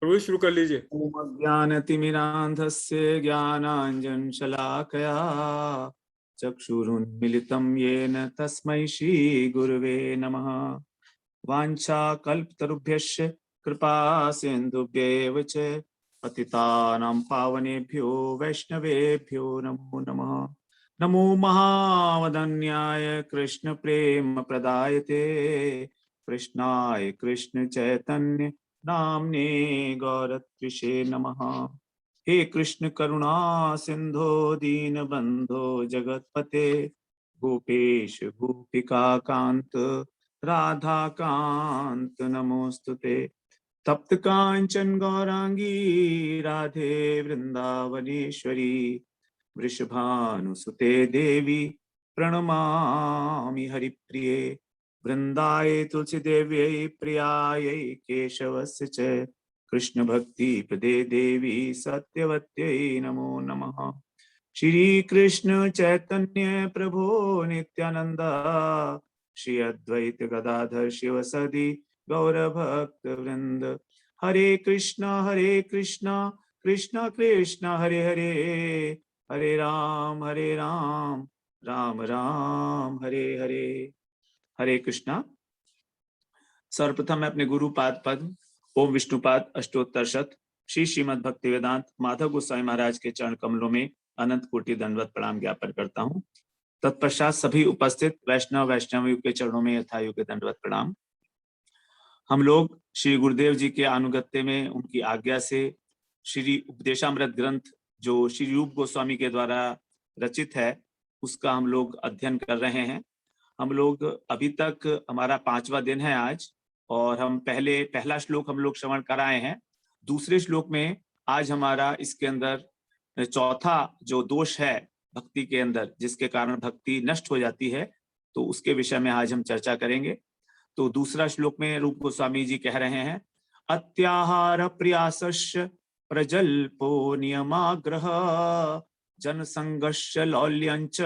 प्रभु शुरू कर लीजिए। ओम अज्ञानतिमिरान्धस्य ज्ञानाञ्जनशलाकया चक्षुरुन्मिलितं येन तस्मै श्रीगुरवे नमः। वाञ्छाकल्पतरुभ्यश्च कृपा सिन्धुभ्येव च पतितानां पावनेभ्यो वैष्णवेभ्यो नमो नमः। नमो महावदन्याय कृष्णप्रेमप्रदायते कृष्णाय कृष्णचैतन्य नाम्ने गौरत्रिषे नमः। हे कृष्ण करुणा सिंधो दीनबंधो जगतपते गोपेश गोपिका कांत राधा कांत नमोस्तुते। तप्त कांचन गौरांगी राधे वृंदावनेश्वरी वृषभानुसुते देवी प्रणमामि हरिप्रिये। वृंदाय तुलसी देव्यै प्रियायै केशवस्य च कृष्ण भक्ति प्रदे देवी सत्यवत्यै नमो नमः। श्री कृष्ण चैतन्य प्रभु नित्यानंद श्री अद्वैत गदाधर शिव सदी गौर भक्त वृंद। हरे कृष्णा कृष्ण कृष्ण हरे हरे हरे राम राम राम हरे हरे। हरे कृष्णा। सर्वप्रथम मैं अपने गुरुपाद पद्म ओम विष्णुपाद अष्टोत्तर शत श्री श्रीमद् भक्ति वेदांत माधव गोस्वामी महाराज के चरण कमलों में अनंत कोटि दंडवत प्रणाम ज्ञापन करता हूँ। तत्पश्चात सभी उपस्थित वैष्णवी के चरणों में यथायोग्य दंडवत प्रणाम। हम लोग श्री गुरुदेव जी के अनुगत्य में उनकी आज्ञा से श्री उपदेशामृत ग्रंथ जो श्री रूप गोस्वामी के द्वारा रचित है उसका हम लोग अध्ययन कर रहे हैं। हम लोग अभी तक हमारा 5वां दिन है आज, और हम पहला श्लोक हम लोग श्रवण कराए हैं। दूसरे श्लोक में आज हमारा इसके अंदर चौथा जो दोष है भक्ति के अंदर जिसके कारण भक्ति नष्ट हो जाती है, तो उसके विषय में आज हम चर्चा करेंगे। तो दूसरा श्लोक में रूप गोस्वामी जी कह रहे हैं, अत्याहार प्रयासस्य प्रजल्पो नियमाग्रह जनसंगस्य लौल्यंच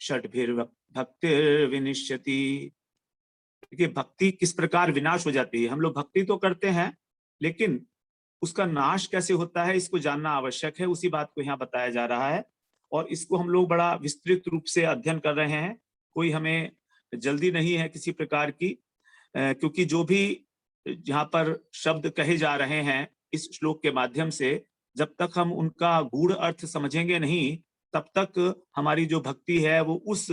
षड्भिर्भक्तिर विनिश्यति। देखिए भक्ति किस प्रकार विनाश हो जाती है। हम लोग भक्ति तो करते हैं लेकिन उसका नाश कैसे होता है इसको जानना आवश्यक है। उसी बात को यहाँ बताया जा रहा है और इसको हम लोग बड़ा विस्तृत रूप से अध्ययन कर रहे हैं। कोई हमें जल्दी नहीं है किसी प्रकार की, क्योंकि जो भी यहाँ पर शब्द कहे जा रहे हैं इस श्लोक के माध्यम से, जब तक हम उनका गूढ़ अर्थ समझेंगे नहीं तब तक हमारी जो भक्ति है वो उस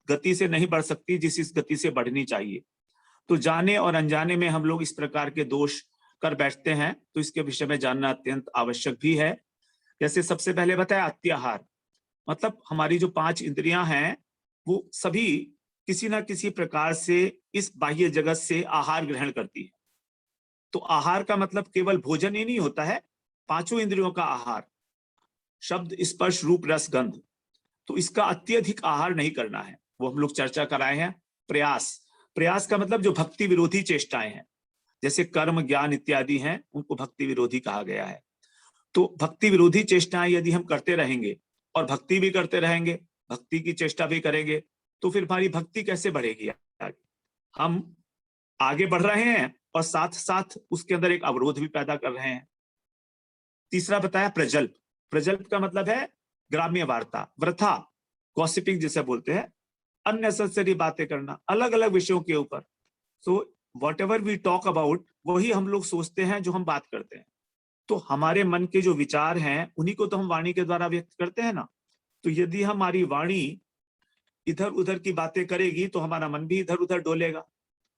गति से नहीं बढ़ सकती जिस इस गति से बढ़नी चाहिए। तो जाने और अनजाने में हम लोग इस प्रकार के दोष कर बैठते हैं, तो इसके विषय में जानना अत्यंत आवश्यक भी है। जैसे सबसे पहले बताया अत्याहार, मतलब हमारी जो 5 इंद्रियां हैं वो सभी किसी ना किसी प्रकार से इस बाह्य जगत से आहार ग्रहण करती है। तो आहार का मतलब केवल भोजन ही नहीं होता है, 5 इंद्रियों का आहार, शब्द स्पर्श रूप रस गंध, तो इसका अत्यधिक आहार नहीं करना है। वो हम लोग चर्चा कराए हैं। प्रयास का मतलब जो भक्ति विरोधी चेष्टाएं हैं जैसे कर्म ज्ञान इत्यादि हैं उनको भक्ति विरोधी कहा गया है। तो भक्ति विरोधी चेष्टाएं यदि हम करते रहेंगे और भक्ति भी करते रहेंगे, भक्ति की चेष्टा भी करेंगे, तो फिर हमारी भक्ति कैसे बढ़ेगी आगे? हम आगे बढ़ रहे हैं और साथ साथ उसके अंदर एक अवरोध भी पैदा कर रहे हैं। तीसरा बताया प्रजल्प। प्रजल्प का मतलब है ग्राम्य वार्ता, वृथा, गॉसिपिंग जिसे बोलते हैं, अननेसेसरी बातें करना अलग अलग विषयों के ऊपर। So whatever we talk about वही हम लोग सोचते हैं जो हम बात करते हैं। तो हमारे मन के जो विचार हैं उन्हीं को तो हम वाणी के द्वारा व्यक्त करते हैं ना। तो यदि हमारी वाणी इधर उधर की बातें करेगी तो हमारा मन भी इधर उधर डोलेगा,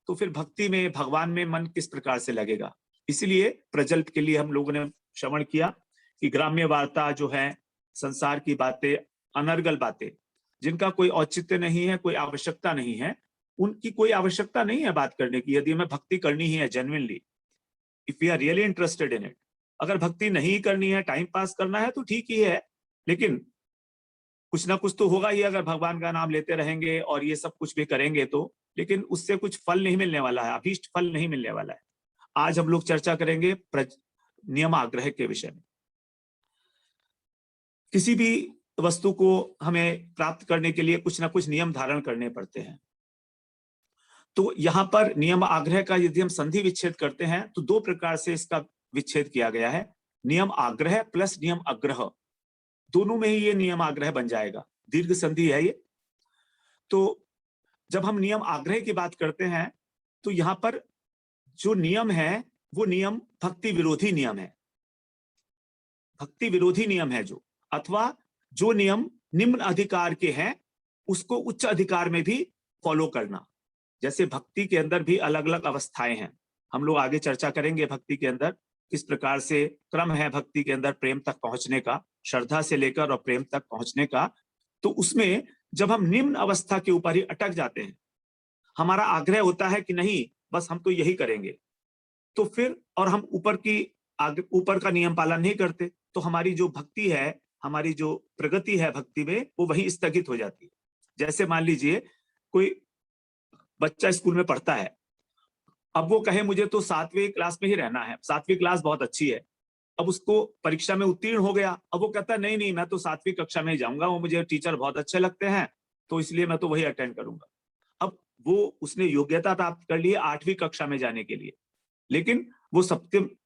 तो फिर भक्ति में भगवान में मन किस प्रकार से लगेगा। इसलिए प्रजल्प के लिए हम लोगों ने श्रवण किया कि ग्राम्य वार्ता जो है, संसार की बातें, अनर्गल बातें जिनका कोई औचित्य नहीं है, कोई आवश्यकता नहीं है, उनकी कोई आवश्यकता नहीं है बात करने की। यदि हमें भक्ति करनी ही है genuinely, if we are really interested in it, अगर भक्ति नहीं करनी है, टाइम पास करना है तो ठीक ही है, लेकिन कुछ ना कुछ तो होगा ही। अगर भगवान का नाम लेते रहेंगे और ये सब कुछ भी करेंगे तो, लेकिन उससे कुछ फल नहीं मिलने वाला है, अभीष्ट फल नहीं मिलने वाला है। आज हम लोग चर्चा करेंगे नियमाग्रह के विषय में। किसी भी वस्तु को हमें प्राप्त करने के लिए कुछ ना कुछ नियम धारण करने पड़ते हैं। तो यहाँ पर नियम आग्रह का यदि हम संधि विच्छेद करते हैं तो 2 प्रकार से इसका विच्छेद किया गया है। नियम आग्रह प्लस नियम अग्रह, दोनों में ही ये नियम आग्रह बन जाएगा, दीर्घ संधि है ये। तो जब हम नियम आग्रह की बात करते हैं तो यहां पर जो नियम है वो नियम भक्ति विरोधी नियम है, भक्ति विरोधी नियम है जो, अथवा जो नियम निम्न अधिकार के हैं उसको उच्च अधिकार में भी फॉलो करना। जैसे भक्ति के अंदर भी अलग अलग अवस्थाएं हैं, हम लोग आगे चर्चा करेंगे भक्ति के अंदर किस प्रकार से क्रम है भक्ति के अंदर प्रेम तक पहुंचने का, श्रद्धा से लेकर और प्रेम तक पहुंचने का। तो उसमें जब हम निम्न अवस्था के ऊपर ही अटक जाते हैं, हमारा आग्रह होता है कि नहीं बस हम तो यही करेंगे, तो फिर और हम ऊपर का नियम पालन नहीं करते, तो हमारी जो भक्ति है, हमारी जो प्रगति है भक्ति में, वो वहीं स्थगित हो जाती है। जैसे मान लीजिए कोई बच्चा स्कूल में पढ़ता है, अब वो कहे मुझे तो 7वीं क्लास में ही रहना है, 7वीं क्लास बहुत अच्छी है, अब उसको परीक्षा में उत्तीर्ण हो गया, अब वो कहता है नहीं नहीं मैं तो 7वीं कक्षा में ही जाऊंगा, वो मुझे टीचर बहुत अच्छे लगते हैं तो इसलिए मैं तो वही अटेंड करूंगा। अब वो उसने योग्यता प्राप्त कर ली है 8वीं कक्षा में जाने के लिए, लेकिन वो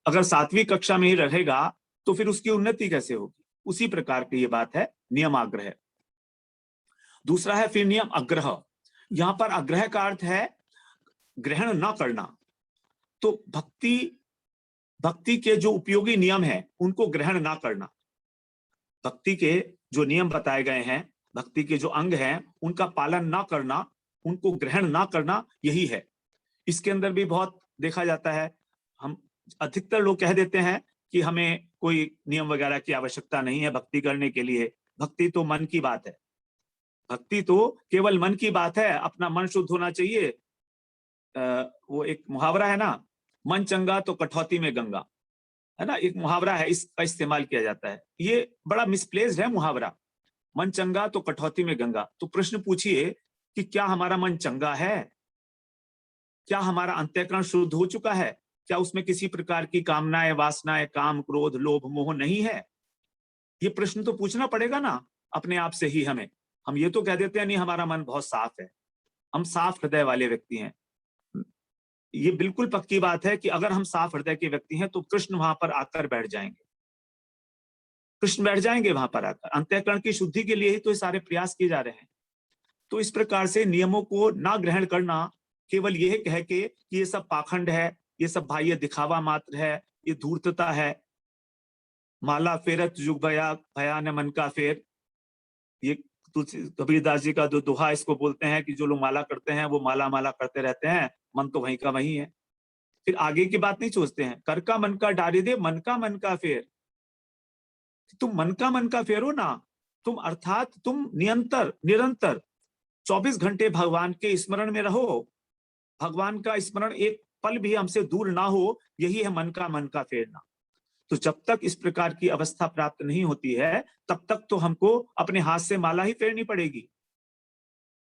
अगर 7वीं कक्षा में ही रहेगा तो फिर उसकी उन्नति कैसे होगी। उसी प्रकार की ये बात है नियम आग्रह। दूसरा है फिर नियम अग्रह। यहां पर अग्रह का अर्थ है ग्रहण न करना। तो भक्ति के जो उपयोगी नियम है उनको ग्रहण ना करना, भक्ति के जो नियम बताए गए हैं, भक्ति के जो अंग हैं उनका पालन ना करना, उनको ग्रहण ना करना, यही है। इसके अंदर भी बहुत देखा जाता है, हम अधिकतर लोग कह देते हैं कि हमें कोई नियम वगैरह की आवश्यकता नहीं है भक्ति करने के लिए, भक्ति तो मन की बात है, भक्ति तो केवल मन की बात है, अपना मन शुद्ध होना चाहिए। वो एक मुहावरा है ना, मन चंगा तो कठौती में गंगा, है ना, एक मुहावरा है, इसका इस्तेमाल किया जाता है। ये बड़ा मिसप्लेस्ड है मुहावरा, मन चंगा तो कठौती में गंगा। तो प्रश्न पूछिए कि क्या हमारा मन चंगा है, क्या हमारा अंतःकरण शुद्ध हो चुका है, क्या उसमें किसी प्रकार की कामनाएं, वासनाएं, काम, क्रोध, लोभ, मोह नहीं है? ये प्रश्न तो पूछना पड़ेगा ना अपने आप से ही हमें। हम ये तो कह देते हैं नहीं हमारा मन बहुत साफ है, हम साफ हृदय वाले व्यक्ति हैं। ये बिल्कुल पक्की बात है कि अगर हम साफ हृदय के व्यक्ति हैं तो कृष्ण वहां पर आकर बैठ जाएंगे, कृष्ण बैठ जाएंगे वहां पर आकर। अंतःकरण की शुद्धि के लिए ही तो ये सारे प्रयास किए जा रहे हैं। तो इस प्रकार से नियमों को ना ग्रहण करना, केवल यह कह के कि ये सब पाखंड है, ये सब बाह्य दिखावा मात्र है, ये धूर्तता है, माला फेरत जुग भया न मन का फेर, ये कबीरदास जी का जो दोहा इसको बोलते हैं कि जो लोग माला करते हैं वो माला माला करते रहते हैं, मन तो वहीं का वहीं है। फिर आगे की बात नहीं सोचते हैं, कर का मन का डारी दे, मन का फेर। तुम मन का फेरो ना, तुम अर्थात तुम निरंतर 24 घंटे भगवान के स्मरण में रहो, भगवान का स्मरण एक पल भी हमसे दूर ना हो, यही है मन का फेरना। तो जब तक इस प्रकार की अवस्था प्राप्त नहीं होती है तब तक तो हमको अपने हाथ से माला ही फेरनी पड़ेगी,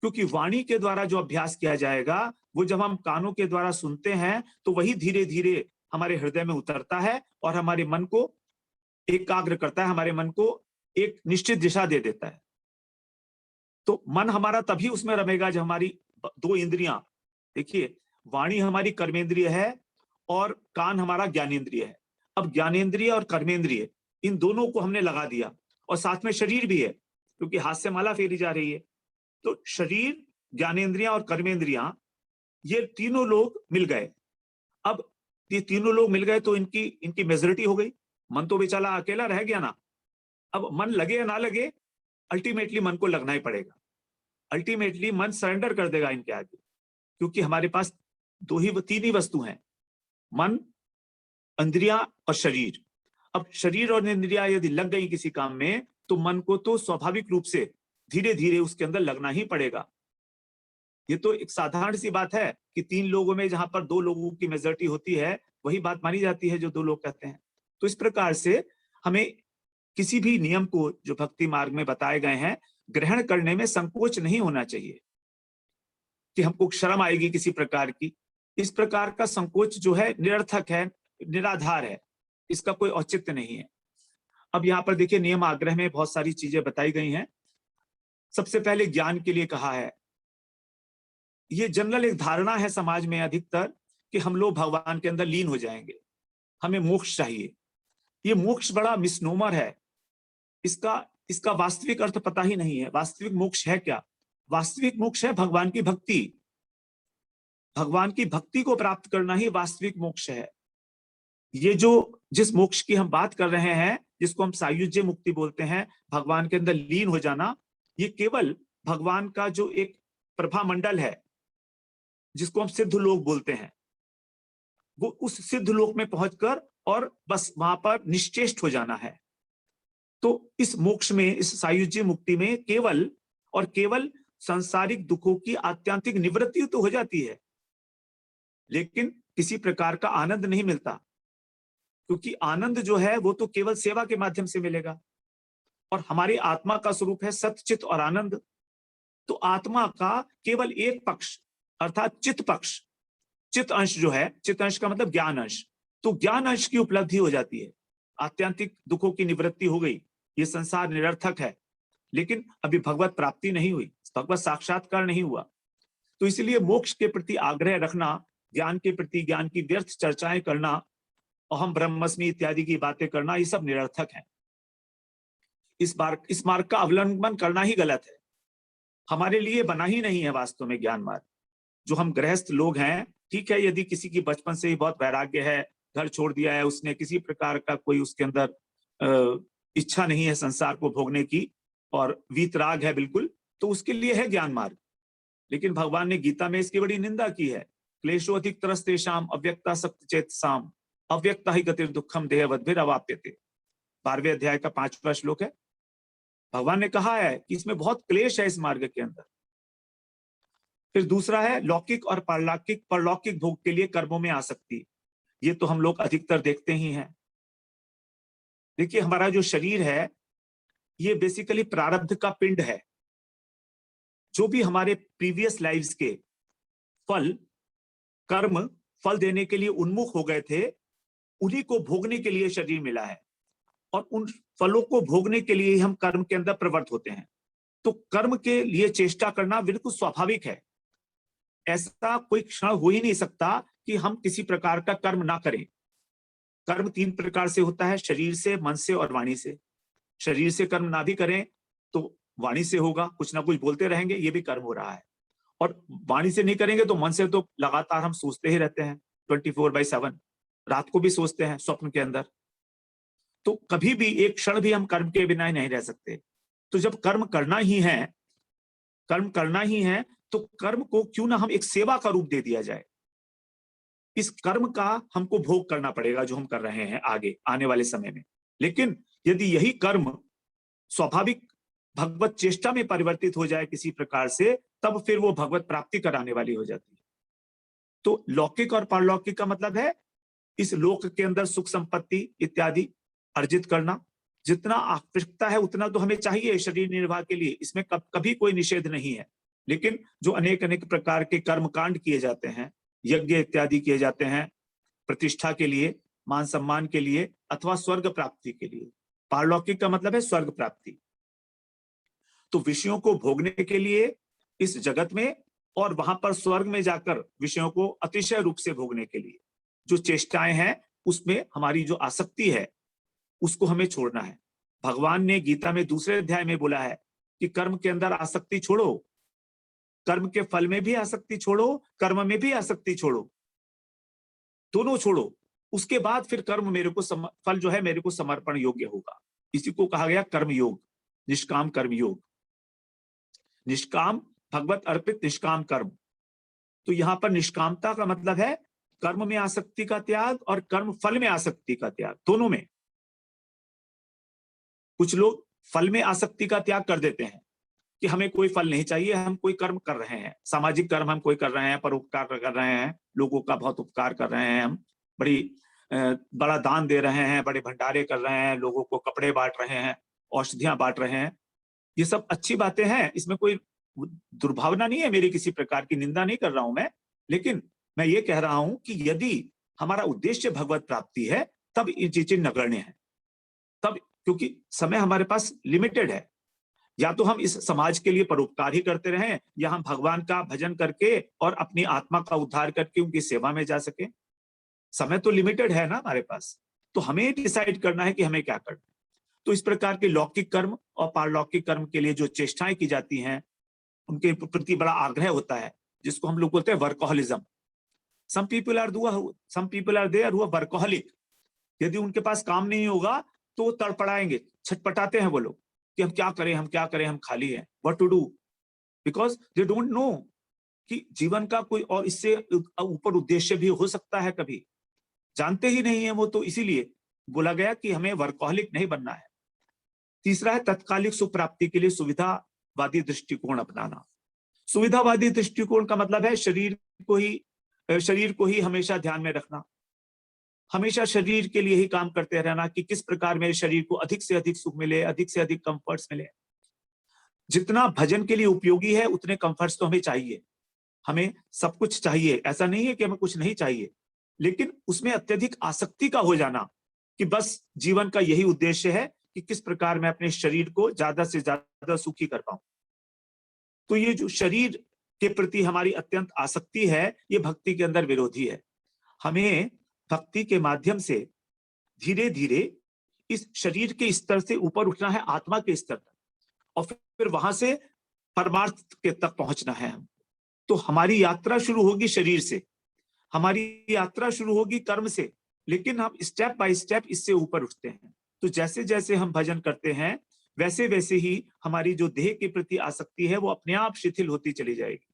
क्योंकि वाणी के द्वारा जो अभ्यास किया जाएगा वो जब हम कानों के द्वारा सुनते हैं तो वही धीरे धीरे हमारे हृदय में उतरता है और हमारे मन को एकाग्र करता है, हमारे मन को एक निश्चित दिशा दे देता है। तो मन हमारा तभी उसमें रमेगा जब हमारी 2 इंद्रियां, देखिए वाणी हमारी कर्मेंद्रिय है और कान हमारा ज्ञानेंद्रिय है। अब ज्ञानेंद्रिय और कर्मेंद्रिय इन दोनों को हमने लगा दिया, और साथ में शरीर भी है क्योंकि हाथ से माला फेरी जा रही है। तो शरीर, ज्ञानेंद्रियां और कर्मेंद्रियां, ये तीनों लोग मिल गए। अब ये तीनों लोग मिल गए तो इनकी मेजोरिटी हो गई, मन तो बेचारा अकेला रह गया ना। अब मन लगे या ना लगे, अल्टीमेटली मन को लगना ही पड़ेगा, अल्टीमेटली मन सरेंडर कर देगा इनके आगे, क्योंकि हमारे पास 3 ही वस्तु हैं, मन, इंद्रियां और शरीर। अब शरीर और इंद्रियां यदि लग गई किसी काम में तो मन को तो स्वाभाविक रूप से धीरे धीरे उसके अंदर लगना ही पड़ेगा। ये तो एक साधारण सी बात है कि 3 लोगों में जहां पर 2 लोगों की मेजोरिटी होती है वही बात मानी जाती है जो 2 लोग कहते हैं। तो इस प्रकार से हमें किसी भी नियम को जो भक्ति मार्ग में बताए गए हैं ग्रहण करने में संकोच नहीं होना चाहिए कि हमको शर्म आएगी किसी प्रकार की। इस प्रकार का संकोच जो है निरर्थक है, निराधार है, इसका कोई औचित्य नहीं है। अब यहाँ पर देखिए नियम आग्रह में बहुत सारी चीजें बताई गई हैं। सबसे पहले ज्ञान के लिए कहा है। ये जनरल एक धारणा है समाज में अधिकतर कि हम लोग भगवान के अंदर लीन हो जाएंगे, हमें मोक्ष चाहिए। ये मोक्ष बड़ा मिसनोमर है, इसका वास्तविक अर्थ पता ही नहीं है। वास्तविक मोक्ष है क्या? वास्तविक मोक्ष है भगवान की भक्ति। भगवान की भक्ति को प्राप्त करना ही वास्तविक मोक्ष है। ये जिस मोक्ष की हम बात कर रहे हैं, जिसको हम सायुज्य मुक्ति बोलते हैं, भगवान के अंदर लीन हो जाना, ये केवल भगवान का जो एक प्रभा मंडल है, जिसको हम सिद्ध लोक बोलते हैं, वो उस सिद्ध लोक में पहुंचकर और बस वहां पर निश्चेष्ट हो जाना है। तो इस मोक्ष में, इस सायुज्य मुक्ति में केवल और केवल सांसारिक दुखों की आत्यंतिक निवृत्ति तो हो जाती है, लेकिन किसी प्रकार का आनंद नहीं मिलता, क्योंकि आनंद जो है वो तो केवल सेवा के माध्यम से मिलेगा। और हमारी आत्मा का स्वरूप है सत्चित और आनंद। तो आत्मा का केवल एक पक्ष अर्थात चित पक्ष, चित अंश जो है, चित अंश का मतलब ज्ञान अंश, तो ज्ञान अंश की उपलब्धि हो जाती है। आत्यंतिक दुखों की निवृत्ति हो गई, ये संसार निरर्थक है, लेकिन अभी भगवत प्राप्ति नहीं हुई, भगवत साक्षात्कार नहीं हुआ। तो इसलिए मोक्ष के प्रति आग्रह रखना, ज्ञान के प्रति ज्ञान की व्यर्थ चर्चाएं करना, अहम ब्रह्मस्मि इत्यादि की बातें करना, ये सब निरर्थक है। इस मार्ग का अवलंबन करना ही गलत है, हमारे लिए बना ही नहीं है वास्तव में ज्ञान मार्ग। जो हम गृहस्थ लोग हैं, ठीक है, यदि किसी की बचपन से ही बहुत वैराग्य है, घर छोड़ दिया है उसने, किसी प्रकार का कोई उसके अंदर इच्छा नहीं है संसार को भोगने की और वीतराग है बिल्कुल, तो उसके लिए है ज्ञान मार्ग। लेकिन भगवान ने गीता में इसकी बड़ी निंदा की है। क्लेशो अधिक तरस्तेषाम अव्यक्ता सक्त चेतसाम अव्यक्ता ही गतिर दुखम देहवद्भिर अवाप्यते। 12वें अध्याय का 5वां श्लोक है। भगवान ने कहा है कि इसमें बहुत क्लेश है इस मार्ग के अंदर। फिर दूसरा है लौकिक और परलौकिक भोग के लिए कर्मों में आसक्ति। ये तो हम लोग अधिकतर देखते ही हैं। देखिए, हमारा जो शरीर है ये बेसिकली प्रारब्ध का पिंड है। जो भी हमारे प्रीवियस लाइव्स के कर्म फल देने के लिए उन्मुख हो गए थे, उन्हीं को भोगने के लिए शरीर मिला है, और उन फलों को भोगने के लिए हम कर्म के अंदर प्रवृत्त होते हैं। तो कर्म के लिए चेष्टा करना बिल्कुल स्वाभाविक है। ऐसा कोई क्षण हो ही नहीं सकता कि हम किसी प्रकार का कर्म ना करें। कर्म 3 प्रकार से होता है, शरीर से, मन से और वाणी से। शरीर से कर्म ना भी करें तो वाणी से होगा, कुछ ना कुछ बोलते रहेंगे, ये भी कर्म हो रहा है। और वाणी से नहीं करेंगे तो मन से तो लगातार हम सोचते ही रहते हैं 24/7, रात को भी सोचते हैं स्वप्न के अंदर। तो कभी भी एक क्षण भी हम कर्म के बिना नहीं रह सकते। तो जब कर्म करना ही है तो कर्म को क्यों ना हम एक सेवा का रूप दे दिया जाए। इस कर्म का हमको भोग करना पड़ेगा जो हम कर रहे हैं आगे आने वाले समय में। लेकिन यदि यही कर्म स्वाभाविक भगवत चेष्टा में परिवर्तित हो जाए किसी प्रकार से, तब फिर वो भगवत प्राप्ति कराने वाली हो जाती है। तो लौकिक और पारलौकिक का मतलब है इस लोक के अंदर सुख संपत्ति इत्यादि अर्जित करना। जितना आवश्यकता है उतना तो हमें चाहिए शरीर निर्वाह के लिए, इसमें कभी कोई निषेध नहीं है। लेकिन जो अनेक अनेक प्रकार के कर्मकांड किए जाते हैं, यज्ञ इत्यादि किए जाते हैं प्रतिष्ठा के लिए, मान सम्मान के लिए, अथवा स्वर्ग प्राप्ति के लिए। पारलौकिक का मतलब है स्वर्ग प्राप्ति। तो विषयों को भोगने के लिए इस जगत में और वहां पर स्वर्ग में जाकर विषयों को अतिशय रूप से भोगने के लिए जो चेष्टाएं हैं, उसमें हमारी जो आसक्ति है उसको हमें छोड़ना है। भगवान ने गीता में 2 अध्याय में बोला है कि कर्म के अंदर आसक्ति छोड़ो, कर्म के फल में भी आसक्ति छोड़ो, कर्म में भी आसक्ति छोड़ो, दोनों छोड़ो। उसके बाद फिर कर्म फल जो है मेरे को समर्पण योग्य होगा। इसी को कहा गया कर्म योग, निष्काम कर्म योग। निष्काम भगवत अर्पित निष्काम कर्म। तो यहां पर निष्कामता का मतलब है कर्म में आसक्ति का त्याग और कर्म फल में आसक्ति का त्याग, दोनों में। कुछ लोग फल में आसक्ति का त्याग कर देते हैं कि हमें कोई फल नहीं चाहिए, हम कोई कर्म कर रहे हैं, सामाजिक कर्म हम कोई कर रहे हैं, परोपकार कर रहे हैं, लोगों का बहुत उपकार कर रहे हैं, हम बड़ा दान दे रहे हैं, बड़े भंडारे कर रहे हैं, लोगों को कपड़े बांट रहे हैं, औषधियां बांट रहे हैं। ये सब अच्छी बातें हैं, इसमें कोई दुर्भावना नहीं है, मेरी किसी प्रकार की निंदा नहीं कर रहा हूं मैं। लेकिन मैं ये कह रहा हूं कि यदि हमारा उद्देश्य भगवत प्राप्ति है तब ये चीजें नगण्य है। तब, क्योंकि समय हमारे पास लिमिटेड है, या तो हम इस समाज के लिए परोपकार ही करते रहें, या हम भगवान का भजन करके और अपनी आत्मा का उद्धार करके उनकी सेवा में जा सके। समय तो लिमिटेड है ना हमारे पास, तो हमें डिसाइड करना है कि हमें क्या करना है। तो इस प्रकार के लौकिक कर्म और पारलौकिक कर्म के लिए जो चेष्टाएं की जाती हैं, उनके प्रति बड़ा आग्रह होता है, जिसको हम लोग बोलते हैं workaholism. Some people are there who are workaholic. यदि उनके पास काम नहीं होगा तो वो तड़पड़ाएंगे, छटपटाते हैं वो लोग कि हम क्या करें, हम क्या करें, हम खाली हैं, what to do, because they don't know कि जीवन का कोई और इससे ऊपर उद्देश्य भी हो सकता है, कभी जानते ही नहीं है वो। तो इसीलिए बोला गया कि हमें वर्कोहलिक नहीं बनना है। तीसरा है तत्कालिक सुख प्राप्ति के लिए सुविधावादी दृष्टिकोण अपनाना। सुविधावादी दृष्टिकोण का मतलब है शरीर को ही हमेशा ध्यान में रखना, हमेशा शरीर के लिए ही काम करते रहना कि किस प्रकार मेरे शरीर को अधिक से अधिक सुख मिले, अधिक से अधिक कंफर्ट्स मिले। जितना भजन के लिए उपयोगी है उतने कंफर्ट्स तो हमें चाहिए, हमें सब कुछ चाहिए, ऐसा नहीं है कि हमें कुछ नहीं चाहिए, लेकिन उसमें अत्यधिक आसक्ति का हो जाना कि बस जीवन का यही उद्देश्य है कि किस प्रकार मैं अपने शरीर को ज्यादा से ज्यादा सुखी कर पाऊं। तो ये जो शरीर के प्रति हमारी अत्यंत आसक्ति है, ये भक्ति के अंदर विरोधी है। हमें भक्ति के माध्यम से धीरे धीरे इस शरीर के स्तर से ऊपर उठना है, आत्मा के स्तर तक, और फिर वहां से परमार्थ के तक पहुंचना है। हम तो हमारी यात्रा शुरू होगी शरीर से, हमारी यात्रा शुरू होगी कर्म से, लेकिन हम स्टेप बाय स्टेप इससे ऊपर उठते हैं। तो जैसे जैसे हम भजन करते हैं वैसे वैसे ही हमारी जो देह के प्रति आसक्ति है वो अपने आप शिथिल होती चली जाएगी,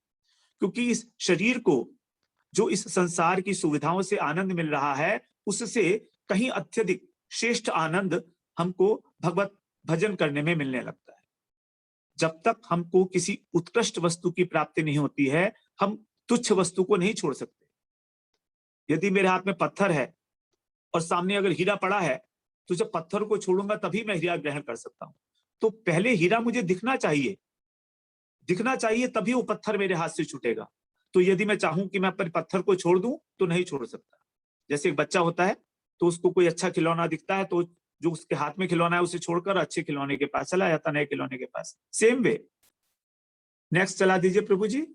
क्योंकि इस शरीर को जो इस संसार की सुविधाओं से आनंद मिल रहा है, उससे कहीं अत्यधिक श्रेष्ठ आनंद हमको भगवत भजन करने में मिलने लगता है। जब तक हमको किसी उत्कृष्ट वस्तु की प्राप्ति नहीं होती है, हम तुच्छ वस्तु को नहीं छोड़ सकते। यदि मेरे हाथ में पत्थर है और सामने अगर हीरा पड़ा है, तो जब पत्थर को छोड़ूंगा तभी मैं हीरा ग्रहण कर सकता हूं। तो पहले हीरा मुझे दिखना चाहिए, तभी वो पत्थर मेरे हाथ से छूटेगा। तो यदि मैं चाहूं कि मैं अपने पत्थर को छोड़ दूं तो नहीं छोड़ सकता। जैसे एक बच्चा होता है तो उसको कोई अच्छा खिलौना दिखता है तो जो उसके हाथ में खिलौना है उसे छोड़कर अच्छे खिलौने के पास चला जाता, नए खिलौने के पास। Same way. नेक्स्ट चला दीजिए प्रभु जी।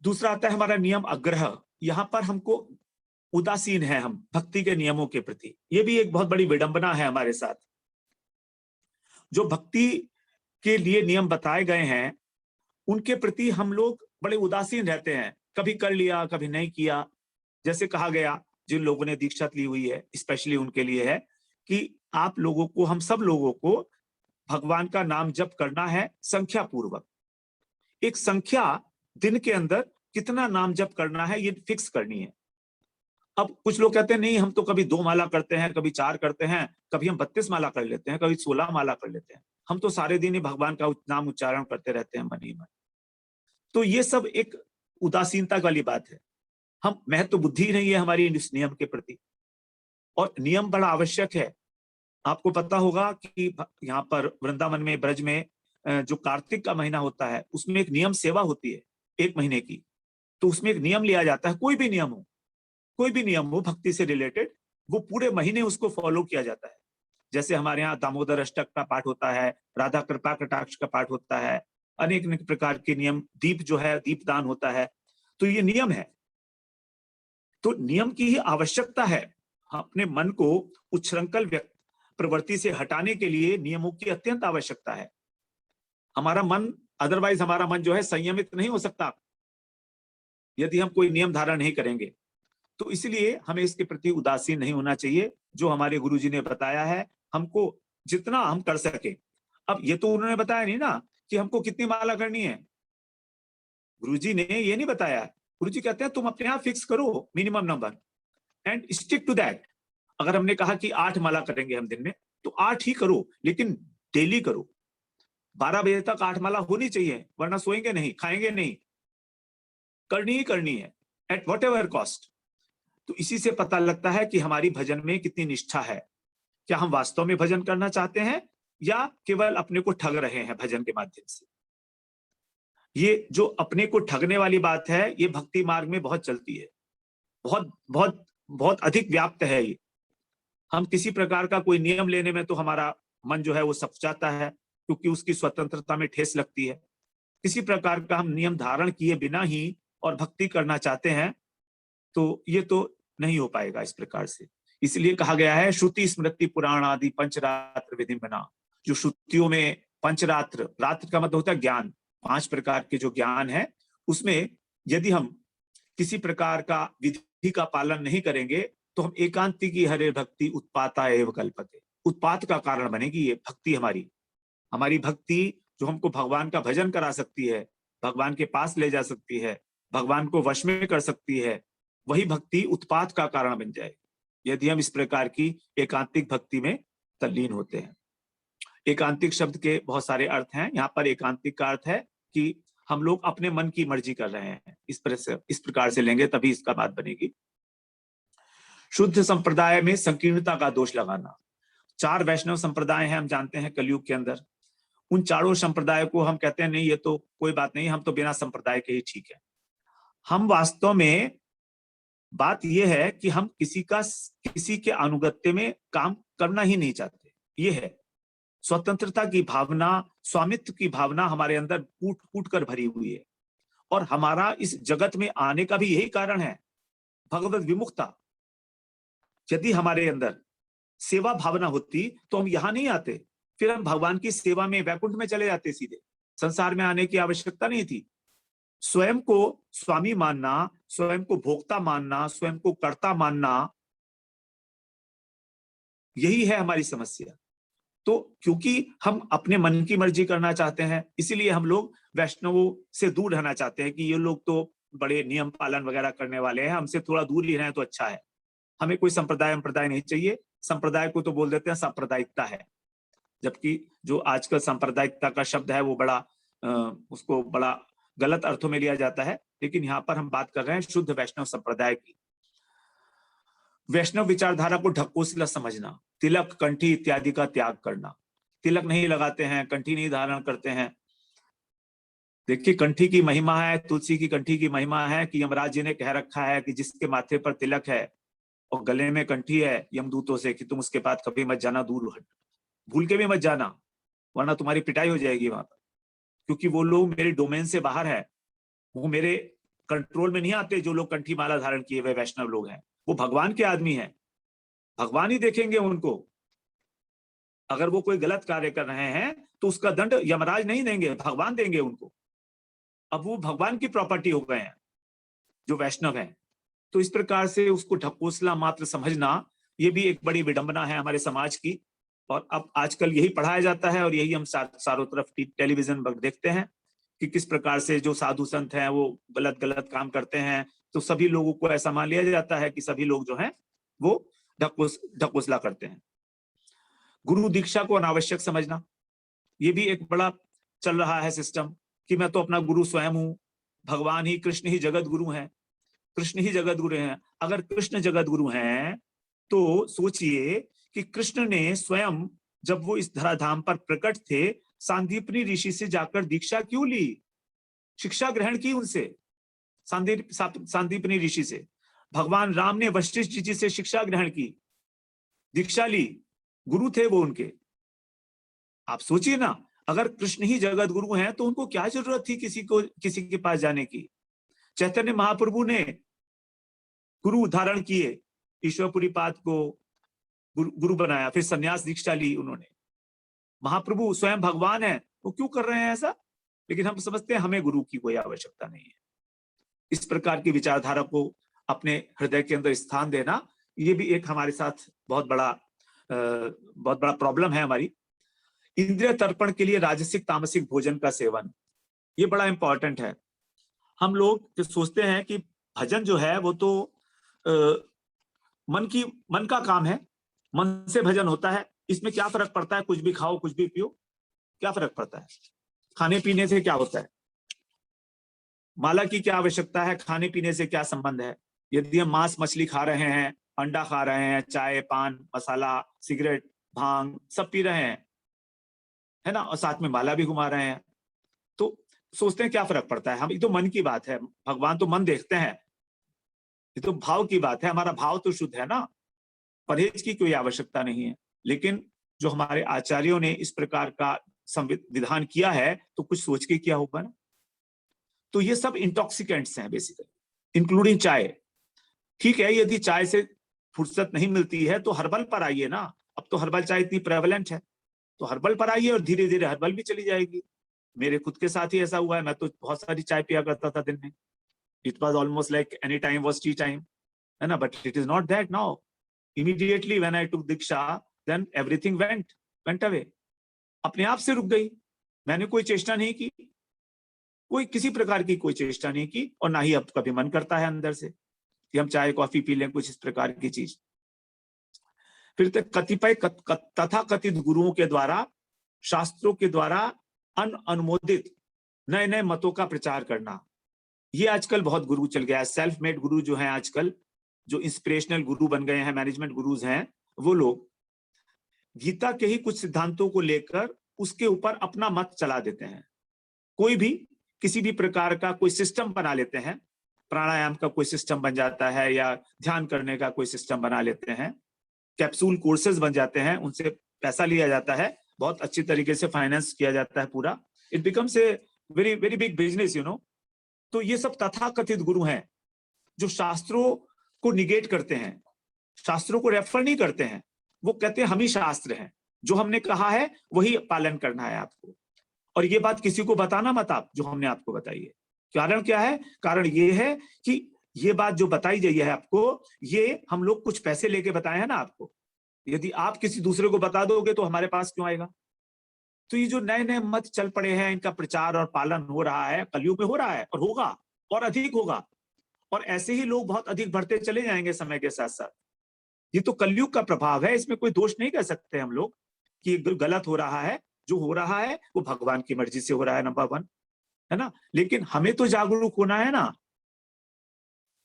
दूसरा आता है हमारा नियम अग्रह। यहां पर हमको उदासीन है हम भक्ति के नियमों के प्रति। ये भी एक बहुत बड़ी विडंबना है हमारे साथ। जो भक्ति के लिए नियम बताए गए हैं उनके प्रति हम लोग बड़े उदासीन रहते हैं, कभी कर लिया कभी नहीं किया। जैसे कहा गया, जिन लोगों ने दीक्षा ली हुई है स्पेशली उनके लिए है कि आप लोगों को, हम सब लोगों को भगवान का नाम जप करना है संख्या पूर्वक। एक संख्या दिन के अंदर कितना नाम जप करना है ये फिक्स करनी है। अब कुछ लोग कहते हैं नहीं, हम तो कभी 2 माला करते हैं, कभी 4 करते हैं, कभी हम 32 माला कर लेते हैं, कभी 16 माला कर लेते हैं, हम तो सारे दिन ही भगवान का नाम उच्चारण करते रहते हैं मन ही मन। तो ये सब एक उदासीनता वाली बात है। हम महत्व बुद्धि ही नहीं है हमारी इस नियम के प्रति, और नियम बड़ा आवश्यक है। आपको पता होगा कि यहाँ पर वृंदावन में, ब्रज में जो कार्तिक का महीना होता है उसमें एक नियम सेवा होती है 1 महीने की। तो उसमें एक नियम लिया जाता है, कोई भी नियम हो भक्ति से रिलेटेड, वो पूरे महीने उसको फॉलो किया जाता है। जैसे हमारे यहाँ दामोदर अष्टक का पाठ होता है, राधा कृपा कटाक्ष का पाठ होता है, अनेक अनेक प्रकार के नियम, दीप जो है दीपदान होता है। तो ये नियम है। तो नियम की ही आवश्यकता है। अपने मन को उच्छृंखल प्रवृत्ति से हटाने के लिए नियमों की अत्यंत आवश्यकता है। हमारा मन, अदरवाइज हमारा मन जो है संयमित नहीं हो सकता यदि हम कोई नियम धारण नहीं करेंगे। तो इसलिए हमें इसके प्रति उदासीन नहीं होना चाहिए। जो हमारे गुरुजी ने बताया है हमको जितना हम कर सके। अब ये तो उन्होंने बताया नहीं ना कि हमको कितनी माला करनी है, गुरुजी ने ये नहीं बताया। गुरुजी कहते हैं तुम अपने आप फिक्स करो minimum number and stick to that. अगर हमने कहा कि 8 माला करेंगे हम दिन में, तो 8 ही करो, लेकिन डेली करो। 12 बजे तक 8 माला होनी चाहिए, वरना सोएंगे नहीं, खाएंगे नहीं, करनी ही करनी है एट वॉट एवर कॉस्ट। तो इसी से पता लगता है कि हमारी भजन में कितनी निष्ठा है। क्या हम वास्तव में भजन करना चाहते हैं या केवल अपने को ठग रहे हैं भजन के माध्यम से। ये जो अपने को ठगने वाली बात है ये भक्ति मार्ग में बहुत चलती है, बहुत बहुत बहुत अधिक व्याप्त है ये। हम किसी प्रकार का कोई नियम लेने में तो हमारा मन जो है वो सफ जाता है, क्योंकि उसकी स्वतंत्रता में ठेस लगती है। किसी प्रकार का हम नियम धारण किए बिना ही और भक्ति करना चाहते हैं तो ये तो नहीं हो पाएगा इस प्रकार से। इसलिए कहा गया है श्रुति स्मृति पुराण आदि पंचरात्र विधि बना। जो श्रुतियों में पंचरात्र, रात्र का मतलब होता है ज्ञान, 5 प्रकार के जो ज्ञान है उसमें यदि हम किसी प्रकार का विधि का पालन नहीं करेंगे तो हम एकांतिकी हरे भक्ति उत्पाता एव कल्पते, उत्पात का कारण बनेगी ये भक्ति। हमारी भक्ति जो हमको भगवान का भजन करा सकती है, भगवान के पास ले जा सकती है, भगवान को वश में कर सकती है, वही भक्ति उत्पात का कारण बन जाए यदि हम इस प्रकार की एकांतिक भक्ति में तल्लीन होते हैं। एकांतिक शब्द के बहुत सारे अर्थ हैं। यहाँ पर एकांतिक का अर्थ है कि हम लोग अपने मन की मर्जी कर रहे हैं, इस प्रकार से लेंगे तभी इसका बात बनेगी। शुद्ध संप्रदाय में संकीर्णता का दोष लगाना। 4 वैष्णव संप्रदाय हैं हम जानते हैं कलयुग के अंदर। उन चारों संप्रदाय को हम कहते हैं नहीं ये तो कोई बात नहीं, हम तो बिना संप्रदाय के ही ठीक है। हम वास्तव में बात यह है कि हम किसी के अनुगत्य में काम करना ही नहीं चाहते। ये है स्वतंत्रता की भावना, स्वामित्व की भावना हमारे अंदर कूट कूट कर भरी हुई है। और हमारा इस जगत में आने का भी यही कारण है, भगवत विमुखता। यदि हमारे अंदर सेवा भावना होती तो हम यहां नहीं आते, फिर हम भगवान की सेवा में वैकुंठ में चले जाते सीधे। संसार में आने की आवश्यकता नहीं थी। स्वयं को स्वामी मानना, स्वयं को भोक्ता मानना, स्वयं को कर्ता मानना, यही है हमारी समस्या। तो क्योंकि हम अपने मन की मर्जी करना चाहते हैं, इसीलिए हम लोग वैष्णवों से दूर रहना चाहते हैं कि ये लोग तो बड़े नियम पालन वगैरह करने वाले हैं, हमसे थोड़ा दूर ही रहें तो अच्छा है। हमें कोई संप्रदाय नहीं चाहिए। संप्रदाय को तो बोल देते हैं सांप्रदायिकता है, जबकि जो आजकल सांप्रदायिकता का शब्द है वो उसको बड़ा गलत अर्थों में लिया जाता है। लेकिन यहाँ पर हम बात कर रहे हैं शुद्ध वैष्णव संप्रदाय की। वैष्णव विचारधारा को ढकोसला समझना, तिलक कंठी इत्यादि का त्याग करना। तिलक नहीं लगाते हैं, कंठी नहीं धारण करते हैं। देखिए कंठी की महिमा है, तुलसी की कंठी की महिमा है कि यमराज जी ने कह रखा है कि जिसके माथे पर तिलक है और गले में कंठी है यमदूतों से कि तुम उसके पास कभी मत जाना, दूर हट, भूल के भी मत जाना, वरना तुम्हारी पिटाई हो जाएगी वहां पर। क्योंकि वो लोग मेरे डोमेन से बाहर है, वो मेरे कंट्रोल में नहीं आते। जो लोग कंठी माला धारण किए हुए वैष्णव लोग हैं वो भगवान के आदमी हैं, भगवान ही देखेंगे उनको। अगर वो कोई गलत कार्य कर रहे हैं तो उसका दंड यमराज नहीं देंगे, भगवान देंगे उनको। अब वो भगवान की प्रॉपर्टी हो गए हैं जो वैष्णव हैं। तो इस प्रकार से उसको ढकोसला मात्र समझना, ये भी एक बड़ी विडंबना है हमारे समाज की। और अब आजकल यही पढ़ाया जाता है और यही हम चारों तरफ टेलीविजन पर देखते हैं कि किस प्रकार से जो साधु संत हैं वो गलत काम करते हैं। तो सभी लोगों को ऐसा मान लिया जाता है कि सभी लोग जो हैं वो ढकोसला करते हैं। गुरु दीक्षा को अनावश्यक समझना, ये भी एक बड़ा चल रहा है सिस्टम कि मैं तो अपना गुरु स्वयं हूं, भगवान ही, कृष्ण ही जगत गुरु हैं, कृष्ण ही जगत गुरु हैं। अगर कृष्ण जगत गुरु हैं तो सोचिए कि कृष्ण ने स्वयं जब वो इस धराधाम पर प्रकट थे सांदीपनी ऋषि से जाकर दीक्षा क्यों ली, शिक्षा ग्रहण की उनसे, सांदीपनी ऋषि से। भगवान राम ने वशिष्ठ जी से शिक्षा ग्रहण की, दीक्षा ली, गुरु थे वो उनके। आप सोचिए ना, अगर कृष्ण ही जगत गुरु हैं तो उनको क्या जरूरत थी किसी के पास जाने की। चैतन्य महाप्रभु ने गुरु धारण किए, ईश्वरपुरी पाद को गुरु बनाया, फिर सन्यास दीक्षा ली उन्होंने। महाप्रभु स्वयं भगवान है, वो क्यों कर रहे हैं ऐसा? लेकिन हम समझते हैं हमें गुरु की कोई आवश्यकता नहीं है। इस प्रकार की विचारधारा को अपने हृदय के अंदर स्थान देना, ये भी एक हमारे साथ बहुत बड़ा प्रॉब्लम है हमारी। इंद्रिय तर्पण के लिए राजसिक तामसिक भोजन का सेवन, ये बड़ा इंपॉर्टेंट है। हम लोग सोचते हैं कि भजन जो है वो तो मन का काम है, मन से भजन होता है, इसमें क्या फर्क पड़ता है, कुछ भी खाओ कुछ भी पियो, क्या फर्क पड़ता है, खाने पीने से क्या होता है, माला की क्या आवश्यकता है, खाने पीने से क्या संबंध है। यदि हम मांस मछली खा रहे हैं, अंडा खा रहे हैं, चाय पान मसाला सिगरेट भांग सब पी रहे हैं, है ना, और साथ में माला भी घुमा रहे हैं, तो सोचते हैं क्या फर्क पड़ता है। हम, ये तो मन की बात है, भगवान तो मन देखते हैं, ये तो भाव की बात है, हमारा भाव तो शुद्ध है ना, परहेज की कोई आवश्यकता नहीं है। लेकिन जो हमारे आचार्यों ने इस प्रकार का संविधान किया है तो कुछ सोच के किया होगा ना। तो ये सब इंटॉक्सिकेंट्स हैं बेसिकली, इंक्लूडिंग चाय। ठीक है, यदि चाय से फुर्सत नहीं मिलती है तो हर्बल पर आइए ना, अब तो हर्बल चाय इतनी प्रेवलेंट है, तो हर्बल पर आइए और धीरे धीरे हर्बल भी चली जाएगी। मेरे खुद के साथ ही ऐसा हुआ है, मैं तो बहुत सारी चाय पिया करता था दिन में, it was almost like any time was tea time, है ना, but it is not that now. Immediately when I took दीक्षा देन एवरीथिंग वेंट अवे, अपने आप से रुक गई। मैंने कोई चेष्टा नहीं की, कोई किसी प्रकार की कोई चेष्टा नहीं की, और ना ही अब कभी मन करता है अंदर से कि हम चाय कॉफी पी लें, कुछ इस प्रकार की चीज। फिर कतिपय तथा कथित गुरुओं के द्वारा, शास्त्रों के द्वारा अनुमोदित नए नए मतों का प्रचार करना, ये आजकल बहुत गुरु चल गया है। सेल्फ मेड गुरु जो हैं आजकल, जो इंस्पिरेशनल गुरु बन गए हैं, मैनेजमेंट गुरुज हैं, वो लोग गीता के ही कुछ सिद्धांतों को लेकर उसके ऊपर अपना मत चला देते हैं। कोई भी किसी भी प्रकार का कोई सिस्टम बना लेते हैं, प्राणायाम का कोई सिस्टम बन जाता है या ध्यान करने का कोई सिस्टम बना लेते हैं, कैप्सूल कोर्सेज बन जाते हैं, उनसे पैसा लिया जाता है, बहुत अच्छी तरीके से फाइनेंस किया जाता है पूरा, it becomes a very very big business, you know. तो ये सब तथाकथित गुरु हैं जो शास्त्रों को निगेट करते हैं, शास्त्रों को रेफर नहीं करते हैं। वो कहते हैं हम ही शास्त्र हैं, जो हमने कहा है वही पालन करना है आपको, और ये बात किसी को बताना मत आप, जो हमने आपको बताई है। कारण क्या है? कारण ये है कि ये बात जो बताई गई है आपको, ये हम लोग कुछ पैसे लेके बताए हैं ना आपको। यदि आप किसी दूसरे को बता दोगे तो हमारे पास क्यों आएगा? तो ये जो नए नए मत चल पड़े हैं, इनका प्रचार और पालन हो रहा है, कलयुग में हो रहा है, और होगा और अधिक होगा, और ऐसे ही लोग बहुत अधिक बढ़ते चले जाएंगे समय के साथ साथ। ये तो कलयुग का प्रभाव है, इसमें कोई दोष नहीं कह सकते हम लोग कि गलत हो रहा है। जो हो रहा है वो भगवान की मर्जी से हो रहा है, नंबर 1, है ना। लेकिन हमें तो जागरूक होना है ना।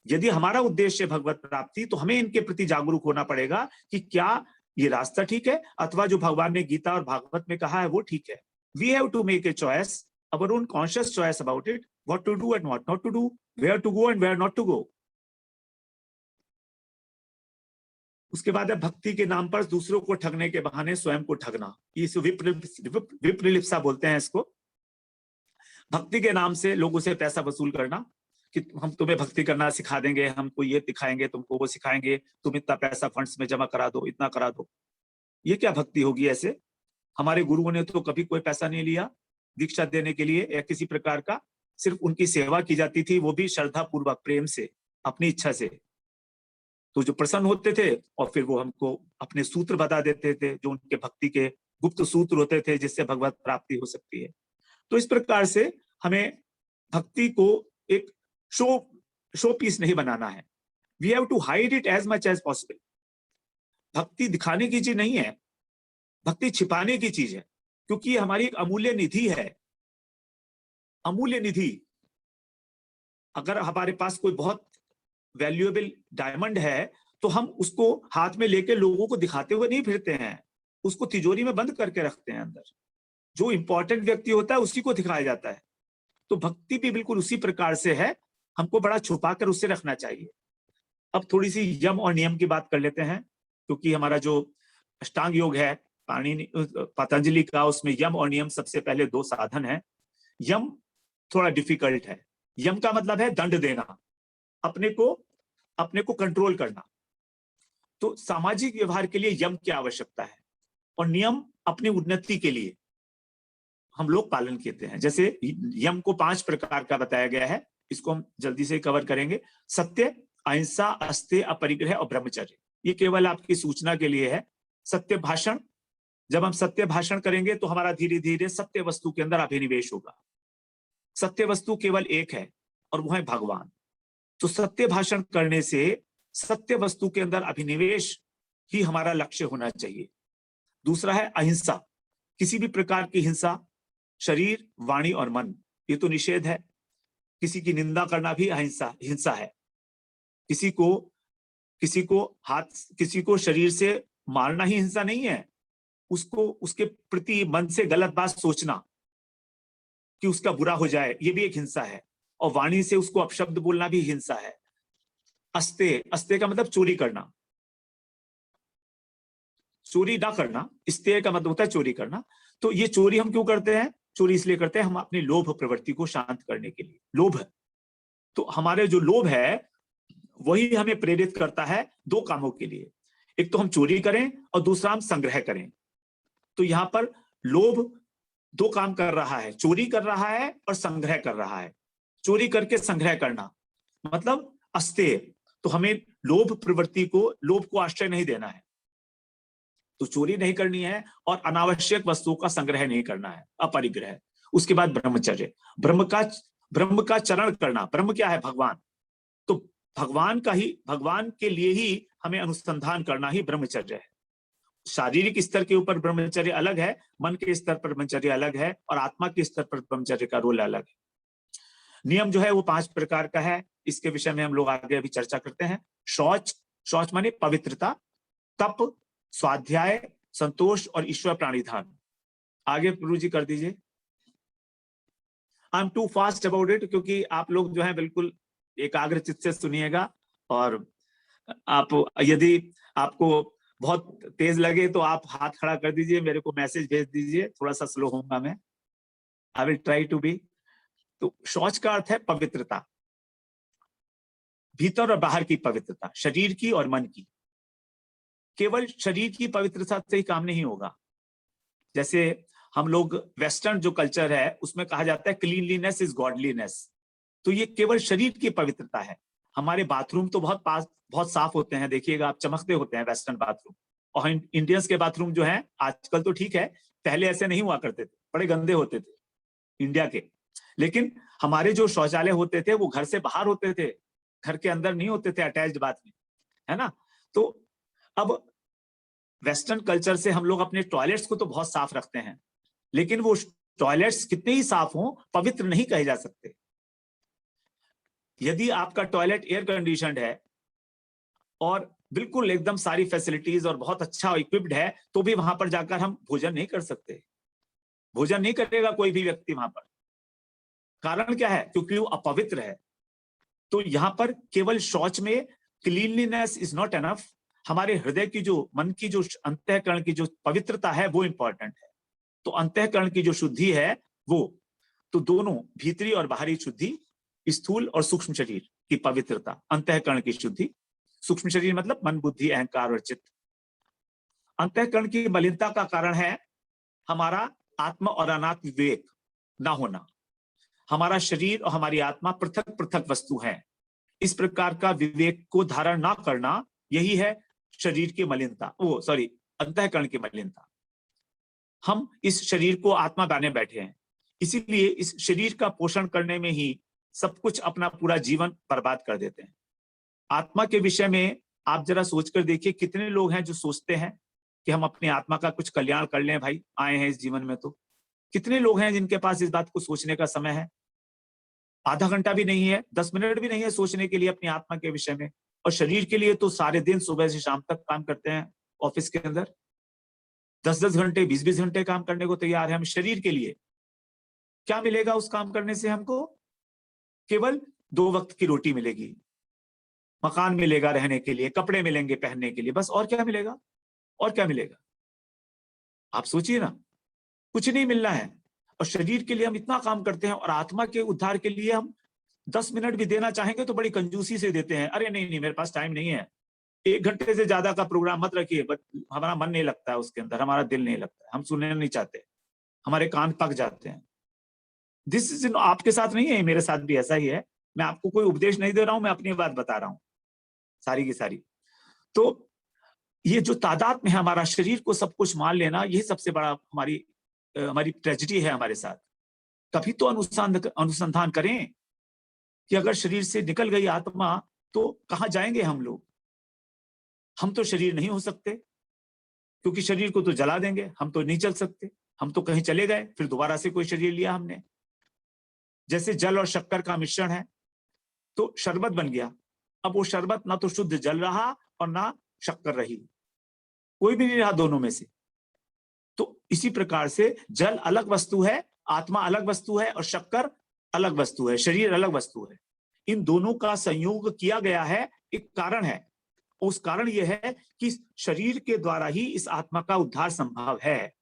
यदि हमारा उद्देश्य भगवत प्राप्ति, तो हमें इनके प्रति जागरूक होना पड़ेगा कि क्या ये रास्ता ठीक है, अथवा जो भगवान ने गीता और भागवत में कहा है वो ठीक है। We have to make a choice, our own conscious choice about it, what to do and what not to do, where to go and where not to go. उसके बाद है भक्ति के नाम पर दूसरों को ठगने के बहाने स्वयं को ठगना। ये विप्रलिप्सा बोलते हैं इसको। भक्ति के नाम से लोगों से पैसा वसूल करना कि हम तुम्हें भक्ति करना सिखा देंगे, हमको ये दिखाएंगे, तुमको वो सिखाएंगे, तुम इतना पैसा फंड्स में जमा करा दो, इतना करा दो। ये क्या भक्ति होगी ऐसे? हमारे गुरुओं ने तो कभी कोई पैसा नहीं लिया दीक्षा देने के लिए या किसी प्रकार का, सिर्फ उनकी सेवा की जाती थी, वो भी श्रद्धा पूर्वक, प्रेम से, अपनी इच्छा से। तो जो प्रसन्न होते थे और फिर वो हमको अपने सूत्र बता देते थे, जो उनके भक्ति के गुप्त सूत्र होते थे, जिससे भगवत प्राप्ति हो सकती है। तो इस प्रकार से हमें भक्ति को एक शो पीस नहीं बनाना है। We have to hide it as much as possible. भक्ति दिखाने की चीज नहीं है, भक्ति छिपाने की चीज है, क्योंकि ये हमारी एक अमूल्य निधि है। अमूल्य निधि, अगर हमारे पास कोई बहुत वैल्यूएबल डायमंड है तो हम उसको हाथ में लेके लोगों को दिखाते हुए नहीं फिरते हैं, उसको तिजोरी में बंद करके रखते हैं अंदर। जो इंपॉर्टेंट व्यक्ति होता है उसी को दिखाया जाता है। तो भक्ति भी बिल्कुल उसी प्रकार से है, हमको बड़ा छुपा कर उससे रखना चाहिए। अब थोड़ी सी यम और नियम की बात कर लेते हैं, क्योंकि हमारा जो अष्टांग योग है पतंजलि का, उसमें यम और नियम सबसे पहले 2 साधन है। यम थोड़ा डिफिकल्ट है। यम का मतलब है दंड देना, अपने को कंट्रोल करना। तो सामाजिक व्यवहार के लिए यम की आवश्यकता है, और नियम अपनी उन्नति के लिए हम लोग पालन करते हैं। जैसे यम को 5 प्रकार का बताया गया है, इसको हम जल्दी से कवर करेंगे। सत्य, अहिंसा, अस्तेय, अपरिग्रह और ब्रह्मचर्य। ये केवल आपकी सूचना के लिए है। सत्य भाषण, जब हम सत्य भाषण करेंगे तो हमारा धीरे धीरे सत्य वस्तु के अंदर अभिनिवेश होगा। सत्य वस्तु केवल एक है और वो है भगवान। तो सत्य भाषण करने से सत्य वस्तु के अंदर अभिनिवेश ही हमारा लक्ष्य होना चाहिए। दूसरा है अहिंसा, किसी भी प्रकार की हिंसा, शरीर, वाणी और मन, ये तो निषेध है। किसी की निंदा करना भी हिंसा है। किसी को शरीर से मारना ही हिंसा नहीं है, उसको उसके प्रति मन से गलत बात सोचना कि उसका बुरा हो जाए, ये भी एक हिंसा है। और वाणी से उसको अपशब्द बोलना भी हिंसा है। अस्तेय का मतलब चोरी करना, चोरी ना करना। स्तेय का मतलब होता है चोरी करना। तो ये चोरी हम क्यों करते हैं? चोरी इसलिए करते हैं हम अपनी लोभ प्रवृत्ति को शांत करने के लिए। लोभ, तो हमारे जो लोभ है वही हमें प्रेरित करता है दो कामों के लिए, एक तो हम चोरी करें और दूसरा हम संग्रह करें। तो यहाँ पर लोभ दो काम कर रहा है, चोरी कर रहा है और संग्रह कर रहा है। चोरी करके संग्रह करना मतलब अस्तेय, तो हमें लोभ प्रवृत्ति को, लोभ को आश्रय नहीं देना है, तो चोरी नहीं करनी है और अनावश्यक वस्तुओं का संग्रह नहीं करना है, अपरिग्रह। उसके बाद ब्रह्मचर्य, ब्रह्म का चरण करना। ब्रह्म क्या है? भगवान। तो भगवान के लिए ही हमें अनुसंधान करना ही ब्रह्मचर्य है। शारीरिक स्तर के ऊपर ब्रह्मचर्य अलग है, मन के स्तर पर ब्रह्मचर्य अलग है, और आत्मा के स्तर पर ब्रह्मचर्य का रोल अलग है। नियम जो है वो 5 प्रकार का है, इसके विषय में हम लोग आगे अभी चर्चा करते हैं। शौच माने पवित्रता, तप, स्वाध्याय, संतोष और ईश्वर प्राणिधान। आगे गुरु जी कर दीजिए। I am too fast about it, क्योंकि आप लोग जो है बिल्कुल एकाग्र चित्त से सुनिएगा, और आप यदि आपको बहुत तेज लगे तो आप हाथ खड़ा कर दीजिए, मेरे को मैसेज भेज दीजिए, थोड़ा सा स्लो होऊंगा मैं। I will try to be. तो शौच का अर्थ है पवित्रता, भीतर और बाहर की पवित्रता, शरीर की और मन की। केवल शरीर की पवित्रता से ही काम नहीं होगा। जैसे हम लोग वेस्टर्न जो कल्चर है उसमें कहा जाता है क्लीनलीनेस इज गॉडलीनेस, तो ये केवल शरीर की पवित्रता है। हमारे बाथरूम तो बहुत साफ होते हैं, देखिएगा आप, चमकते होते हैं वेस्टर्न बाथरूम। और इंडियंस के बाथरूम जो है आजकल तो ठीक है, पहले ऐसे नहीं हुआ करते थे, बड़े गंदे होते थे इंडिया के। लेकिन हमारे जो शौचालय होते थे वो घर से बाहर होते थे, घर के अंदर नहीं होते थे, अटैच्ड बाथ में, है ना। तो अब वेस्टर्न कल्चर से हम लोग अपने टॉयलेट्स को तो बहुत साफ रखते हैं, लेकिन वो टॉयलेट्स कितने ही साफ हों, पवित्र नहीं कहे जा सकते। यदि आपका टॉयलेट एयर कंडीशनड है और बिल्कुल एकदम सारी फैसिलिटीज और बहुत अच्छा इक्विप्ड है, तो भी वहां पर जाकर हम भोजन नहीं कर सकते। भोजन नहीं करेगा कोई भी व्यक्ति वहां पर। कारण क्या है? क्योंकि वो अपवित्र है। तो यहां पर केवल शौच में क्लीनलीनेस इज नॉट एनफ। हमारे हृदय की जो, मन की जो, अंतःकरण की जो पवित्रता है वो इंपॉर्टेंट है। तो अंतःकरण की जो शुद्धि है वो, तो दोनों भीतरी और बाहरी शुद्धि, स्थूल और सूक्ष्म शरीर की पवित्रता, अंतःकरण की शुद्धि, सूक्ष्म शरीर मतलब मन, बुद्धि, अहंकार और चित्त। अंतःकरण की मलिनता का कारण है हमारा आत्मा और अनात्म विवेक ना होना। हमारा शरीर और हमारी आत्मा पृथक पृथक वस्तु है, इस प्रकार का विवेक को धारण ना करना, यही है शरीर की मलिनता, अंतःकरण की मलिनता। हम इस शरीर को आत्मा बने बैठे हैं, इसीलिए इस शरीर का पोषण करने में ही सब कुछ, अपना पूरा जीवन बर्बाद कर देते हैं। आत्मा के विषय में आप जरा सोचकर देखिए, कितने लोग हैं जो सोचते हैं कि हम अपनी आत्मा का कुछ कल्याण कर लें, भाई आए हैं इस जीवन में। तो कितने लोग हैं जिनके पास इस बात को सोचने का समय है? आधा घंटा भी नहीं है, 10 मिनट भी नहीं है सोचने के लिए अपनी आत्मा के विषय में। और शरीर के लिए तो सारे दिन सुबह से शाम तक काम करते हैं ऑफिस के अंदर, 10-10 घंटे, 20-20 घंटे काम करने को तैयार है हम शरीर के लिए। क्या मिलेगा उस काम करने से हमको? केवल 2 वक्त की रोटी मिलेगी, मकान मिलेगा रहने के लिए, कपड़े मिलेंगे पहनने के लिए, बस। और क्या मिलेगा? और क्या मिलेगा? आप सोचिए ना, कुछ नहीं मिलना है। और शरीर के लिए हम इतना काम करते हैं, और आत्मा के उद्धार के लिए हम 10 मिनट भी देना चाहेंगे तो बड़ी कंजूसी से देते हैं। अरे नहीं, मेरे पास टाइम नहीं है, 1 घंटे से ज्यादा का प्रोग्राम मत रखिए, बट हमारा मन नहीं लगता है उसके अंदर, हमारा दिल नहीं लगता है, हम सुनना नहीं चाहते, हमारे कान पक जाते हैं। दिस इज, आपके साथ नहीं है, मेरे साथ भी ऐसा ही है। मैं आपको कोई उपदेश नहीं दे रहा हूं, मैं अपनी बात बता रहा हूं सारी की सारी। तो ये जो तादाद में है हमारा, शरीर को सब कुछ मान लेना, यही सबसे बड़ा हमारी ट्रेजेडी है हमारे साथ। तभी तो अनुसंधान करें कि अगर शरीर से निकल गई आत्मा तो कहां जाएंगे हम लोग। हम तो शरीर नहीं हो सकते, क्योंकि शरीर को तो जला देंगे, हम तो नहीं चल सकते। हम तो कहीं चले गए, फिर दोबारा से कोई शरीर लिया हमने। जैसे जल और शक्कर का मिश्रण है, तो शरबत बन गया। अब वो शरबत ना तो शुद्ध जल रहा और ना शक्कर रही, कोई भी नहीं रहा दोनों में से। तो इसी प्रकार से जल अलग वस्तु है, आत्मा अलग वस्तु है, और शक्कर अलग वस्तु है, शरीर अलग वस्तु है। इन दोनों का संयोग किया गया है, एक कारण है। उस कारण यह है कि शरीर के द्वारा ही इस आत्मा का उद्धार संभव है।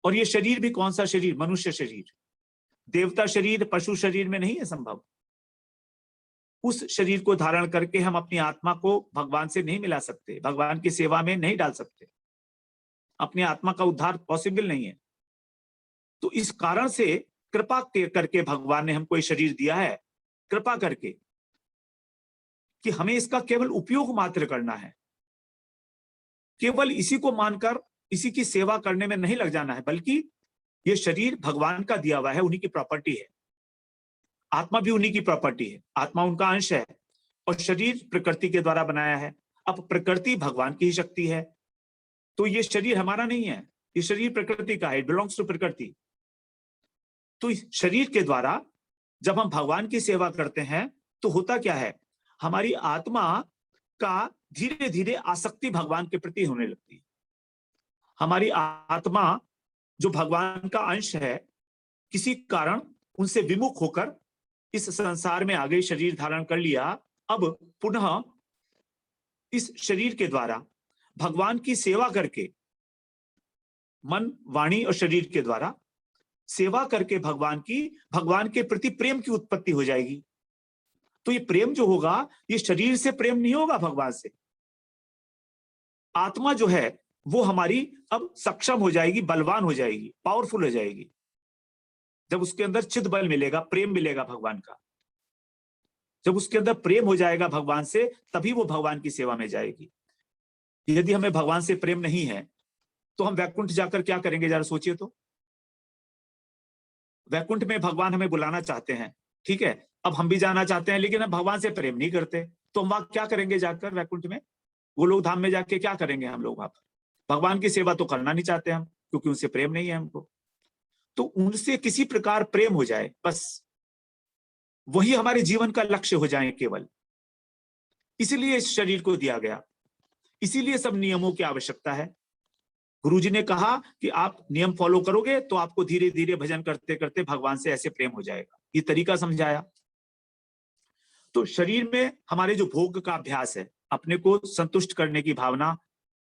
और ये शरीर भी कौन सा शरीर? मनुष्य शरीर। देवता शरीर पशु शरीर में नहीं है संभव। उस शरीर को धारण करके हम अपनी आत्मा को भगवान से नहीं मिला सकते, भगवान की सेवा में नहीं डाल सकते, अपनी आत्मा का उद्धार पॉसिबल नहीं है। तो इस कारण से कृपा करके भगवान ने हमको ये शरीर दिया है, कृपा करके, कि हमें इसका केवल उपयोग मात्र करना है, केवल इसी को मानकर इसी की सेवा करने में नहीं लग जाना है, बल्कि ये शरीर भगवान का दिया हुआ है, उन्हीं की प्रॉपर्टी है। आत्मा भी उन्हीं की प्रॉपर्टी है, आत्मा उनका अंश है, और शरीर प्रकृति के द्वारा बनाया है। अब प्रकृति भगवान की ही शक्ति है, तो ये शरीर हमारा नहीं है, ये शरीर प्रकृति का है, इट बिलोंग्स टू प्रकृति। तो इस शरीर के द्वारा जब हम भगवान की सेवा करते हैं तो होता क्या है, हमारी आत्मा का धीरे धीरे आसक्ति भगवान के प्रति होने लगती है। हमारी आत्मा जो भगवान का अंश है, किसी कारण उनसे विमुख होकर इस संसार में आ गई, शरीर धारण कर लिया। अब पुनः इस शरीर के द्वारा भगवान की सेवा करके, मन वाणी और शरीर के द्वारा सेवा करके भगवान के प्रति प्रेम की उत्पत्ति हो जाएगी। तो ये प्रेम जो होगा, ये शरीर से प्रेम नहीं होगा, भगवान से। आत्मा जो है वो हमारी अब सक्षम हो जाएगी, बलवान हो जाएगी, पावरफुल हो जाएगी। जब उसके अंदर चिद बल मिलेगा, प्रेम मिलेगा भगवान का, जब उसके अंदर प्रेम हो जाएगा भगवान से, तभी वो भगवान की सेवा में जाएगी। यदि हमें भगवान से प्रेम नहीं है तो हम वैकुंठ जाकर क्या करेंगे, जरा सोचिए तो। वैकुंठ में भगवान हमें बुलाना चाहते हैं, ठीक है, अब हम भी जाना चाहते हैं, लेकिन हम भगवान से प्रेम नहीं करते, तो हम वहां क्या करेंगे जाकर वैकुंठ में? वो लोग धाम में जाके क्या करेंगे हम लोग? वहां पर भगवान की सेवा तो करना नहीं चाहते हम, क्योंकि उनसे प्रेम नहीं है हमको। तो उनसे किसी प्रकार प्रेम हो जाए, बस वही हमारे जीवन का लक्ष्य हो जाए केवल। इसीलिए इस शरीर को दिया गया, इसीलिए सब नियमों की आवश्यकता है। गुरुजी ने कहा कि आप नियम फॉलो करोगे तो आपको धीरे धीरे भजन करते करते भगवान से ऐसे प्रेम हो जाएगा, ये तरीका समझाया। तो शरीर में हमारे जो भोग का अभ्यास है, अपने को संतुष्ट करने की भावना,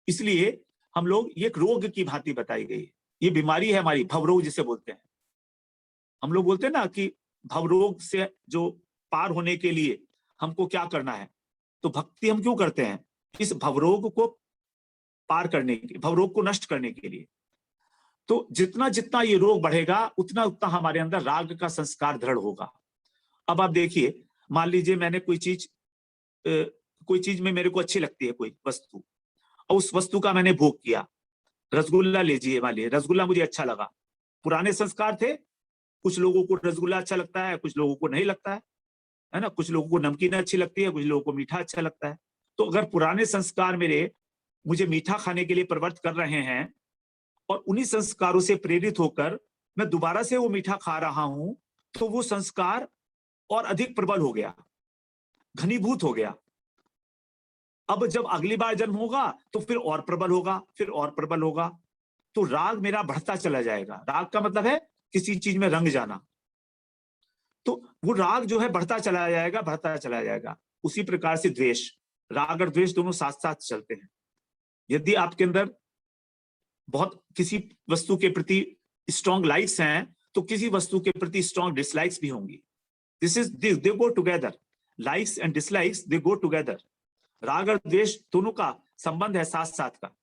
इसलिए हम लोग, ये एक रोग की भांति बताई गई है। ये बीमारी है हमारी, भवरोग जिसे बोलते हैं। हम लोग बोलते हैं ना कि भवरोग से जो पार होने के लिए हमको क्या करना है, तो भक्ति हम क्यों करते हैं? इस भवरोग को पार करने के, भवरोग को नष्ट करने के लिए। तो जितना जितना ये रोग बढ़ेगा, उतना उतना हमारे अंदर राग का संस्कार दृढ़ होगा। अब आप देखिए, मान लीजिए मैंने कोई चीज में मेरे को अच्छी लगती है कोई वस्तु, और उस वस्तु का मैंने भोग किया। रसगुल्ला लीजिए, मान लीजिए रसगुल्ला मुझे अच्छा लगा, पुराने संस्कार थे, कुछ लोगों को रसगुल्ला अच्छा लगता है, कुछ लोगों को नहीं लगता है ना, कुछ लोगों को नमकीन अच्छी लगती है, कुछ लोगों को मीठा अच्छा लगता है। तो अगर पुराने संस्कार मुझे मीठा खाने के लिए प्रवृत्त कर रहे हैं, और उन्हीं संस्कारों से प्रेरित होकर मैं दोबारा से वो मीठा खा रहा हूं, तो वो संस्कार और अधिक प्रबल हो गया, घनीभूत हो गया। अब जब अगली बार जन्म होगा तो फिर और प्रबल होगा, फिर और प्रबल होगा, तो राग मेरा बढ़ता चला जाएगा। राग का मतलब है किसी चीज में रंग जाना, तो वो राग जो है बढ़ता चला जाएगा, बढ़ता चला जाएगा। उसी प्रकार से द्वेष, राग और द्वेष दोनों साथ साथ चलते हैं। यदि आपके अंदर बहुत किसी वस्तु के प्रति स्ट्रॉन्ग लाइक्स हैं, तो किसी वस्तु के प्रति स्ट्रॉन्ग डिसलाइक्स भी होंगी। They go together, likes and dislikes they go together. राग और द्वेष दोनों का संबंध है साथ साथ का,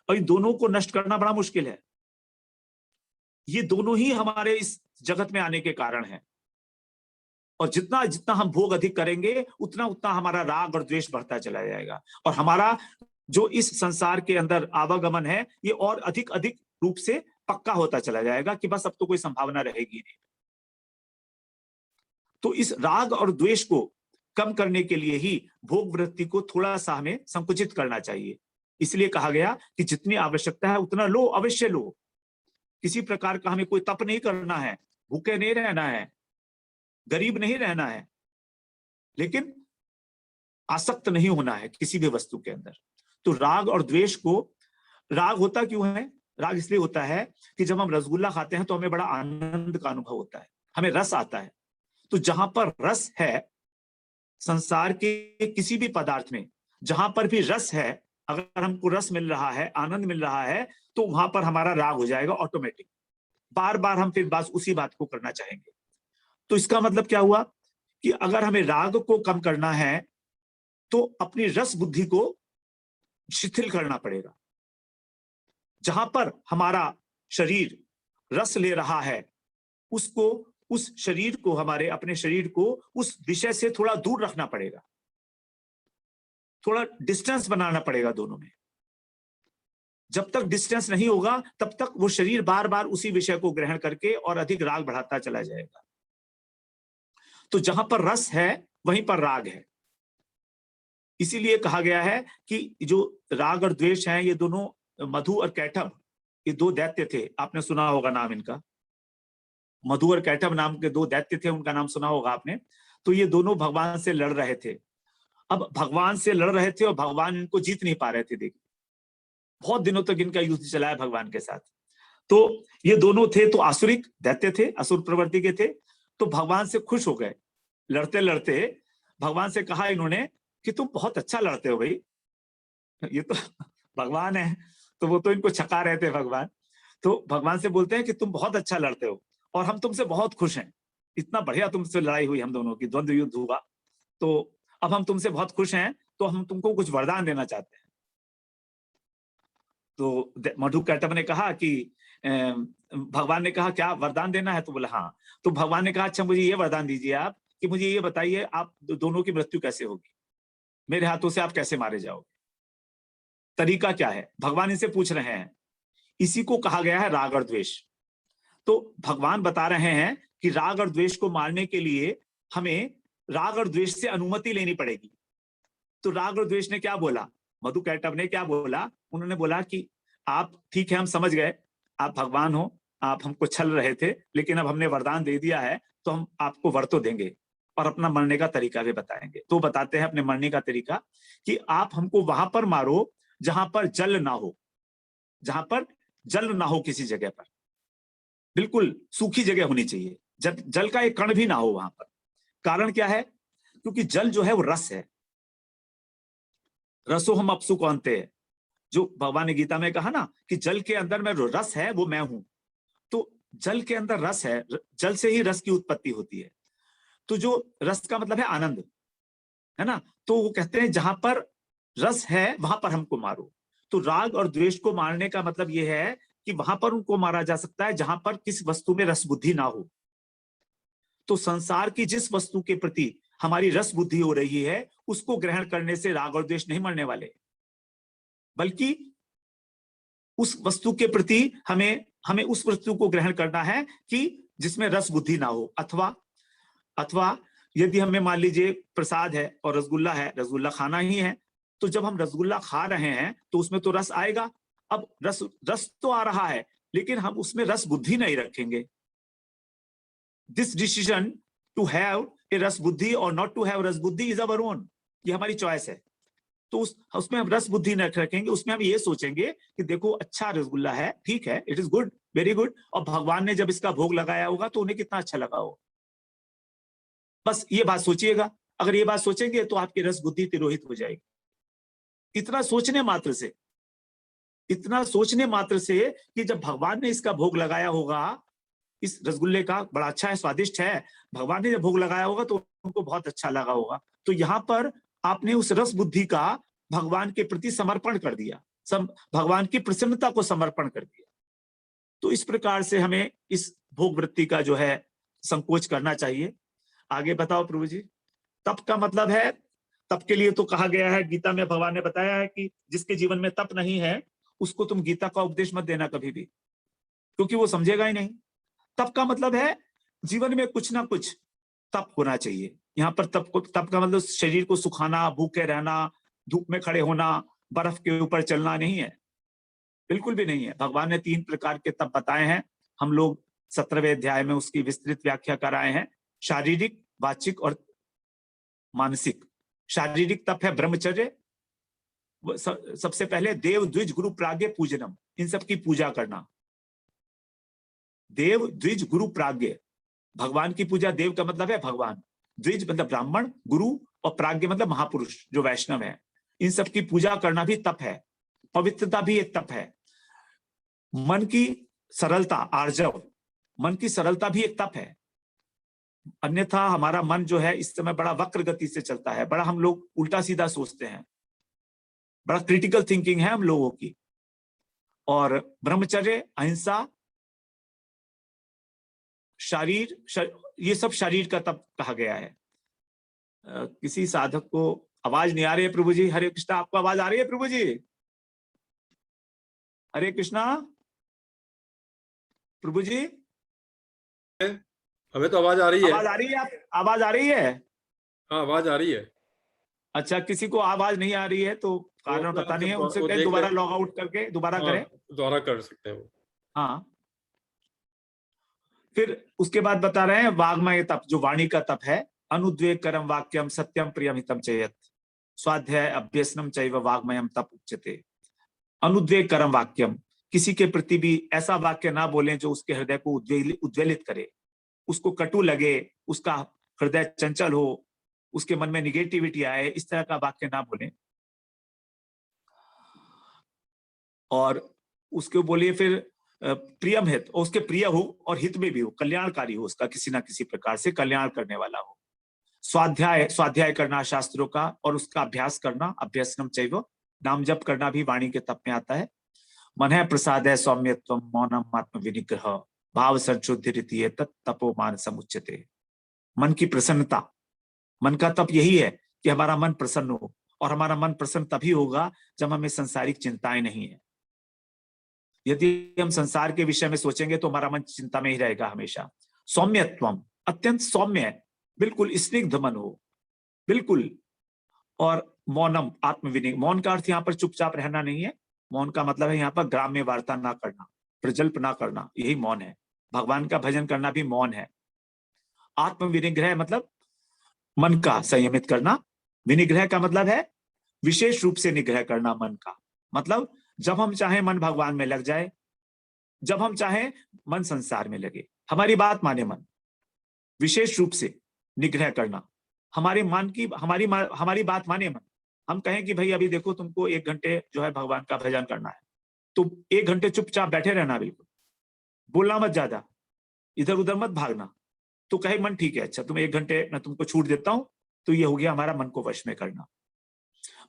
और इन दोनों को नष्ट करना बड़ा मुश्किल है। ये दोनों ही हमारे इस जगत में आने के कारण है, और जितना जितना हम भोग अधिक करेंगे, उतना उतना हमारा राग और द्वेष बढ़ता चला जाएगा, और हमारा जो इस संसार के अंदर आवागमन है, ये और अधिक अधिक रूप से पक्का होता चला जाएगा कि बस अब तो कोई संभावना रहेगी नहीं। तो इस राग और द्वेष को कम करने के लिए ही भोग वृत्ति को थोड़ा सा हमें संकुचित करना चाहिए। इसलिए कहा गया कि जितनी आवश्यकता है उतना लो, अवश्य लो। किसी प्रकार का हमें कोई तप नहीं करना है, भूखे नहीं रहना है, गरीब नहीं रहना है, लेकिन आसक्त नहीं होना है किसी भी वस्तु के अंदर। तो राग और द्वेष को, राग होता क्यों है? राग इसलिए होता है कि जब हम रसगुल्ला खाते हैं तो हमें बड़ा आनंद का अनुभव होता है, हमें रस आता है। तो जहां पर रस है, संसार के किसी भी पदार्थ में जहां पर भी रस है, अगर हमको रस मिल रहा है, आनंद मिल रहा है, तो वहां पर हमारा राग हो जाएगा ऑटोमेटिक, बार बार हम फिर बस उसी बात को करना चाहेंगे। तो इसका मतलब क्या हुआ कि अगर हमें राग को कम करना है तो अपनी रस बुद्धि को शिथिल करना पड़ेगा। जहां पर हमारा शरीर रस ले रहा है, उसको, उस शरीर को, हमारे अपने शरीर को उस विषय से थोड़ा दूर रखना पड़ेगा, थोड़ा डिस्टेंस बनाना पड़ेगा दोनों में। जब तक डिस्टेंस नहीं होगा तब तक वो शरीर बार बार उसी विषय को ग्रहण करके और अधिक राग बढ़ाता चला जाएगा। तो जहां पर रस है वहीं पर राग है। इसीलिए कहा गया है कि जो राग और द्वेष हैं, ये दोनों, मधु और कैटभ, ये दो दैत्य थे, आपने सुना होगा नाम इनका। मधु और कैटभ नाम के दो दैत्य थे, उनका नाम सुना होगा आपने। तो ये दोनों भगवान से लड़ रहे थे। अब भगवान से लड़ रहे थे और भगवान इनको जीत नहीं पा रहे थे। देखिए, बहुत दिनों तक इनका युद्ध चला है भगवान के साथ। तो ये दोनों थे तो आसुरिक दैत्य थे, असुर प्रवृत्ति के थे। तो भगवान से खुश हो गए, लड़ते लड़ते भगवान से कहा इन्होंने कि तुम बहुत अच्छा लड़ते हो भाई। ये तो भगवान है, तो वो तो इनको छका रहे थे भगवान। तो भगवान से बोलते हैं कि तुम बहुत अच्छा लड़ते हो और हम तुमसे बहुत खुश हैं। इतना बढ़िया तुमसे लड़ाई हुई, हम दोनों की द्वंद्व युद्ध हुआ, तो अब हम तुमसे बहुत खुश हैं, तो हम तुमको कुछ वरदान देना चाहते हैं। तो मधु कैटभ ने कहा कि भगवान ने कहा क्या वरदान देना है? तो बोला हाँ। तो भगवान ने कहा अच्छा मुझे ये वरदान दीजिए आप कि मुझे ये बताइए आप दोनों की मृत्यु कैसे होगी, मेरे हाथों से आप कैसे मारे जाओगे, तरीका क्या है? भगवान इनसे पूछ रहे हैं। इसी को कहा गया है राग और द्वेष। तो भगवान बता रहे हैं कि राग और द्वेष को मारने के लिए हमें राग और द्वेष से अनुमति लेनी पड़ेगी। तो राग और द्वेष ने क्या बोला? मधु कैटभ ने क्या बोला? उन्होंने बोला कि आप, ठीक है हम समझ गए, आप भगवान हो, आप हमको छल रहे थे, लेकिन अब हमने वरदान दे दिया है तो हम आपको वर तो देंगे और अपना मरने का तरीका भी बताएंगे। तो बताते हैं अपने मरने का तरीका कि आप हमको वहां पर मारो जहां पर जल ना हो, जहां पर जल ना हो, किसी जगह पर बिल्कुल सूखी जगह होनी चाहिए, जल का एक कण भी ना हो वहां पर। कारण क्या है? क्योंकि जल जो है वो रस है, रसो हम अपसु कौनते हैं, जो भगवान ने गीता में कहा ना कि जल के अंदर में जो रस है वो मैं हूं। तो जल के अंदर रस है, जल से ही रस की उत्पत्ति होती है। तो जो रस का मतलब है आनंद, है ना? तो वो कहते हैं जहां पर रस है वहां पर हमको मारो। तो राग और द्वेष को मारने का मतलब यह है कि वहां पर उनको मारा जा सकता है जहां पर किस वस्तु में रस बुद्धि ना हो। तो संसार की जिस वस्तु के प्रति हमारी रस बुद्धि हो रही है उसको ग्रहण करने से राग और द्वेष नहीं मरने वाले, बल्कि उस वस्तु के प्रति हमें उस वस्तु को ग्रहण करना है कि जिसमें रस बुद्धि ना हो। अथवा यदि हमें मान लीजिए प्रसाद है और रसगुल्ला है, रसगुल्ला खाना ही है, तो जब हम रसगुल्ला खा रहे हैं तो उसमें तो रस आएगा। अब रस तो आ रहा है लेकिन हम उसमें रस बुद्धि नहीं रखेंगे। This decision to have a ras buddhi और नॉट टू हैव रस बुद्धि इज अवर ओन, ये हमारी चॉइस है। तो उसमें हम रस बुद्धि न रखेंगे, उसमें हम ये सोचेंगे कि देखो अच्छा रसगुल्ला है, ठीक है, it is good, very good, और भगवान ने जब इसका भोग लगाया होगा तो उन्हें कितना अच्छा लगा हो। बस ये बात सोचिएगा। अगर ये बात सोचेंगे तो आपकी रस बुद्धि तिरोहित हो जाएगी। इतना सोचने मात्र से, इतना सोचने मात्र से कि जब भगवान ने इसका भोग लगाया होगा, इस रसगुल्ले का बड़ा अच्छा है, स्वादिष्ट है, भगवान ने जब भोग लगाया होगा तो उनको बहुत अच्छा लगा होगा। तो यहाँ पर आपने उस रस बुद्धि का भगवान के प्रति समर्पण कर दिया, भगवान की प्रसन्नता को समर्पण कर दिया। तो इस प्रकार से हमें इस भोग वृत्ति का जो है संकोच करना चाहिए। आगे बताओ प्रभु जी। तप का मतलब है, तप के लिए तो कहा गया है, गीता में भगवान ने बताया है कि जिसके जीवन में तप नहीं है उसको तुम गीता का उपदेश मत देना कभी भी, क्योंकि वो समझेगा ही नहीं। तप का मतलब है जीवन में कुछ ना कुछ तप होना चाहिए। यहाँ पर तप का मतलब शरीर को सुखाना, भूखे रहना, धूप में खड़े होना, बर्फ के ऊपर चलना नहीं है, बिल्कुल भी नहीं है। भगवान ने 3 प्रकार के तप बताए हैं, हम लोग 17वें अध्याय में उसकी विस्तृत व्याख्या कराए हैं, शारीरिक, वाचिक और मानसिक। शारीरिक तप है ब्रह्मचर्य, सबसे पहले देव द्विज गुरु प्राज्ञ पूजनम, इन सब की पूजा करना। देव द्विज गुरु प्राज्ञ, भगवान की पूजा, देव का मतलब है भगवान, द्विज मतलब ब्राह्मण, गुरु और प्राज्ञ मतलब महापुरुष जो वैष्णव है, इन सब की पूजा करना भी तप है। पवित्रता भी एक तप है। मन की सरलता, आर्जव, मन की सरलता भी एक तप है। अन्यथा हमारा मन जो है इस समय बड़ा वक्र गति से चलता है, बड़ा हम लोग उल्टा सीधा सोचते हैं, बड़ा क्रिटिकल थिंकिंग है हम लोगों की। और ब्रह्मचर्य, अहिंसा, ये सब शरीर का तप कहा गया है। किसी साधक को आवाज नहीं आ रही है प्रभु जी। हरे कृष्णा, आपको आवाज आ रही है प्रभु जी? हरे कृष्णा प्रभु जी, हमें तो आवाज आ रही है। आवाज आ रही है? आप आवाज आ रही है? हाँ, आवाज आ रही है। अच्छा, किसी को आवाज नहीं आ रही है तो कारण पता नहीं है, उनसे कहें दोबारा लॉग आउट करके दोबारा करें। दोबारा कर सकते हैं वो। हाँ, फिर उसके बाद बता रहे हैं वाग्मय तप, जो वाणी का तप है। अनुद्वेग करम वाक्यम सत्यम प्रियम हितम चेयत स्वाध्याय अभ्यसनम चैव वाग्मयम तप उच्यते। अनुद्वेग करम वाक्यम, किसी के प्रति भी ऐसा वाक्य ना बोलें जो उसके हृदय को उद्वेलित करे, उसको कटु लगे, उसका हृदय चंचल हो, उसके मन में निगेटिविटी आए, इस तरह का वाक्य ना बोलें। और उसको बोलिए फिर प्रियम हित, और उसके प्रिय हो और हित में भी हो, कल्याणकारी हो, उसका किसी ना किसी प्रकार से कल्याण करने वाला हो। स्वाध्याय करना शास्त्रों का और उसका अभ्यास करना, अभ्यसनम चैव, नाम जप करना भी वाणी के तप में आता है। मन है प्रसाद है सौम्यत्व मौनम आत्म विनिग्रह भाव संशुद्धि तपो मान समुच्यते। मन की प्रसन्नता, मन का तप यही है कि हमारा मन प्रसन्न हो, और हमारा मन प्रसन्न तभी होगा जब हमें संसारिक चिंताएं नहीं है। यदि हम संसार के विषय में सोचेंगे तो हमारा मन चिंता में ही रहेगा हमेशा। सौम्यत्वम, अत्यंत सौम्य है, बिल्कुल स्निग्ध मन हो, बिल्कुल। और मौनम आत्मविनिग्रह, मौन का अर्थ यहाँ पर चुपचाप रहना नहीं है। मौन का मतलब है यहाँ पर ग्राम्य वार्ता ना करना, प्रजल्प ना करना, यही मौन है। भगवान का भजन करना भी मौन है। आत्म विनिग्रह मतलब मन का संयमित करना। विनिग्रह का मतलब है विशेष रूप से निग्रह करना मन का, मतलब जब हम चाहे मन भगवान में लग जाए, जब हम चाहे मन संसार में लगे, हमारी बात माने मन, विशेष रूप से निग्रह करना। हमारे मन की हमारी बात माने मन। हम कहें कि भाई अभी देखो तुमको 1 घंटे जो है भगवान का भजन करना है, तो 1 घंटे चुपचाप बैठे रहना, बिल्कुल बोलना मत, ज्यादा इधर उधर मत भागना। तो कहे मन ठीक है, अच्छा तुम 1 घंटे मैं तुमको छूट देता हूं। तो ये हो गया हमारा मन को वश में करना।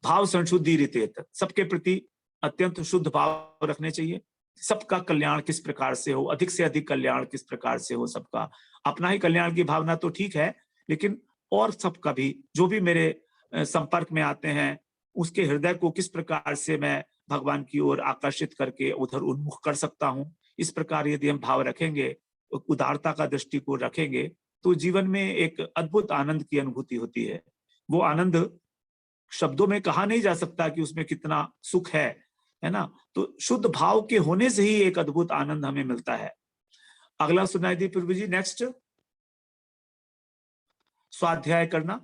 भाव संशुद्धि रीतेत, सबके प्रति अत्यंत शुद्ध भाव रखने चाहिए। सबका कल्याण किस प्रकार से हो, अधिक से अधिक कल्याण किस प्रकार से हो सबका। अपना ही कल्याण की भावना तो ठीक है, लेकिन और सबका भी, जो भी मेरे संपर्क में आते हैं, उसके हृदय को किस प्रकार से मैं भगवान की ओर आकर्षित करके उधर उन्मुख कर सकता हूं। इस प्रकार यदि हम भाव रखेंगे, उदारता का दृष्टिकोण रखेंगे, तो जीवन में एक अद्भुत आनंद की अनुभूति होती है। वो आनंद शब्दों में कहा नहीं जा सकता कि उसमें कितना सुख है ना। तो शुद्ध भाव के होने से ही एक अद्भुत आनंद हमें मिलता है। अगला सुनाई दी प्रभु जी, नेक्स्ट। स्वाध्याय करना,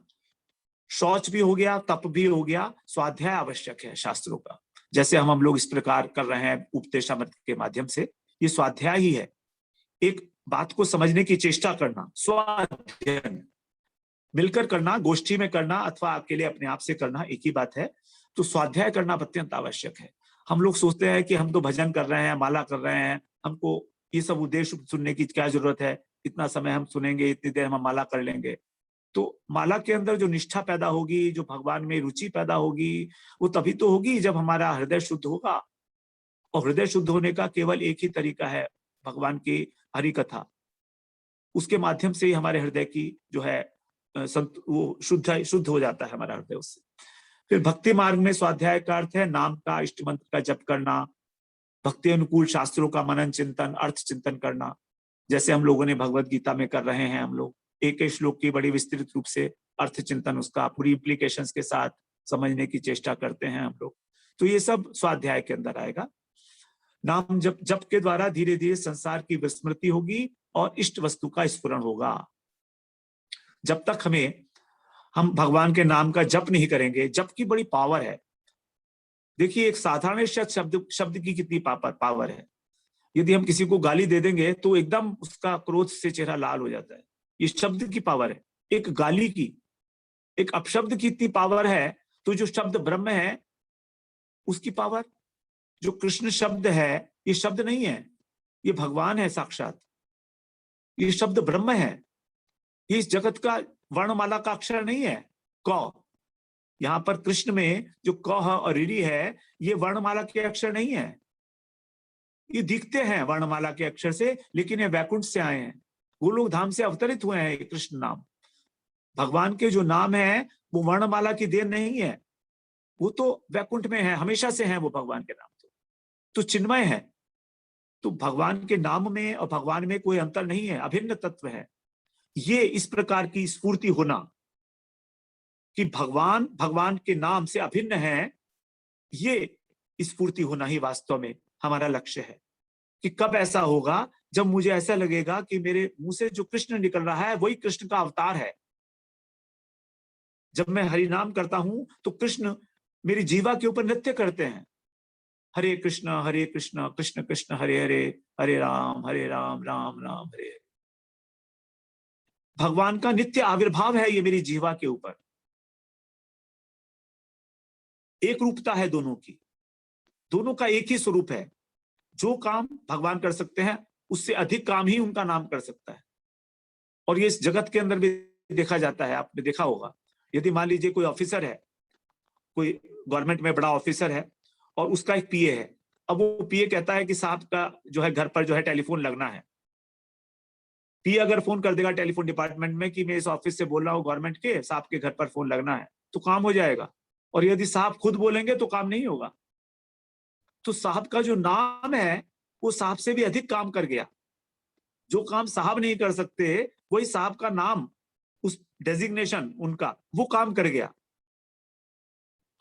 शौच भी हो गया, तप भी हो गया, स्वाध्याय आवश्यक है शास्त्रों का। जैसे हम लोग इस प्रकार कर रहे हैं उपदेशामृत के माध्यम से, ये स्वाध्याय ही है। एक बात को समझने की चेष्टा करना, स्वाध्ययन, मिलकर करना, गोष्ठी में करना अथवा अकेले अपने आप से करना एक ही बात है। तो स्वाध्याय करना अत्यंत आवश्यक है। हम लोग सोचते हैं कि हम तो भजन कर रहे हैं, माला कर रहे हैं, हमको ये सब उद्देश्य सुनने की क्या जरूरत है, इतना समय हम सुनेंगे, इतनी देर हम माला कर लेंगे। तो माला के अंदर जो निष्ठा पैदा होगी, जो भगवान में रुचि पैदा होगी, वो तभी तो होगी जब हमारा हृदय शुद्ध होगा। और हृदय शुद्ध होने का केवल एक ही तरीका है, भगवान की हरि कथा। उसके माध्यम से ही हमारे हृदय की जो है वो शुद्ध हो जाता है हमारा हृदय उससे। फिर भक्ति मार्ग में स्वाध्याय का अर्थ है नाम का, इष्ट मंत्र का जप करना, भक्ति अनुकूल शास्त्रों का मनन चिंतन, अर्थ चिंतन करना। जैसे हम लोगों ने भगवत गीता में कर रहे हैं, हम लोग एक एक श्लोक की बड़ी विस्तृत रूप से अर्थ चिंतन, उसका पूरी इम्प्लीकेशंस के साथ समझने की चेष्टा करते हैं हम लोग। तो ये सब स्वाध्याय के अंदर आएगा। नाम जप के द्वारा धीरे धीरे संसार की विस्मृति होगी और इष्ट वस्तु का स्फुरण होगा। जब तक हम भगवान के नाम का जप नहीं करेंगे, जप की बड़ी पावर है। देखिए, एक साधारण शब्द की कितनी पावर है। यदि हम किसी को गाली दे देंगे तो एकदम उसका क्रोध से चेहरा लाल हो जाता है। ये शब्द की पावर है, एक गाली की, एक अपशब्द की इतनी पावर है। तो जो शब्द ब्रह्म है उसकी पावर, जो कृष्ण शब्द है ये शब्द नहीं है, ये भगवान है साक्षात, ये शब्द ब्रह्म है, ये इस जगत का वर्णमाला का अक्षर नहीं है क। यहाँ पर कृष्ण में जो क और ऋ है, ये वर्णमाला के अक्षर नहीं है। ये दिखते हैं वर्णमाला के अक्षर से, लेकिन ये वैकुंठ से आए हैं, गोलोक धाम से अवतरित हुए हैं। ये कृष्ण नाम, भगवान के जो नाम है वो वर्णमाला की देन नहीं है, वो तो वैकुंठ में है, हमेशा से है वो भगवान के नाम। तो चिन्मय है। तो भगवान के नाम में और भगवान में कोई अंतर नहीं है, अभिन्न तत्व है। ये इस प्रकार की स्फूर्ति होना कि भगवान भगवान के नाम से अभिन्न है, ये स्फूर्ति होना ही वास्तव में हमारा लक्ष्य है। कि कब ऐसा होगा, जब मुझे ऐसा लगेगा कि मेरे मुंह से जो कृष्ण निकल रहा है वही कृष्ण का अवतार है। जब मैं हरि नाम करता हूं तो कृष्ण मेरी जीवा के ऊपर नृत्य करते हैं। हरे कृष्ण कृष्ण कृष्ण हरे हरे, हरे राम राम राम हरे हरे। भगवान का नित्य आविर्भाव है ये मेरी जीवा के ऊपर। एक रूपता है दोनों की, दोनों का एक ही स्वरूप है। जो काम भगवान कर सकते हैं उससे अधिक काम ही उनका नाम कर सकता है। और ये इस जगत के अंदर भी देखा जाता है, आपने देखा होगा। यदि मान लीजिए कोई ऑफिसर है, कोई गवर्नमेंट में बड़ा ऑफिसर है और उसका एक पीए है। अब वो पीए कहता है कि साहब का जो है घर पर जो है टेलीफोन लगना है। पीए अगर फोन कर देगा टेलीफोन डिपार्टमेंट में कि मैं इस ऑफिस से बोल रहा हूँ गवर्नमेंट के, साहब के घर पर फोन लगना है, तो काम हो जाएगा। और यदि साहब खुद बोलेंगे तो काम नहीं होगा। तो साहब का जो नाम है वो साहब से भी अधिक काम कर गया। जो काम साहब नहीं कर सकते वही साहब का नाम, उस डेजिग्नेशन उनका, वो काम कर गया।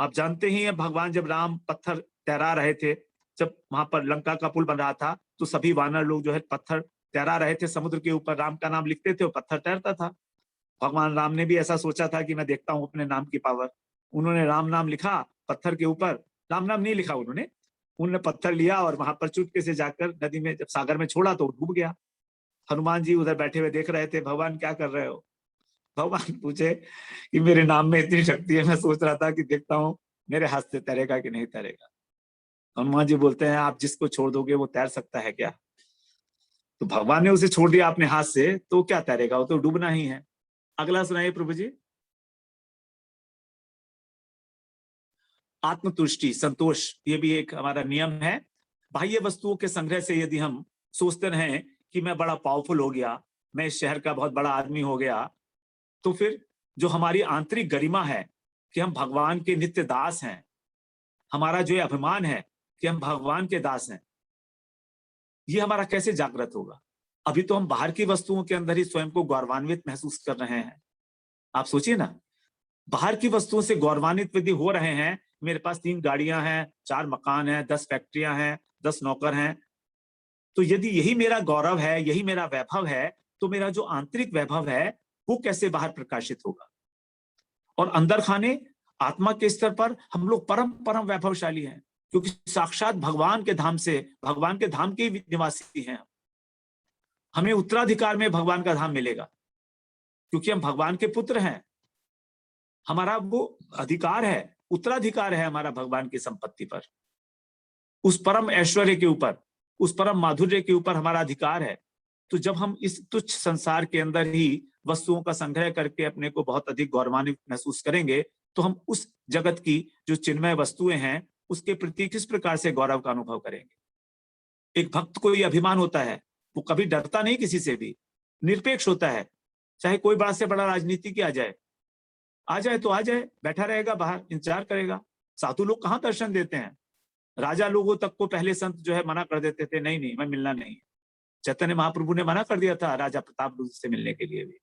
आप जानते ही हैं, भगवान जब राम पत्थर तैरा रहे थे, जब वहां पर लंका का पुल बन रहा था, तो सभी वानर लोग जो है पत्थर तैरा रहे थे समुद्र के ऊपर, राम का नाम लिखते थे, वो पत्थर तैरता था। भगवान राम ने भी ऐसा सोचा था कि मैं देखता हूं अपने नाम की पावर। उन्होंने राम नाम लिखा पत्थर के ऊपर, राम नाम नहीं लिखा उन्होंने पत्थर लिया और वहां पर चुटके से जाकर नदी में, जब सागर में छोड़ा तो डूब गया। हनुमान जी उधर बैठे हुए देख रहे थे, भगवान क्या कर रहे हो? भगवान पूछे कि मेरे नाम में इतनी शक्ति है, मैं सोच रहा था कि देखता हूँ मेरे हाथ से तैरेगा कि नहीं तैरेगा। हनुमान जी बोलते हैं, आप जिसको छोड़ दोगे वो तैर सकता है क्या? तो भगवान ने उसे छोड़ दिया अपने हाथ से, तो क्या तैरेगा, वो तो डूबना ही है। अगला सुनाइए प्रभु जी। आत्मतुष्टि, संतोष, ये भी एक हमारा नियम है। बाह्य वस्तुओं के संग्रह से यदि हम सोचते रहें कि मैं बड़ा पावरफुल हो गया, मैं इस शहर का बहुत बड़ा आदमी हो गया, तो फिर जो हमारी आंतरिक गरिमा है कि हम भगवान के नित्य दास हैं, हमारा जो अभिमान है कि हम भगवान के दास हैं, ये हमारा कैसे जागृत होगा? अभी तो हम बाहर की वस्तुओं के अंदर ही स्वयं को गौरवान्वित महसूस कर रहे हैं। आप सोचिए ना, बाहर की वस्तुओं से गौरवान्वित यदि हो रहे हैं, मेरे पास 3 गाड़ियां हैं, 4 मकान हैं, 10 फैक्ट्रियां हैं, 10 नौकर हैं, तो यदि यही मेरा गौरव है, यही मेरा वैभव है, तो मेरा जो आंतरिक वैभव है वो कैसे बाहर प्रकाशित होगा? और अंदर खाने आत्मा के स्तर पर हम लोग परम परम वैभवशाली हैं, क्योंकि साक्षात भगवान के धाम से, भगवान के धाम के निवासी हैं। हमें उत्तराधिकार में भगवान का धाम मिलेगा, क्योंकि हम भगवान के पुत्र हैं। हमारा वो अधिकार है, उत्तराधिकार है हमारा भगवान की संपत्ति पर। उस परम ऐश्वर्य के ऊपर, उस परम माधुर्य के ऊपर हमारा अधिकार है। तो जब हम इस तुच्छ संसार के अंदर ही वस्तुओं का संग्रह करके अपने को बहुत अधिक गौरवान्वित महसूस करेंगे, तो हम उस जगत की जो चिन्मय वस्तुएं हैं उसके प्रति किस प्रकार से गौरव का अनुभव करेंगे? एक भक्त को ये अभिमान होता है, वो कभी डरता नहीं किसी से भी, निरपेक्ष होता है। चाहे कोई बड़ा से बड़ा राजनीतिज्ञ आ जाए तो आ जाए, बैठा रहेगा बाहर, इंतजार करेगा। साधु लोग कहाँ दर्शन देते हैं? राजा लोगों तक को पहले संत जो है मना कर देते थे, नहीं मैं मिलना नहीं। चैतन्य महाप्रभु ने मना कर दिया था राजा प्रताप रुद्र से मिलने के लिए भी,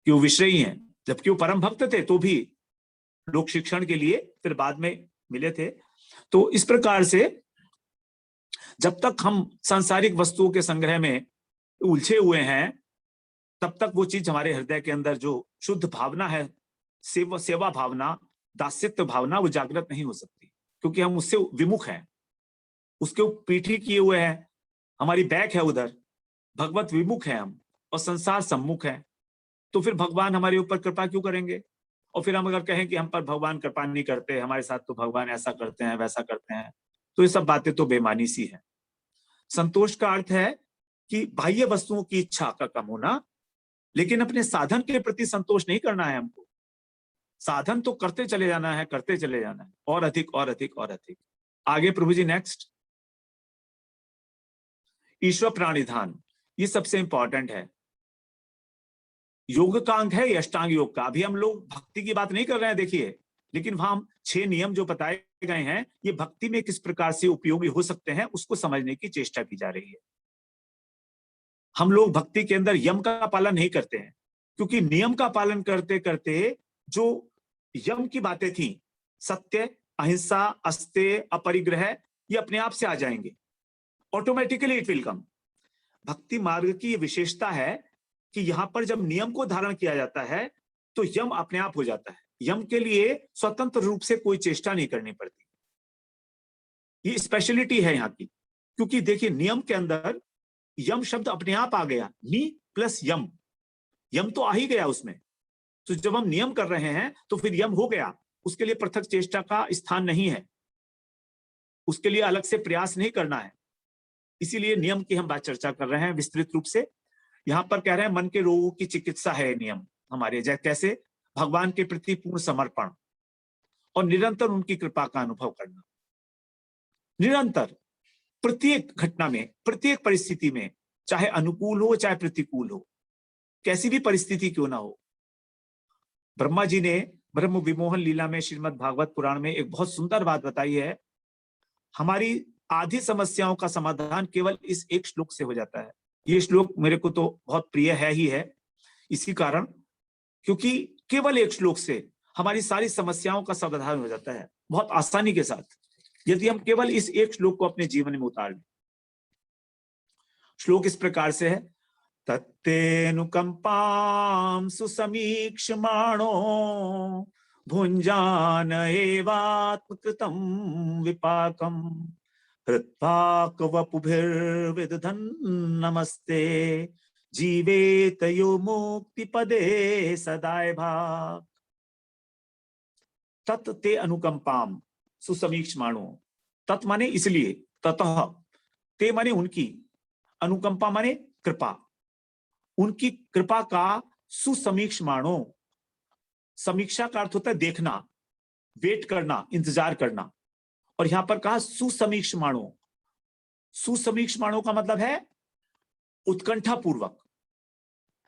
कि वो विषयी हैं, जबकि वो परम भक्त थे, तो भी लोक शिक्षण के लिए फिर बाद में मिले थे। तो इस प्रकार से जब तक हम सांसारिक वस्तुओं के संग्रह में उलझे हुए हैं, तब तक वो चीज हमारे हृदय के अंदर जो शुद्ध भावना है, सेवा भावना, दास्यत्व भावना, वो जागृत नहीं हो सकती, क्योंकि हम उससे विमुख हैं, उसके पीठी किए हुए हैं, हमारी बैक है उधर, भगवत विमुख है हम और संसार सम्मुख है। तो फिर भगवान हमारे ऊपर कृपा क्यों करेंगे? और फिर हम अगर कहें कि हम पर भगवान कृपा नहीं करते, हमारे साथ तो भगवान ऐसा करते हैं वैसा करते हैं, तो ये सब बातें तो बेमानी सी है। संतोष का अर्थ है कि बाह्य वस्तुओं की इच्छा का कम होना, लेकिन अपने साधन के प्रति संतोष नहीं करना है हमको। साधन तो करते चले जाना है, करते चले जाना है, और अधिक और अधिक और अधिक। आगे प्रभु जी नेक्स्ट, ईश्वर प्राणिधान, ये सबसे इंपॉर्टेंट है। योग का अंग है ये, अष्टांग योग का। अभी हम लोग भक्ति की बात नहीं कर रहे हैं, देखिए, लेकिन वहां 6 नियम जो बताए गए हैं, ये भक्ति में किस प्रकार से उपयोगी हो सकते हैं उसको समझने की चेष्टा की जा रही है। हम लोग भक्ति के अंदर यम का पालन नहीं करते हैं, क्योंकि नियम का पालन करते करते जो यम की बातें थी, सत्य, अहिंसा, अस्तेय, अपरिग्रह, ये अपने आप से आ जाएंगे, ऑटोमेटिकली इट विल कम। भक्ति मार्ग की ये विशेषता है कि यहां पर जब नियम को धारण किया जाता है तो यम अपने आप हो जाता है। यम के लिए स्वतंत्र रूप से कोई चेष्टा नहीं करनी पड़ती। ये स्पेशलिटी है यहाँ की, क्योंकि देखिए नियम के अंदर यम शब्द अपने आप आ गया, नी प्लस यम, यम तो आ ही गया उसमें। तो जब हम नियम कर रहे हैं तो फिर यम हो गया, उसके लिए पृथक चेष्टा का स्थान नहीं है, उसके लिए अलग से प्रयास नहीं करना है। इसीलिए नियम की हम बात चर्चा कर रहे हैं विस्तृत रूप से। यहां पर कह रहे हैं मन के रोगों की चिकित्सा है नियम हमारे, जैसे कैसे भगवान के प्रति पूर्ण समर्पण और निरंतर उनकी कृपा का अनुभव करना। निरंतर प्रत्येक घटना में, प्रत्येक परिस्थिति में, चाहे अनुकूल हो चाहे प्रतिकूल हो, कैसी भी परिस्थिति क्यों ना हो। ब्रह्मा जी ने ब्रह्म विमोहन लीला में श्रीमद् भागवत पुराण में एक बहुत सुंदर बात बताई है, हमारी आधी समस्याओं का समाधान केवल इस एक श्लोक से हो जाता है। ये श्लोक मेरे को तो बहुत प्रिय है ही है, इसी कारण, क्योंकि केवल एक श्लोक से हमारी सारी समस्याओं का समाधान हो जाता है बहुत आसानी के साथ, यदि हम केवल इस एक श्लोक को अपने जीवन में उतार लें। श्लोक इस प्रकार से है, तत्तेनुकंपां सुसमीक्षमाणो भुंजान एवात्मकृतं विपाकम् हृत्पाक वपुभिर्विदधन् नमस्ते जीवेत यो मुक्ति पदे सदाय भाग। तत् ते अनुकंपाम सुसमीक्षमाणो, तत् माने इसलिए, ततः, ते माने उनकी, अनुकंपा माने कृपा, उनकी कृपा का सुसमीक्षमाणो, समीक्षा का अर्थ होता है देखना, वेट करना, इंतजार करना, और यहां पर कहा सुसमीक्षमाणो। सुसमीक्षमाणो का मतलब है उत्कंठा पूर्वक।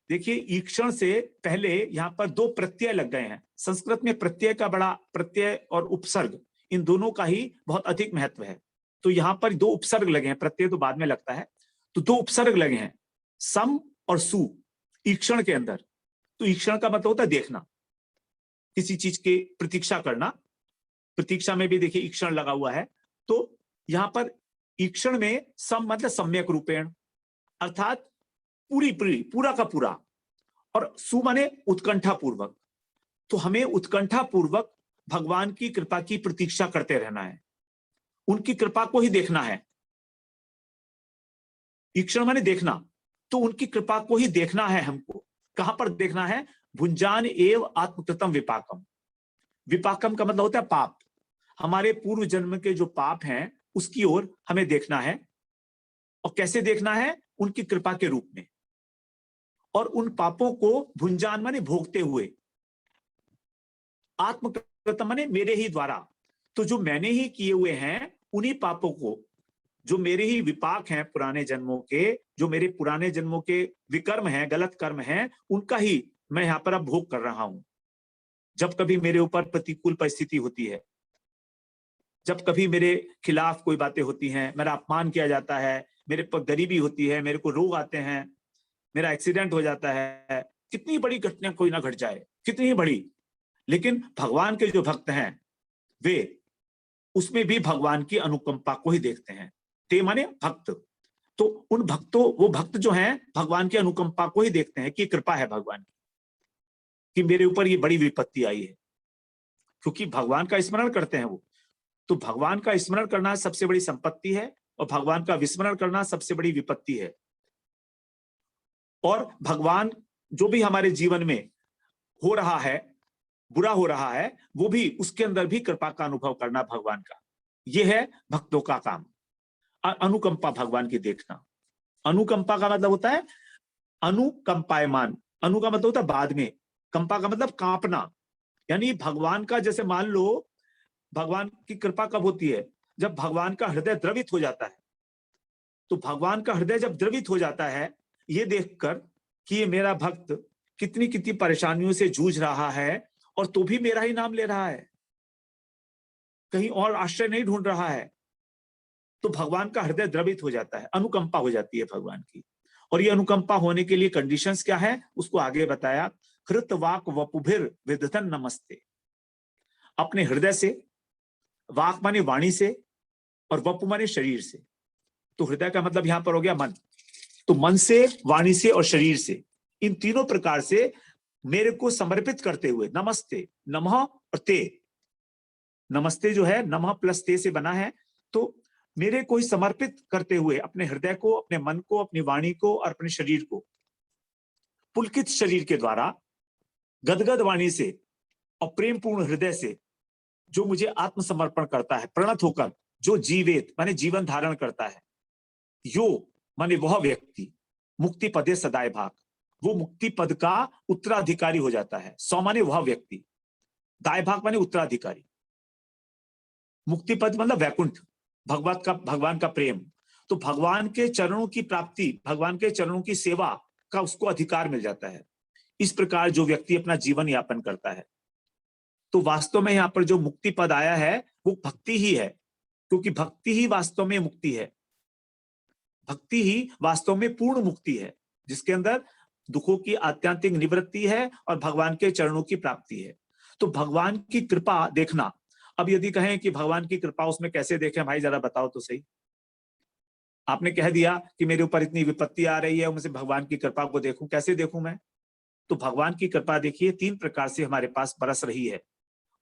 देखिए ईक्षण से पहले यहां पर 2 प्रत्यय लग गए हैं। संस्कृत में प्रत्यय का बड़ा, प्रत्यय और उपसर्ग, इन दोनों का ही बहुत अधिक महत्व है। तो यहां पर 2 उपसर्ग लगे हैं, प्रत्यय तो बाद में लगता है, तो 2 उपसर्ग लगे हैं, सम और सु, ईक्षण के अंदर। तो ईक्षण का मतलब होता है देखना, किसी चीज की प्रतीक्षा करना। प्रतीक्षा में भी देखिए ईक्षण लगा हुआ है। तो यहां पर ईक्षण में सम मतलब सम्यक रूपेण, अर्थात पूरी पूरी, पूरा का पूरा, और सु माने उत्कंठा पूर्वक। तो हमें उत्कंठा पूर्वक भगवान की कृपा की प्रतीक्षा करते रहना है, उनकी कृपा को ही देखना है। ईक्षण माने देखना, तो उनकी कृपा को ही देखना है हमको। कहां पर देखना है? भुंजान एव आत्मकृतम विपाकम। विपाकम का मतलब होता है पाप, हमारे पूर्व जन्म के जो पाप हैं उसकी ओर हमें देखना है। और कैसे देखना है? उनकी कृपा के रूप में। और उन पापों को भुंजान माने भोगते हुए, आत्मकृतम माने मेरे ही द्वारा। तो जो मैंने ही किए हुए हैं उन्हीं पापों को, जो मेरे ही विपाक हैं पुराने जन्मों के, जो मेरे पुराने जन्मों के विकर्म हैं, गलत कर्म हैं, उनका ही मैं यहां पर अब भोग कर रहा हूं। जब कभी मेरे ऊपर प्रतिकूल परिस्थिति होती है, जब कभी मेरे खिलाफ कोई बातें होती हैं, मेरा अपमान किया जाता है, मेरे पर गरीबी होती है, मेरे को रोग आते हैं, मेरा एक्सीडेंट हो जाता है, कितनी बड़ी घटना कोई ना घट जाए, कितनी बड़ी, लेकिन भगवान के जो भक्त हैं वे उसमें भी भगवान की अनुकंपा को ही देखते हैं। ते माने भक्त। तो उन भक्तों, वो भक्त जो हैं भगवान की अनुकंपा को ही देखते हैं कि कृपा है भगवान की, कि मेरे ऊपर ये बड़ी विपत्ति आई है, क्योंकि भगवान का स्मरण करते हैं वो। तो भगवान का स्मरण करना सबसे बड़ी संपत्ति है, और भगवान का विस्मरण करना सबसे बड़ी विपत्ति है। और भगवान जो भी हमारे जीवन में हो रहा है, बुरा हो रहा है, वो भी, उसके अंदर भी कृपा का अनुभव करना भगवान का, ये है भक्तों का काम। अनुकंपा भगवान की देखना। अनुकंपा का मतलब होता है अनुकंपायमान। अनु का मतलब होता है बाद में, कंपा का मतलब कांपना। यानी भगवान का, जैसे मान लो भगवान की कृपा कब होती है, जब भगवान का हृदय द्रवित हो जाता है। तो भगवान का हृदय जब द्रवित हो जाता है, ये देखकर कि ये मेरा भक्त कितनी कितनी परेशानियों से जूझ रहा है और तो भी मेरा ही नाम ले रहा है, कहीं और आश्रय नहीं ढूंढ रहा है, तो भगवान का हृदय द्रवित हो जाता है, अनुकंपा हो जाती है भगवान की। और ये अनुकंपा होने के लिए कंडीशंस क्या है, उसको आगे बताया। हृत वाक वपुभिर विदधन नमस्ते। अपने हृदय से, वाक माने वाणी से, और वपु माने शरीर से। तो हृदय का मतलब यहां पर हो गया मन। तो मन से, वाणी से और शरीर से, इन तीनों प्रकार से मेरे को समर्पित करते हुए, नमस्ते, नमः और ते। नमस्ते जो है नमः प्लस ते से बना है। तो मेरे को समर्पित करते हुए अपने हृदय को, अपने मन को, अपनी वाणी को और अपने शरीर को, पुलकित शरीर के द्वारा, गदगद वाणी से और प्रेम पूर्ण हृदय से जो मुझे आत्मसमर्पण करता है, प्रणत होकर, जो जीवेत माने जीवन धारण करता है, यो माने वह व्यक्ति, मुक्ति पदे सदाए भाग, वो मुक्ति पद का उत्तराधिकारी हो जाता है। सौ माने वह व्यक्ति, दाय भाग माने उत्तराधिकारी। मुक्ति पद मतलब वैकुंठ, भगवान का प्रेम। तो भगवान के चरणों की प्राप्ति, भगवान के चरणों की सेवा का उसको अधिकार मिल जाता है। इस प्रकार जो व्यक्ति अपना जीवन यापन करता है, तो वास्तव में यहाँ पर जो मुक्ति पद आया है वो भक्ति ही है, क्योंकि भक्ति ही वास्तव में मुक्ति है। भक्ति ही वास्तव में पूर्ण मुक्ति है, जिसके अंदर दुखों की आत्यंतिक निवृत्ति है और भगवान के चरणों की प्राप्ति है। तो भगवान की कृपा देखना। अब यदि कहें कि भगवान की कृपा उसमें कैसे देखें, भाई जरा बताओ तो सही। आपने कह दिया कि मेरे ऊपर इतनी विपत्ति आ रही है, उनसे भगवान की कृपा को देखूं, कैसे देखूं मैं? तो भगवान की कृपा देखिए तीन प्रकार से हमारे पास बरस रही है,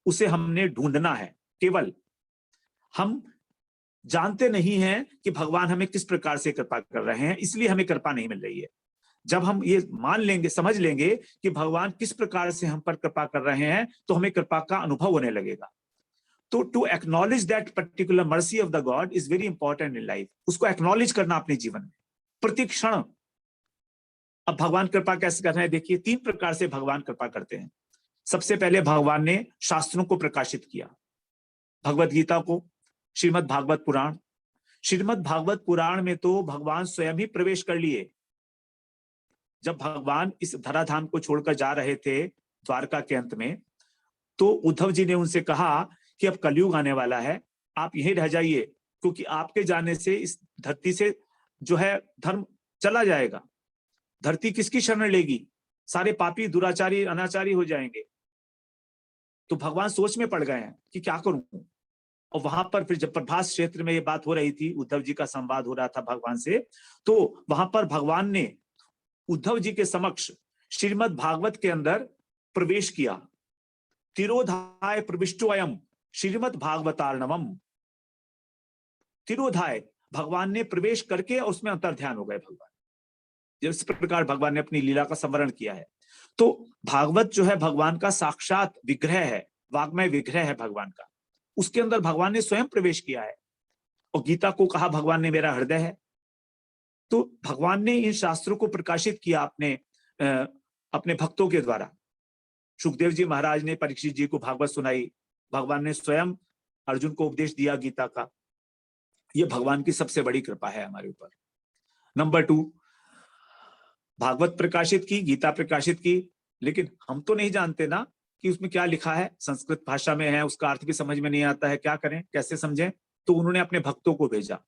उसे हमने ढूंढना है। केवल हम जानते नहीं हैं कि भगवान हमें किस प्रकार से कृपा कर रहे हैं, इसलिए हमें कृपा नहीं मिल रही है। जब हम ये मान लेंगे, समझ लेंगे कि भगवान किस प्रकार से हम पर कृपा कर रहे हैं, तो हमें कृपा का अनुभव होने लगेगा। तो to acknowledge that particular mercy of the God is very important in life. उसको एक्नॉलेज करना अपने जीवन में प्रति क्षण। अब भगवान कृपा कैसे कर रहे हैं देखिए, तीन प्रकार से भगवान कृपा करते हैं। सबसे पहले भगवान ने शास्त्रों को प्रकाशित किया, भगवत गीता को, श्रीमद् भागवत पुराण। श्रीमद् भागवत पुराण में तो भगवान स्वयं ही प्रवेश कर लिए। जब भगवान इस धराधाम को छोड़कर जा रहे थे द्वारका के अंत में, तो उद्धव जी ने उनसे कहा कि अब कलयुग आने वाला है, आप यहीं रह जाइए, क्योंकि आपके जाने से इस धरती से जो है धर्म चला जाएगा। धरती किसकी शरण लेगी? सारे पापी, दुराचारी, अनाचारी हो जाएंगे। तो भगवान सोच में पड़ गए हैं कि क्या करूं। और वहां पर फिर जब प्रभास क्षेत्र में ये बात हो रही थी, उद्धव जी का संवाद हो रहा था भगवान से, तो वहां पर भगवान ने उद्धव जी के समक्ष श्रीमद् भागवत के अंदर प्रवेश किया। तिरोधाय प्रविष्टो अयम श्रीमद् भागवतार्णवम। तिरोधाय, भगवान ने प्रवेश करके उसमें अंतर्ध्यान हो गए भगवान। जिस प्रकार भगवान ने अपनी लीला का संवरण किया है। तो भागवत जो है भगवान का साक्षात विग्रह है, वाग्मय विग्रह है भगवान का। उसके अंदर भगवान ने स्वयं प्रवेश किया है। और गीता को कहा भगवान ने मेरा हृदय है। तो भगवान ने इन शास्त्रों को प्रकाशित किया अपने भक्तों के द्वारा। सुखदेव जी महाराज ने परीक्षित जी को भागवत सुनाई, भगवान ने स्वयं अर्जुन को उपदेश दिया गीता का। ये भगवान की सबसे बड़ी कृपा है हमारे ऊपर। नंबर 2, भागवत प्रकाशित की, गीता प्रकाशित की, लेकिन हम तो नहीं जानते ना कि उसमें क्या लिखा है। संस्कृत भाषा में है, उसका अर्थ भी समझ में नहीं आता है, क्या करें, कैसे समझें? तो उन्होंने अपने भक्तों को भेजा,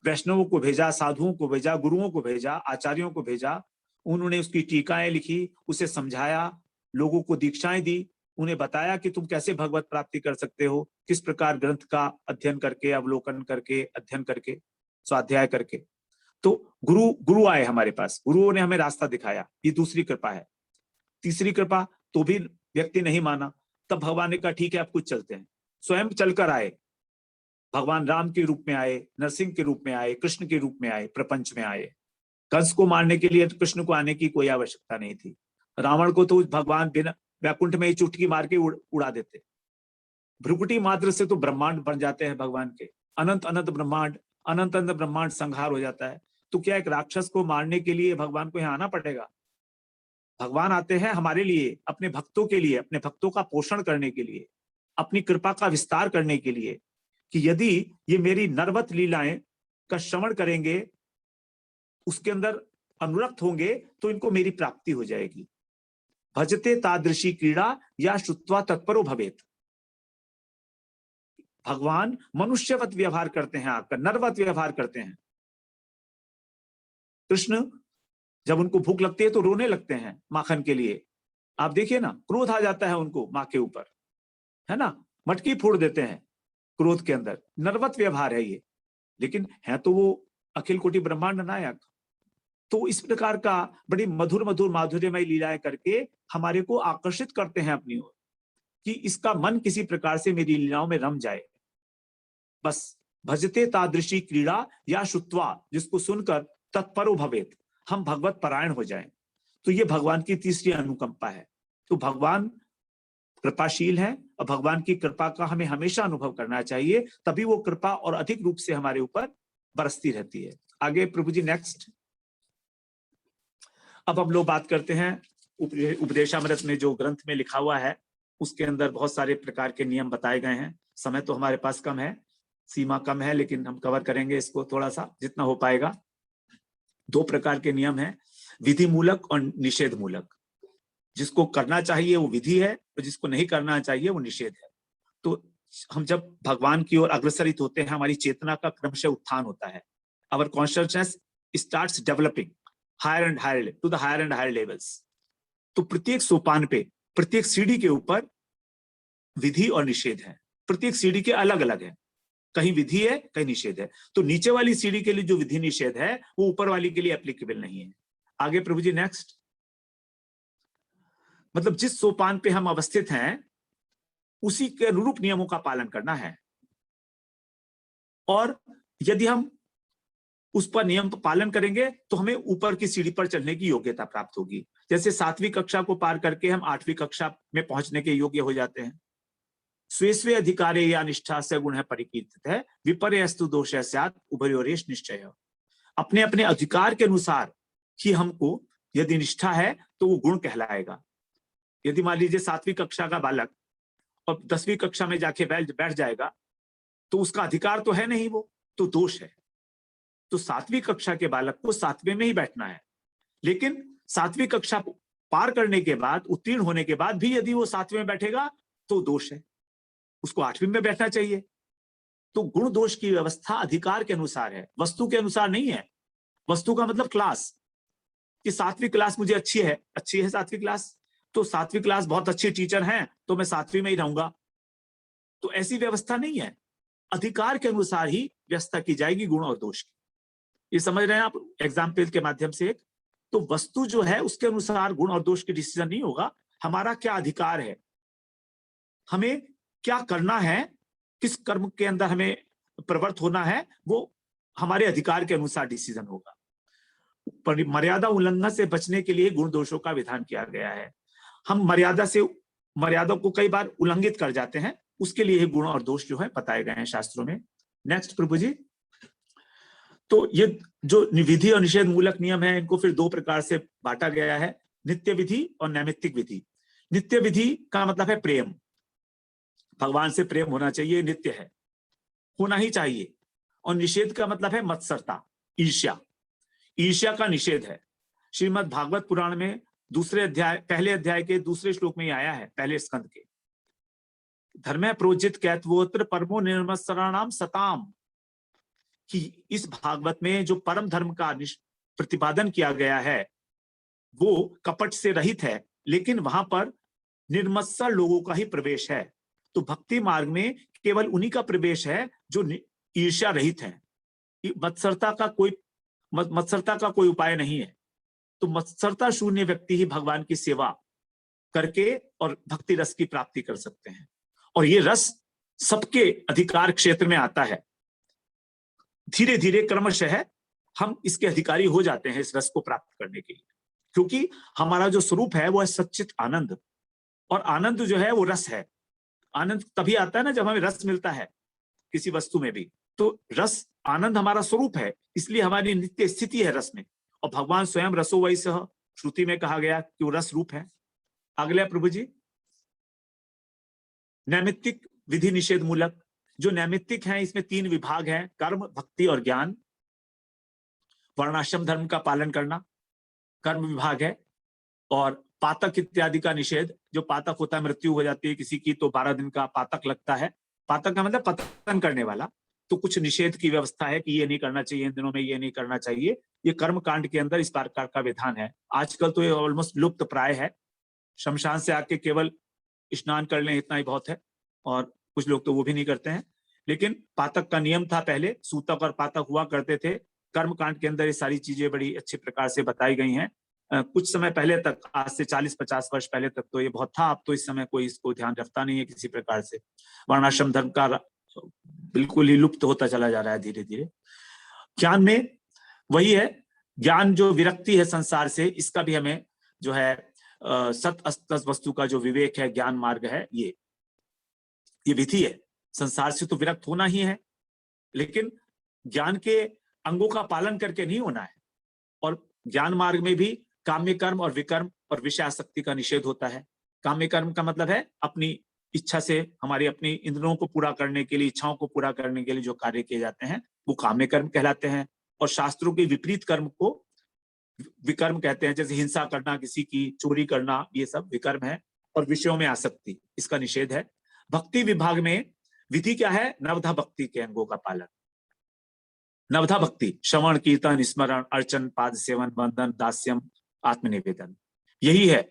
वैष्णवों को भेजा, साधुओं को भेजा, गुरुओं को भेजा, आचार्यों को भेजा। उन्होंने उसकी टीकाएं लिखी, उसे समझाया, लोगों को दीक्षाएं दी, उन्हें बताया कि तुम कैसे भगवत प्राप्ति कर सकते हो, किस प्रकार ग्रंथ का अध्ययन करके, अवलोकन करके, अध्ययन करके, स्वाध्याय करके। तो गुरु आए हमारे पास, गुरुओं ने हमें रास्ता दिखाया। ये दूसरी कृपा है। तीसरी कृपा, तो भी व्यक्ति नहीं माना, तब भगवान ने कहा ठीक है अब कुछ चलते हैं। स्वयं चलकर आए, भगवान राम के रूप में आए, नरसिंह के रूप में आए, कृष्ण के रूप में आए, प्रपंच में आए। कंस को मारने के लिए कृष्ण को आने की कोई आवश्यकता नहीं थी। रावण को तो भगवान बिना वैकुंठ में ही चुटकी मार के उड़ा देते। भ्रुकुटी मात्र से तो ब्रह्मांड बन जाते हैं भगवान के, अनंत अनंत ब्रह्मांड, अनंत अनंत ब्रह्मांड संहार हो जाता है। तो क्या एक राक्षस को मारने के लिए भगवान को यहाँ आना पड़ेगा? भगवान आते हैं हमारे लिए, अपने भक्तों के लिए, अपने भक्तों का पोषण करने के लिए, अपनी कृपा का विस्तार करने के लिए, कि यदि ये मेरी नरवत लीलाएं का श्रवण करेंगे, उसके अंदर अनुरक्त होंगे, तो इनको मेरी प्राप्ति हो जाएगी। भजते तादृशी क्रीड़ा या श्रुत्वा तत्परो भवेत। भगवान मनुष्यवत व्यवहार करते हैं, आकर नरवत व्यवहार करते हैं। कृष्ण जब उनको भूख लगती है तो रोने लगते हैं माखन के लिए। आप देखिए ना, क्रोध आ जाता है उनको माँ के ऊपर, है ना, मटकी फोड़ देते हैं क्रोध के अंदर। नरवत व्यवहार है ये, लेकिन है तो वो अखिल कोटि ब्रह्मांड नायक। तो इस प्रकार का बड़ी मधुर मधुर माधुर्यमय लीलाएं करके हमारे को आकर्षित करते हैं अपनी ओर, कि इसका मन किसी प्रकार से मेरी लीलाओं में रम जाए। बस भजते तादृशी क्रीड़ा या श्रुत्वा, जिसको सुनकर तत्परो भवेत, हम भगवत परायण हो जाएं। तो ये भगवान की तीसरी अनुकंपा है। तो भगवान कृपाशील है और भगवान की कृपा का हमें हमेशा अनुभव करना चाहिए, तभी वो कृपा और अधिक रूप से हमारे ऊपर बरसती रहती है। आगे प्रभु जी नेक्स्ट। अब हम लोग बात करते हैं उपदेशामृत में जो ग्रंथ में लिखा हुआ है, उसके अंदर बहुत सारे प्रकार के नियम बताए गए हैं। समय तो हमारे पास कम है, सीमा कम है, लेकिन हम कवर करेंगे इसको थोड़ा सा जितना हो पाएगा। 2 प्रकार के नियम हैं, विधि मूलक और निषेध मूलक। जिसको करना चाहिए वो विधि है और जिसको नहीं करना चाहिए वो निषेध है। तो हम जब भगवान की ओर अग्रसरित होते हैं, हमारी चेतना का क्रमशः उत्थान होता है। Our consciousness starts developing higher and higher to the higher and higher levels. तो प्रत्येक सोपान पे, प्रत्येक सीढ़ी के ऊपर विधि और निषेध है। प्रत्येक सीढ़ी के अलग अलग है, कहीं विधि है कहीं निषेध है। तो नीचे वाली सीढ़ी के लिए जो विधि निषेध है वो ऊपर वाली के लिए एप्लीकेबल नहीं है। आगे प्रभु जी नेक्स्ट। मतलब जिस सोपान पे हम अवस्थित हैं उसी के अनुरूप नियमों का पालन करना है, और यदि हम उस पर नियम पालन करेंगे तो हमें ऊपर की सीढ़ी पर चढ़ने की योग्यता प्राप्त होगी। जैसे 7वीं कक्षा को पार करके हम 8वीं कक्षा में पहुंचने के योग्य हो जाते हैं। स्वे स्वे अधिकारे या निष्ठा से गुण है परिकीर्तित है, विपर्यस्तु दोष स्यात् उभयोरेष निश्चय। अपने अपने अधिकार के अनुसार ही हमको यदि निष्ठा है तो वो गुण कहलाएगा। यदि मान लीजिए 7वीं कक्षा का बालक और 10वीं कक्षा में जाके बैठ जाएगा तो उसका अधिकार तो है नहीं, वो तो दोष है। तो 7वीं कक्षा के बालक को 7वें में ही बैठना है, लेकिन 7वीं कक्षा पार करने के बाद, उत्तीर्ण होने के बाद भी यदि वो 7वें में बैठेगा तो दोष है, उसको 8वीं में बैठना चाहिए। तो गुण दोष की व्यवस्था अधिकार के अनुसार है, वस्तु के अनुसार नहीं है। वस्तु का मतलब क्लास, कि 7वीं क्लास मुझे अच्छी है 7वीं क्लास, तो 7वीं क्लास बहुत अच्छे टीचर हैं तो मैं 7वीं में ही रहूंगा। तो ऐसी व्यवस्था नहीं है, अधिकार के अनुसार ही व्यवस्था की जाएगी गुण और दोष की। ये समझ रहे हैं आप एग्जाम्पल के माध्यम से। तो वस्तु जो है उसके अनुसार गुण और दोष की डिसीजन नहीं होगा। हमारा क्या अधिकार है, हमें क्या करना है, किस कर्म के अंदर हमें प्रवृत्त होना है, वो हमारे अधिकार के अनुसार डिसीजन होगा। मर्यादा उल्लंघन से बचने के लिए गुण दोषों का विधान किया गया है। हम मर्यादा को कई बार उल्लंघित कर जाते हैं, उसके लिए गुण और दोष जो है बताए गए हैं शास्त्रों में। नेक्स्ट प्रभु जी। तो ये जो विधि और निषेध मूलक नियम है, इनको फिर 2 प्रकार से बांटा गया है, नित्य विधि और नैमित्तिक विधि। नित्य विधि का मतलब है प्रेम, भगवान से प्रेम होना चाहिए, नित्य है, होना ही चाहिए। और निषेध का मतलब है मत्सरता, ईर्ष्या। ईर्ष्या का निषेध है। श्रीमद् भागवत पुराण में पहले अध्याय के 2 श्लोक में ही आया है, पहले स्कंद के। धर्म प्रोजित कैत्वोत्र परमो निर्मत्सराणाम सताम, कि इस भागवत में जो परम धर्म का प्रतिपादन किया गया है वो कपट से रहित है, लेकिन वहां पर निर्मत्सर लोगों का ही प्रवेश है। तो भक्ति मार्ग में केवल उन्हीं का प्रवेश है जो ईर्ष्या रहित है। मत्सरता का कोई उपाय नहीं है। तो मत्सरता शून्य व्यक्ति ही भगवान की सेवा करके और भक्ति रस की प्राप्ति कर सकते हैं। और ये रस सबके अधिकार क्षेत्र में आता है। धीरे धीरे क्रमशः हम इसके अधिकारी हो जाते हैं इस रस को प्राप्त करने के लिए, क्योंकि हमारा जो स्वरूप है वो है सच्चित आनंद, और आनंद जो है वो रस है। आनंद तभी आता है ना जब हमें रस मिलता है किसी वस्तु में भी। तो रस आनंद हमारा स्वरूप है, इसलिए हमारी नित्य स्थिति है रस में। और भगवान स्वयं रसो वही सह, श्रुति में कहा गया कि वो रस रूप है। अगला प्रभु जी, नैमित्तिक विधि निषेध मूलक। जो नैमित्तिक है इसमें 3 विभाग हैं, कर्म, भक्ति और ज्ञान। वर्णाश्रम धर्म का पालन करना कर्म विभाग है। और पातक इत्यादि का निषेध, जो पातक होता है, मृत्यु हो जाती है किसी की तो 12 दिन का पातक लगता है। पातक का मतलब पतन करने वाला। तो कुछ निषेध की व्यवस्था है कि ये नहीं करना चाहिए, इन दिनों में ये नहीं करना चाहिए। ये कर्म कांड के अंदर इस प्रकार का विधान है। आजकल तो ये ऑलमोस्ट लुप्त प्राय है। शमशान से आके केवल स्नान कर लें, इतना ही बहुत है। और कुछ लोग तो वो भी नहीं करते हैं। लेकिन पातक का नियम था, पहले सूतक और पातक हुआ करते थे। कर्म कांड के अंदर ये सारी चीजें बड़ी अच्छे प्रकार से बताई गई हैं। कुछ समय पहले तक, आज से 40-50 वर्ष पहले तक तो ये बहुत था। अब तो इस समय कोई इसको ध्यान रखता नहीं है किसी प्रकार से। वर्णाश्रम धर्म का बिल्कुल ही लुप्त होता चला जा रहा है धीरे धीरे। ज्ञान में वही है, ज्ञान जो विरक्ति है संसार से, इसका भी हमें जो है सत असत वस्तु का जो विवेक है, ज्ञान मार्ग है, ये विधि है। संसार से तो विरक्त होना ही है, लेकिन ज्ञान के अंगों का पालन करके नहीं होना है। और ज्ञान मार्ग में भी काम्य कर्म और विकर्म और विषयासक्ति का निषेध होता है। काम्य कर्म का मतलब है अपनी इच्छा से, हमारी अपनी इंद्रियों को पूरा करने के लिए, इच्छाओं को पूरा करने के लिए जो कार्य किए जाते हैं वो काम्य कर्म कहलाते हैं। और शास्त्रों के विपरीत कर्म को विकर्म कहते हैं, जैसे हिंसा करना, किसी की चोरी करना, ये सब विकर्म है। और विषयों में आसक्ति, इसका निषेध है। भक्ति विभाग में विधि क्या है? नवधा भक्ति के अंगों का पालन। नवधा भक्ति, श्रवण, कीर्तन, स्मरण, अर्चन, पाद सेवन, वंदन, दास्यम, आत्मनिवेदन, यही है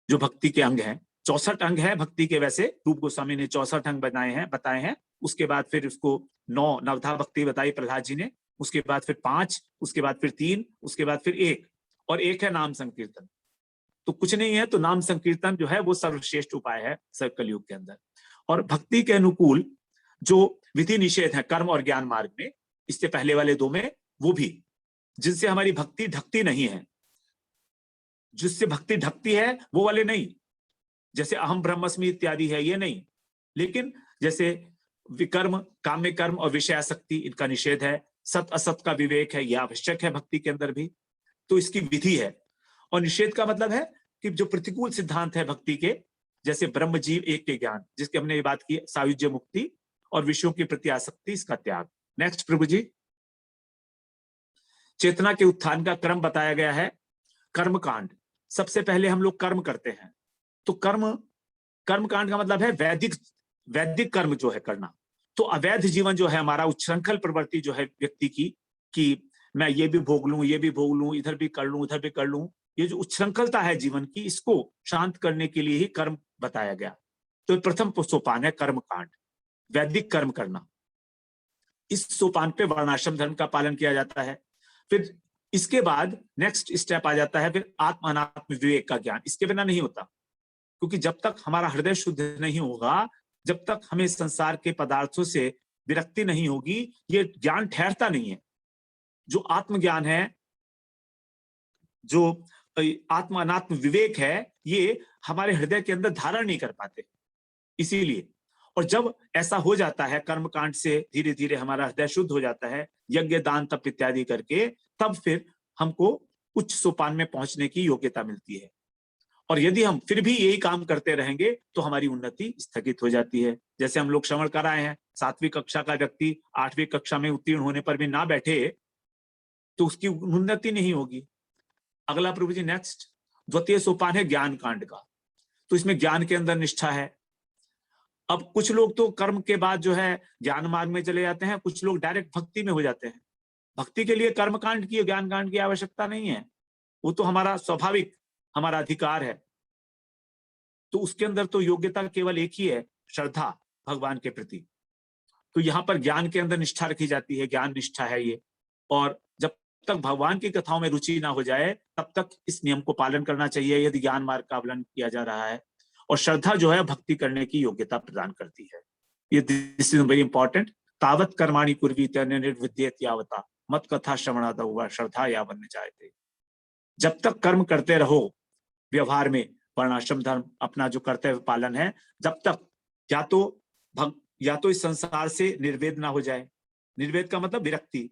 जो भक्ति के अंग हैं। 64 अंग है भक्ति के। वैसे रूप गोस्वामी ने 64 अंग बताए हैं। उसके बाद फिर उसको 9 नवधा भक्ति बताई प्रहलाद जी ने। उसके बाद फिर 5, उसके बाद फिर 3, उसके बाद फिर 1, और 1 है नाम संकीर्तन। तो कुछ नहीं है, तो नाम संकीर्तन जो है वो सर्वश्रेष्ठ उपाय है कलयुग के अंदर। और भक्ति के अनुकूल जो विधि निषेध है कर्म और ज्ञान मार्ग में, इससे पहले वाले 2 में, वो भी जिनसे हमारी भक्ति ढकती नहीं है। जिससे भक्ति ढकती है वो वाले नहीं, जैसे अहम ब्रह्मस्मि इत्यादि है, ये नहीं। लेकिन जैसे विकर्म, काम्य कर्म और विषयासक्ति, इनका निषेध है। सत असत का विवेक है, यह आवश्यक है भक्ति के अंदर भी। तो इसकी विधि है। और निषेध का मतलब है कि जो प्रतिकूल सिद्धांत है भक्ति के, जैसे ब्रह्म जीव एक के ज्ञान, जिसकी हमने ये बात की, सायुज्य मुक्ति और विषयों के प्रति आसक्ति, इसका त्याग। नेक्स्ट प्रभु जी, चेतना के उत्थान का क्रम बताया गया है। कर्म कांड, सबसे पहले हम लोग कर्म करते हैं। तो कर्म कांड का मतलब है वैदिक कर्म जो है करना। तो अवैध जीवन जो है हमारा, उच्छृंखल प्रवृत्ति जो है व्यक्ति की, कि मैं ये भी भोग लूं, ये भी भोग लूं, इधर भी कर लूं, उधर भी कर लूं, ये जो उच्छृंखलता है जीवन की, इसको शांत करने के लिए ही कर्म बताया गया। तो प्रथम सोपान है कर्म कांड, वैदिक कर्म करना। इस सोपान पे वर्णाश्रम धर्म का पालन किया जाता है। फिर इसके बाद नेक्स्ट स्टेप आ जाता है फिर आत्म अनात्म विवेक का ज्ञान। इसके बिना नहीं होता, क्योंकि जब तक हमारा हृदय शुद्ध नहीं होगा, जब तक हमें संसार के पदार्थों से विरक्ति नहीं होगी, ये ज्ञान ठहरता नहीं है। जो आत्मज्ञान है, जो आत्म अनात्म विवेक है, ये हमारे हृदय के अंदर धारण नहीं कर पाते। इसीलिए, और जब ऐसा हो जाता है, कर्म कांड से धीरे धीरे हमारा हृदय शुद्ध हो जाता है, यज्ञ, दान, तप इत्यादि करके, तब फिर हमको उच्च सोपान में पहुंचने की योग्यता मिलती है। और यदि हम फिर भी यही काम करते रहेंगे तो हमारी उन्नति स्थगित हो जाती है। जैसे हम लोग श्रवण कर आए हैं, 7वीं कक्षा का व्यक्ति 8वीं कक्षा में उत्तीर्ण होने पर भी ना बैठे तो उसकी उन्नति नहीं होगी। अगला प्रभु जी नेक्स्ट, द्वितीय सोपान है ज्ञान कांड का। तो इसमें ज्ञान के अंदर निष्ठा है। अब कुछ लोग तो कर्म के बाद जो है ज्ञान मार्ग में चले जाते हैं, कुछ लोग डायरेक्ट भक्ति में हो जाते हैं। भक्ति के लिए कर्म कांड की, ज्ञान कांड की आवश्यकता नहीं है, वो तो हमारा स्वाभाविक, हमारा अधिकार है। तो उसके अंदर तो योग्यता केवल एक ही है, श्रद्धा भगवान के प्रति। तो यहाँ पर ज्ञान के अंदर निष्ठा रखी जाती है, ज्ञान निष्ठा है ये। और जब तक भगवान की कथाओं में रुचि ना हो जाए, तब तक इस नियम को पालन करना चाहिए, यदि ज्ञान मार्ग का अवलंबन किया जा रहा है। और श्रद्धा जो है भक्ति करने की योग्यता प्रदान करती है। ये दिस इज वेरी इंपॉर्टेंट। तावत कर्माणि कुर्वीत निर्विद्येत यावता मत कथा श्रवणाद हुआ श्रद्धा यावन्न जायते। जब तक कर्म करते रहो व्यवहार में, वर्णाश्रम धर्म अपना जो कर्तव्य पालन है, जब तक या तो इस संसार से निर्वेद ना हो जाए, निर्वेद का मतलब विरक्ति,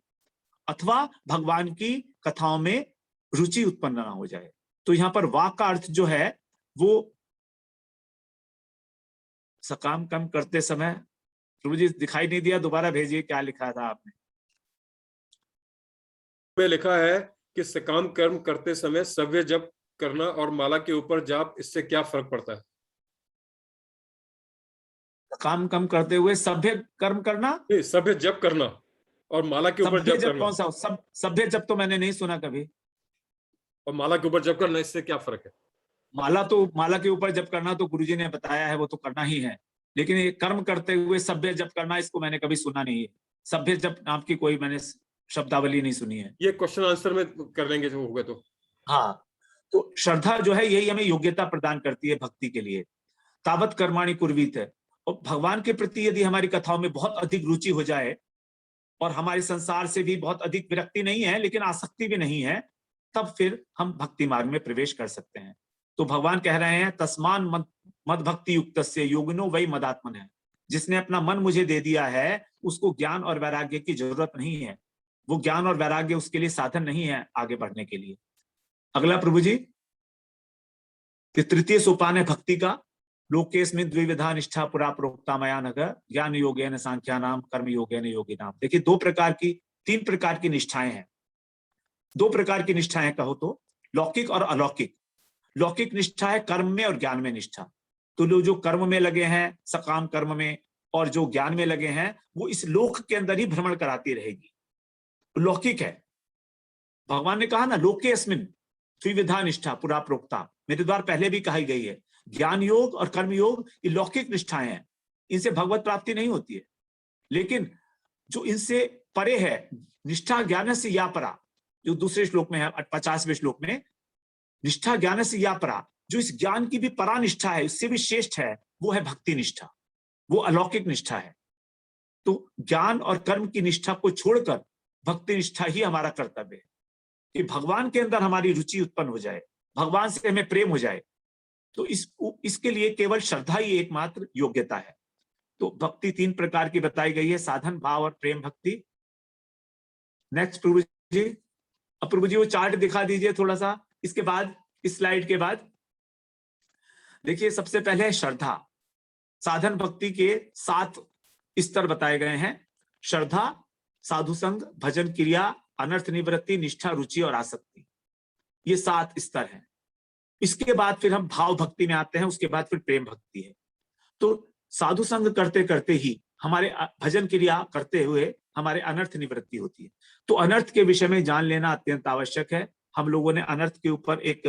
अथवा भगवान की कथाओं में रुचि उत्पन्न ना हो जाए। तो यहाँ पर वाक का अर्थ जो है वो सकाम कम करते समय, प्रभु जी दिखाई नहीं दिया, दोबारा भेजिए क्या लिखा था आपने। में लिखा है कि सकाम कर्म करते समय सव्य जप करना और माला के ऊपर जाप, इससे क्या फर्क पड़ता है? काम कम करते हुए सभ्य कर्म करना, नहीं, सभ्य जप करना और माला के ऊपर सभ्य जप जप करना। कौन सा? सभ्य जप तो मैंने नहीं सुना कभी। और माला के ऊपर जप करना, इससे क्या फर्क है? माला के ऊपर जप करना तो गुरुजी ने बताया है, वो तो करना ही है, लेकिन ये कर्म करते हुए सभ्य जप करना, इसको मैंने कभी सुना नहीं है। सभ्य जप नाम की कोई मैंने शब्दावली नहीं सुनी है। ये क्वेश्चन आंसर में कर लेंगे जो होगा तो। हाँ, तो श्रद्धा जो है यही हमें योग्यता प्रदान करती है भक्ति के लिए। तावत कर्माणि कुर्वीत है, और भगवान के प्रति यदि हमारी कथाओं में बहुत अधिक रुचि हो जाए और हमारे संसार से भी बहुत अधिक विरक्ति नहीं है लेकिन आसक्ति भी नहीं है, तब फिर हम भक्ति मार्ग में प्रवेश कर सकते हैं। तो भगवान कह रहे हैं तस्मान मद भक्ति युक्तस्य योगिनो वै मदात्मन है, जिसने अपना मन मुझे दे दिया है उसको ज्ञान और वैराग्य की जरूरत नहीं है। वो ज्ञान और वैराग्य उसके लिए साधन नहीं है आगे बढ़ने के लिए। अगला प्रभु जी, तृतीय सोपान है भक्ति का। लोकेस्मिन् द्विविधा निष्ठा पुरा प्रोक्ता मया नघ, ज्ञान योगेन सांख्यानाम कर्म योगेन योगिनाम। देखिए तीन प्रकार की निष्ठाएं हैं। दो प्रकार की निष्ठाएं कहो तो, लौकिक और अलौकिक। लौकिक निष्ठा है कर्म में और ज्ञान में निष्ठा। तो लोग जो कर्म में लगे हैं, सकाम कर्म में, और जो ज्ञान में लगे हैं, वो इस लोक के अंदर ही भ्रमण कराती रहेगी, लौकिक है। भगवान ने कहा ना, लोकेस्मिन् द्विविधा निष्ठा पुरा प्रोक्ता, मेरे द्वारा पहले भी कही गई है। ज्ञान योग और कर्म योग ये लौकिक निष्ठाएं हैं, इनसे भगवत प्राप्ति नहीं होती है। लेकिन जो इनसे परे है, निष्ठा ज्ञान से या परा, जो दूसरे श्लोक में है 50वें श्लोक में, निष्ठा ज्ञान से या परा, जो इस ज्ञान की भी परा निष्ठा है, इससे भी श्रेष्ठ है, वो है भक्ति निष्ठा, वो अलौकिक निष्ठा है। तो ज्ञान और कर्म की निष्ठा को छोड़कर भक्ति निष्ठा ही हमारा कर्तव्य है, कि भगवान के अंदर हमारी रुचि उत्पन्न हो जाए, भगवान से हमें प्रेम हो जाए। तो इसके लिए केवल श्रद्धा ही एकमात्र योग्यता है। तो भक्ति तीन प्रकार की बताई गई है, साधन, भाव और प्रेम भक्ति। नेक्स्ट प्रभु जी, अब प्रभु जी वो चार्ट दिखा दीजिए थोड़ा सा, इसके बाद, इस स्लाइड के बाद। देखिए सबसे पहले है श्रद्धा। साधन भक्ति के 7 स्तर बताए गए हैं। श्रद्धा, साधु संग, भजन क्रिया, अनर्थ निवृत्ति, निष्ठा, रुचि और आसक्ति, ये 7 स्तर हैं। इसके बाद फिर हम भाव भक्ति में आते हैं, उसके बाद फिर प्रेम भक्ति है। तो साधु संग करते करते ही, हमारे भजन क्रिया करते हुए हमारे अनर्थ निवृत्ति होती है। तो अनर्थ के विषय में जान लेना अत्यंत आवश्यक है। हम लोगों ने अनर्थ के ऊपर एक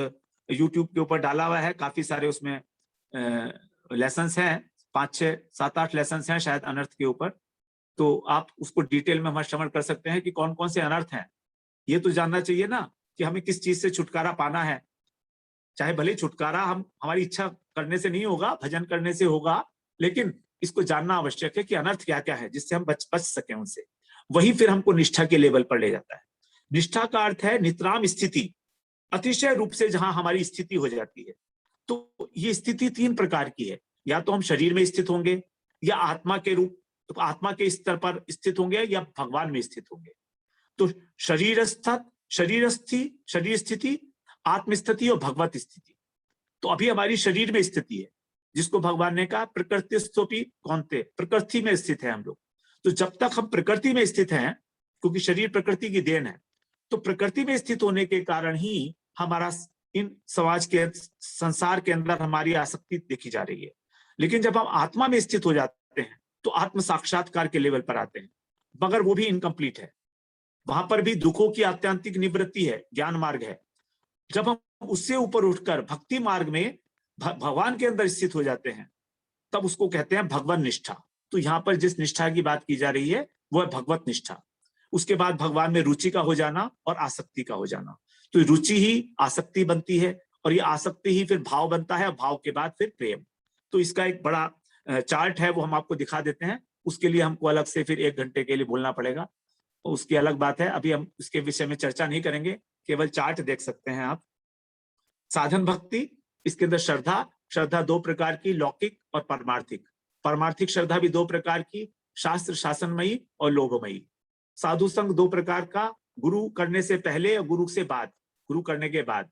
यूट्यूब के ऊपर डाला हुआ है, काफी सारे उसमें लेसन्स हैं, 5, 6, 7, 8 लेसन्स हैं शायद अनर्थ के ऊपर। तो आप उसको डिटेल में हमारा श्रवण कर सकते हैं कि कौन कौन से अनर्थ हैं। ये तो जानना चाहिए ना कि हमें किस चीज से छुटकारा पाना है। चाहे भले छुटकारा हमारी इच्छा करने से नहीं होगा, भजन करने से होगा, लेकिन इसको जानना आवश्यक है कि अनर्थ क्या क्या है, जिससे हम बच सकें उनसे। वही फिर हमको निष्ठा के लेवल पर ले जाता है। निष्ठा का अर्थ है नितराम स्थिति, अतिशय रूप से जहां हमारी स्थिति हो जाती है। तो ये स्थिति 3 प्रकार की है, या तो हम शरीर में स्थित होंगे, या आत्मा के रूप, तो आत्मा के स्तर पर स्थित होंगे, या भगवान में स्थित होंगे। तो शरीर स्थिति, आत्मस्थिति और भगवत स्थिति। तो अभी हमारी शरीर में स्थिति है, जिसको भगवान ने कहा प्रकृतिस्थोपि कौन्ते, प्रकृति में स्थित है हम लोग। तो जब तक हम प्रकृति में स्थित हैं, क्योंकि शरीर प्रकृति की देन है, तो प्रकृति में स्थित होने के कारण ही हमारा इन समाज के, संसार के अंदर हमारी आसक्ति देखी जा रही है। लेकिन जब हम आत्मा में स्थित हो जाते हैं तो आत्म साक्षात्कार के लेवल पर आते हैं, मगर वो भी इनकम्प्लीट है। वहां पर भी दुखों की आत्यंतिक निवृत्ति है, ज्ञान मार्ग है। जब हम उससे ऊपर उठकर भक्ति मार्ग में भगवान के अंदर स्थित हो जाते हैं, तब उसको कहते हैं भगवान निष्ठा। तो यहाँ पर जिस निष्ठा की बात की जा रही है वो है भगवत निष्ठा। उसके बाद भगवान में रुचि का हो जाना और आसक्ति का हो जाना। तो रुचि ही आसक्ति बनती है, और ये आसक्ति ही फिर भाव बनता है, और भाव के बाद फिर प्रेम। तो इसका एक बड़ा चार्ट है, वो हम आपको दिखा देते हैं। उसके लिए हमको अलग से फिर 1 घंटे के लिए बोलना पड़ेगा, तो उसकी अलग बात है। अभी हम इसके विषय में चर्चा नहीं करेंगे, केवल चार्ट देख सकते हैं आप। साधन भक्ति, इसके अंदर श्रद्धा 2 प्रकार की, लौकिक और पारमार्थिक। परमार्थिक श्रद्धा भी दो प्रकार की, शास्त्र शासनमयी और लोभमयी। साधु संग दो प्रकार का, गुरु करने से पहले और गुरु से बाद, गुरु करने के बाद।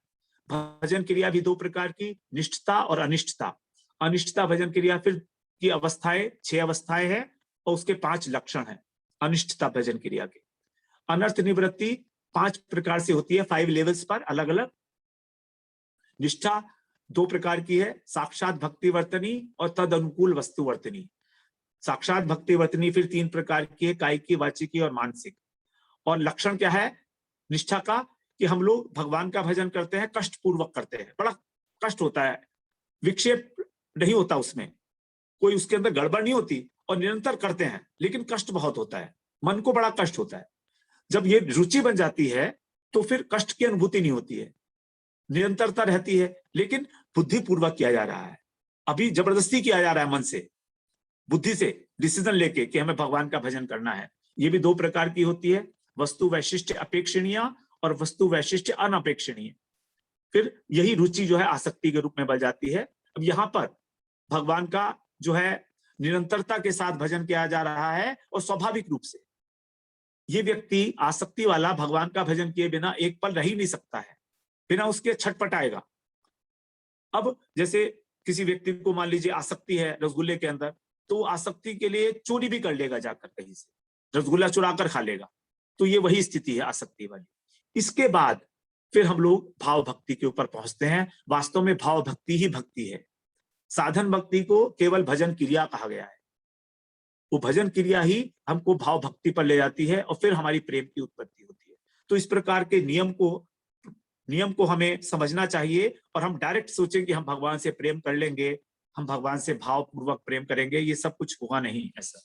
भजन क्रिया भी दो प्रकार की, निष्ठता और अनिष्ठता। अनिष्ठता भजन क्रिया फिर की अवस्थाएं 6 अवस्थाएं हैं और उसके 5 लक्षण हैं अनिष्ठता भजन क्रिया के। अनर्थ निवृत्ति 5 प्रकार से होती है, 5 लेवल्स पर अलग अलग। निष्ठा 2 प्रकार की है, साक्षात भक्ति वर्तनी और तद अनुकूल वस्तु वर्तनी। साक्षात भक्ति वर्तनी फिर 3 प्रकार की है, कायिकी, वाचिकी और मानसिक। और लक्षण क्या है निष्ठा का, कि हम लोग भगवान का भजन करते हैं, कष्ट पूर्वक करते हैं, बड़ा कष्ट होता है, विक्षेप नहीं होता उसमें, कोई उसके अंदर गड़बड़ नहीं होती, और निरंतर करते हैं, लेकिन कष्ट बहुत होता है, मन को बड़ा कष्ट होता है। जब ये रुचि बन जाती है तो फिर कष्ट की अनुभूति नहीं होती है, निरंतरता रहती है, लेकिन बुद्धिपूर्वक किया जा रहा है। अभी जबरदस्ती किया जा रहा है मन से, बुद्धि से डिसीजन लेके कि हमें भगवान का भजन करना है। ये भी 2 प्रकार की होती है, वस्तु वैशिष्ट अपेक्षणीय और वस्तु वैशिष्ट अनपेक्षणीय। फिर यही रुचि जो है आसक्ति के रूप में बन जाती है। अब यहाँ पर भगवान का जो है निरंतरता के साथ भजन किया जा रहा है, और स्वाभाविक रूप से ये व्यक्ति आसक्ति वाला भगवान का भजन किए बिना एक पल रह ही नहीं सकता है, बिना उसके छटपटाएगा। अब जैसे किसी व्यक्ति को मान लीजिए आसक्ति है रसगुल्ले के अंदर, तो आसक्ति के लिए चोरी भी कर लेगा, जाकर कहीं से रसगुल्ला चुरा कर खा लेगा। तो ये वही स्थिति है आसक्ति वाली। इसके बाद फिर हम लोग भाव भक्ति के ऊपर पहुंचते हैं। वास्तव में भाव भक्ति ही भक्ति है। साधन भक्ति को केवल भजन क्रिया कहा गया है, वो भजन क्रिया ही हमको भाव भक्ति पर ले जाती है, और फिर हमारी प्रेम की उत्पत्ति होती है। तो इस प्रकार के नियम को हमें समझना चाहिए, और हम डायरेक्ट सोचें कि हम भगवान से प्रेम कर लेंगे, हम भगवान से भाव पूर्वक प्रेम करेंगे, ये सब कुछ होगा नहीं ऐसा।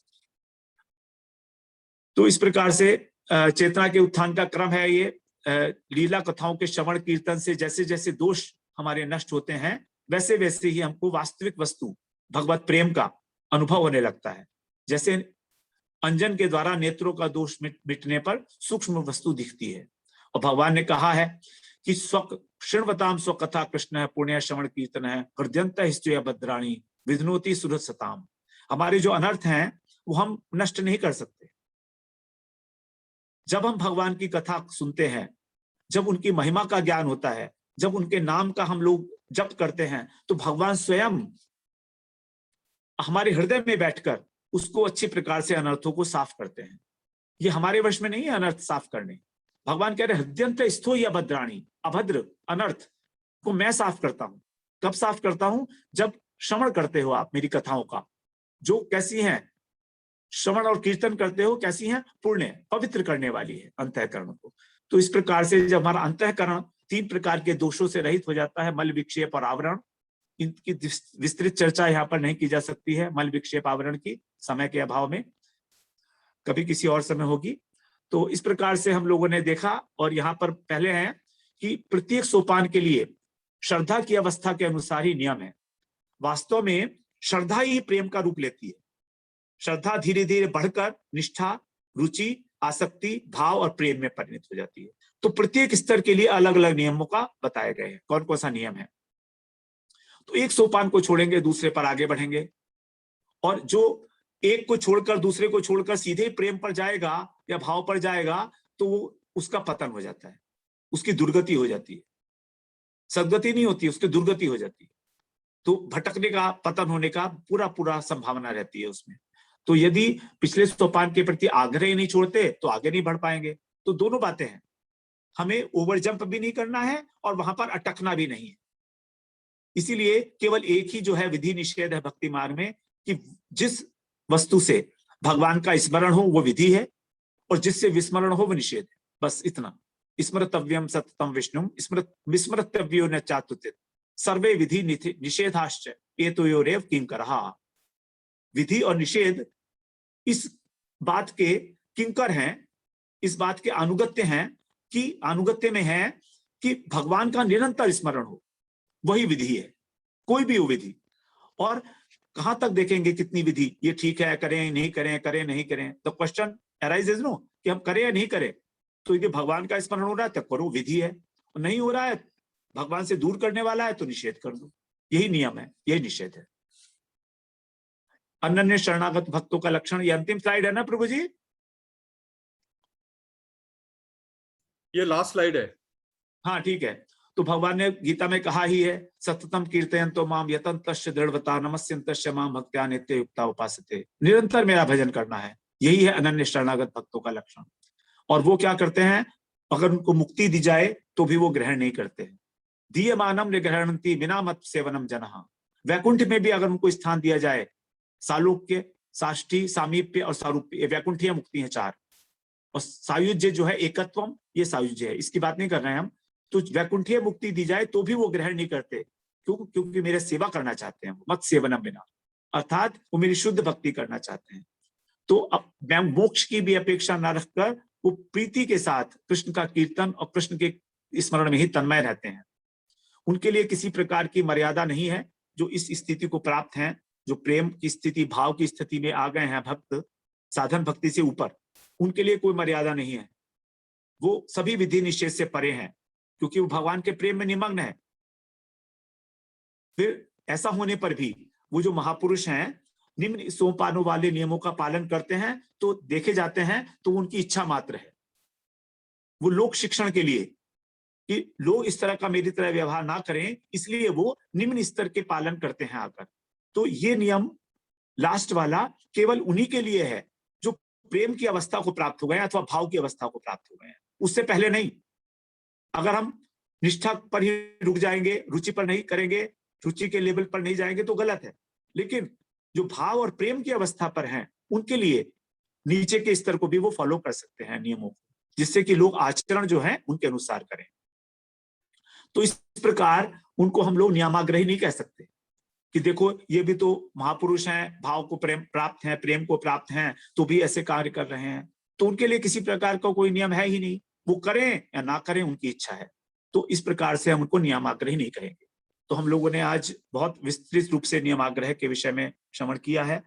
तो इस प्रकार से चेतना के उत्थान का क्रम है ये। लीला कथाओं के श्रवण कीर्तन से जैसे जैसे दोष हमारे नष्ट होते हैं, वैसे वैसे ही हमको वास्तविक वस्तु भगवत प्रेम का अनुभव होने लगता है। जैसे अंजन के द्वारा नेत्रों का दोष मिटने पर सूक्ष्म वस्तु दिखती है। और भगवान ने कहा है कि शृण्वताम स्वकथा कृष्ण पुण्य श्रवण कीर्तन है हृदयंत हिस्ट्रिय भद्राणी विधनोति सुरत सताम। हमारे जो अनर्थ हैं वो हम नष्ट नहीं कर सकते। जब हम भगवान की कथा सुनते हैं, जब उनकी महिमा का ज्ञान होता है, जब उनके नाम का हम लोग जप करते हैं, तो भगवान स्वयं हमारे हृदय में बैठकर उसको अच्छी प्रकार से अनर्थों को साफ करते हैं। ये हमारे वश में नहीं है अनर्थ साफ करने। भगवान कह रहे हृदयंत स्थो या भद्राणी, अभद्र अनर्थ को मैं साफ करता हूं। कब साफ करता हूं? जब श्रवण करते हो आप मेरी कथाओं का, जो कैसी हैं, श्रवण और कीर्तन करते हो कैसी हैं, पुण्य पवित्र करने वाली है अंतःकरण को। तो इस प्रकार से जब हमारा अंतःकरण 3 प्रकार के दोषों से रहित हो जाता है, मल विक्षेप और आवरण, इनकी विस्तृत चर्चा यहाँ पर नहीं की जा सकती है, मल विक्षेप आवरण की समय के अभाव में, कभी किसी और समय होगी। तो इस प्रकार से हम लोगों ने देखा, और यहाँ पर पहले है कि प्रत्येक सोपान के लिए श्रद्धा की अवस्था के अनुसार ही नियम है। वास्तव में श्रद्धा ही प्रेम का रूप लेती है। श्रद्धा धीरे धीरे बढ़कर निष्ठा, रुचि, आसक्ति, भाव और प्रेम में परिणत हो जाती है। तो प्रत्येक स्तर के लिए अलग अलग नियमों का बताए गए हैं, कौन कौन सा नियम है। तो एक सोपान को छोड़ेंगे दूसरे पर आगे बढ़ेंगे, और जो एक को छोड़कर दूसरे को छोड़कर सीधे प्रेम पर जाएगा या भाव पर जाएगा, तो उसका पतन हो जाता है, उसकी दुर्गति हो जाती है। सदगति नहीं होती, उसकी दुर्गति हो जाती है। तो भटकने का, पतन होने का पूरा संभावना रहती है उसमें। तो यदि पिछले सोपान के प्रति आग्रह ही नहीं छोड़ते तो आगे नहीं बढ़ पाएंगे। तो दोनों बातें हैं, हमें ओवर जंप भी नहीं करना है और वहां पर अटकना भी नहीं है। इसीलिए केवल एक ही जो है विधि निषेध है भक्ति मार्ग में, कि जिस वस्तु से भगवान का स्मरण हो वो विधि है, और जिससे विस्मरण हो वो निषेध है। बस इतना। स्मृतव्यम सततम विष्णुम विस्मृतव्यो न चातुतित सर्वे विधि निषेधाश्च एतयोरेव किंकरहा। विधि और निषेध इस बात के किंकर हैं, इस बात के अनुगत्य हैं, कि अनुगत्य में है कि भगवान का निरंतर स्मरण हो, वही विधि है, कोई भी हो विधि। और कहां तक देखेंगे कितनी विधि, ये ठीक है, करें नहीं करें, करें नहीं करें। द क्वेश्चन अराइजेज नो कि हम करें या नहीं करें। तो यदि भगवान का स्मरण हो रहा है तो करो, विधि है। नहीं हो रहा है, भगवान से दूर करने वाला है, तो निषेध कर दो। यही नियम है, यही निषेध है। अनन्य शरणागत भक्तों का लक्षण। ये अंतिम स्लाइड है ना प्रभु जी? ये लास्ट स्लाइड है। हाँ ठीक है। तो भगवान ने गीता में कहा ही है, सततम कीर्तयन्तो माम यतन्तश्च दृढ़वता नमस्यन्तश्च माम भक्त्या नित्य युक्ता उपासते। निरंतर मेरा भजन करना है, यही है अनन्य शरणागत भक्तों का लक्षण। और वो क्या करते हैं, अगर उनको मुक्ति दी जाए तो भी वो ग्रहण नहीं करते हैं। दीयमानम निग्रहणन्ति बिना मत सेवनम जनः। वैकुंठ में भी अगर उनको स्थान दिया जाए, सालोक्य, साष्टी, सामीप्य और सारूप्य, वैकुंठीय मुक्ति है 4। और सायुज्य जो है एकत्वम, ये सायुज्य है, इसकी बात नहीं कर रहे हैं हम। तो वैकुंठीय मुक्ति दी जाए तो भी वो ग्रहण नहीं करते, क्योंकि मेरे सेवा करना चाहते हैं, मत सेवनम बिना, अर्थात वो मेरी शुद्ध भक्ति करना चाहते हैं। तो अब मोक्ष की भी अपेक्षा न रखकर वो प्रीति के साथ कृष्ण का कीर्तन और कृष्ण के स्मरण में ही तन्मय रहते हैं। उनके लिए किसी प्रकार की मर्यादा नहीं है। जो इस स्थिति को प्राप्त हैं, जो प्रेम की स्थिति, भाव की स्थिति में आ गए हैं भक्त, साधन भक्ति से ऊपर, उनके लिए कोई मर्यादा नहीं है। वो सभी विधि निषेध से परे हैं, क्योंकि वो भगवान के प्रेम में निमग्न है। फिर ऐसा होने पर भी वो जो महापुरुष हैं, निम्न सोपानों वाले नियमों का पालन करते हैं, तो देखे जाते हैं तो उनकी इच्छा मात्र है। वो लोक शिक्षण के लिए कि लोग इस तरह का मेरी तरह व्यवहार ना करें, इसलिए वो निम्न स्तर के पालन करते हैं आकर। तो ये नियम लास्ट वाला केवल उन्हीं के लिए है जो प्रेम की अवस्था को प्राप्त हो गए अथवा भाव की अवस्था को प्राप्त हो गए हैं, उससे पहले नहीं। अगर हम निष्ठा पर ही रुक जाएंगे, रुचि पर नहीं करेंगे, रुचि के लेवल पर नहीं जाएंगे तो गलत है। लेकिन जो भाव और प्रेम की अवस्था पर हैं, उनके लिए नीचे के स्तर को भी वो फॉलो कर सकते हैं नियमों को, जिससे कि लोग आचरण जो है उनके अनुसार करें। तो इस प्रकार उनको हम लोग नियमाग्रही नहीं कह सकते कि देखो ये भी तो महापुरुष हैं, भाव को प्रेम प्राप्त हैं, प्रेम को प्राप्त हैं, तो भी ऐसे कार्य कर रहे हैं। तो उनके लिए किसी प्रकार का कोई नियम है ही नहीं, वो करें या ना करें उनकी इच्छा है। तो इस प्रकार से हम उनको नियमाग्रही नहीं कहेंगे। तो हम लोगों ने आज बहुत विस्तृत रूप से नियमाग्रह के विषय में श्रवण किया है।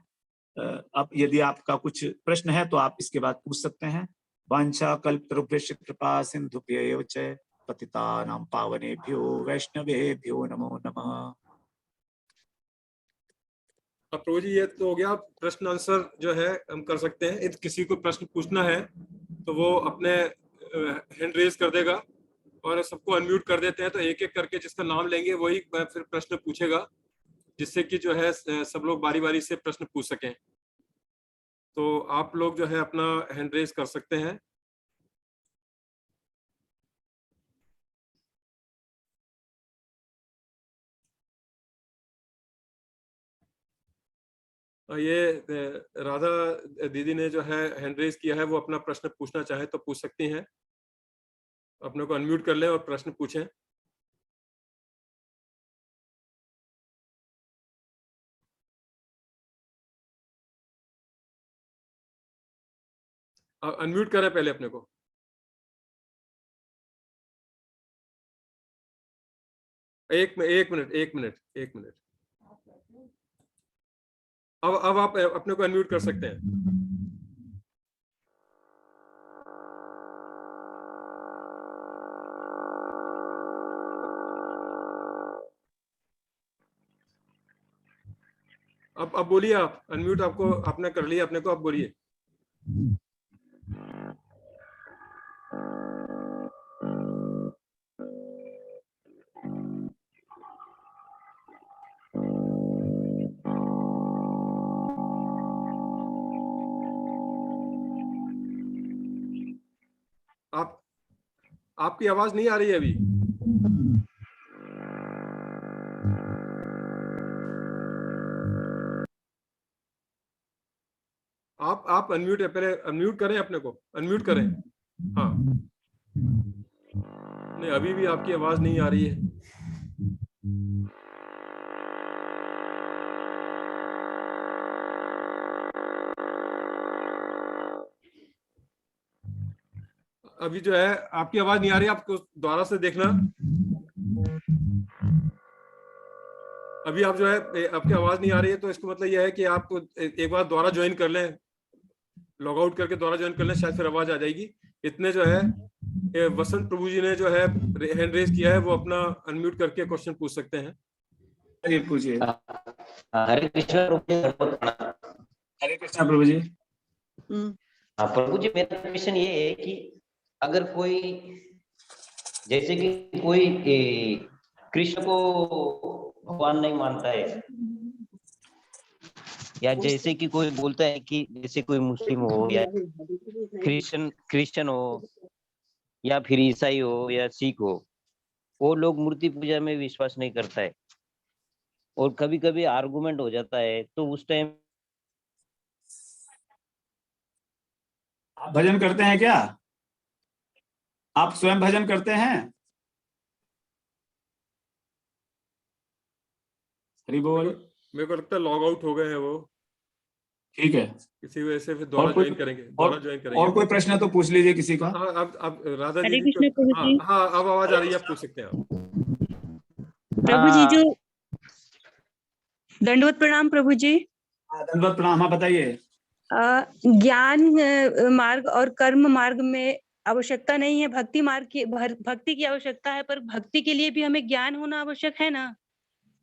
अब यदि आपका कुछ प्रश्न है तो आप इसके बाद पूछ सकते हैं। वांछा कल्पतरुभ्यश्च कृपा सिन्धुभ्यैव च पतितानां पावनेभ्यो वैष्णवेभ्यो नमो नमः। अब प्रभु जी ये तो हो गया, प्रश्न आंसर जो है हम कर सकते हैं। यदि किसी को प्रश्न पूछना है तो वो अपने हैंड रेज कर देगा और सबको अनम्यूट कर देते हैं, तो एक एक करके जिसका नाम लेंगे वही फिर प्रश्न पूछेगा, जिससे कि जो है सब लोग बारी बारी से प्रश्न पूछ सकें। तो आप लोग जो है अपना हैंड रेज कर सकते हैं। ये राधा दीदी ने जो है हैंड रेज किया है, वो अपना प्रश्न पूछना चाहे तो पूछ सकती हैं। अपने को अनम्यूट कर लें और प्रश्न पूछें। अनम्यूट करें पहले अपने को। एक मिनट। अब आप अपने को अनम्यूट कर सकते हैं। अब बोलिए, आप अनम्यूट आपको आपने कर लिया अपने को, अब बोलिए। आपकी आवाज नहीं आ रही है अभी। आप अनम्यूट है, पहले अनम्यूट करें अपने को, अनम्यूट करें। हाँ, नहीं अभी भी आपकी आवाज नहीं आ रही है। अभी जो है आपकी आवाज नहीं आ रही, आपको दोबारा से देखना। अभी आप जो है आपकी आवाज नहीं आ रही है, तो इसका मतलब यह है कि आप एक बार दोबारा ज्वाइन कर लें, लॉग आउट करके दोबारा ज्वाइन कर लें, शायद फिर आवाज आ जाएगी। इतने जो है वसंत प्रभु जी ने जो है हैंड रेज किया है, वो अपना अनम्यूट करके क्वेश्चन पूछ सकते हैं। पूछिए। हरे कृष्ण। हरे कृष्णा प्रभु जी। हाँ प्रभु जी, मेरा क्वेश्चन ये है कि अगर कोई, जैसे कि कोई कृष्ण को भगवान नहीं मानता है, या जैसे कि कोई बोलता है कि जैसे कोई मुस्लिम हो या क्रिश्चियन हो या फिर ईसाई हो या सिख हो, वो लोग मूर्ति पूजा में विश्वास नहीं करता है और कभी कभी आर्गुमेंट हो जाता है, तो उस टाइम आप भजन करते हैं क्या? आप स्वयं भजन करते हैं? हरि बोल। मेरे को लगता है लॉग आउट हो गए हैं वो, ठीक है, किसी वजह से फिर दोबारा ज्वाइन करेंगे, दोबारा ज्वाइन करेंगे। और कोई प्रश्न है तो पूछ लीजिए किसी का। हाँ, अब राधा हरे जी कृष्ण प्रभु जी। हाँ, अब आवाज आ रही है, आप पूछ सकते हैं आप। प्रभु जी, जो दंडवत प्रणाम प्रभु जी। दंडवत प्रणाम। हाँ बताइए। ज्ञान मार्ग और कर्म मार्ग में आवश्यकता नहीं है, भक्ति की आवश्यकता है, पर भक्ति के लिए भी हमें ज्ञान होना आवश्यक है ना?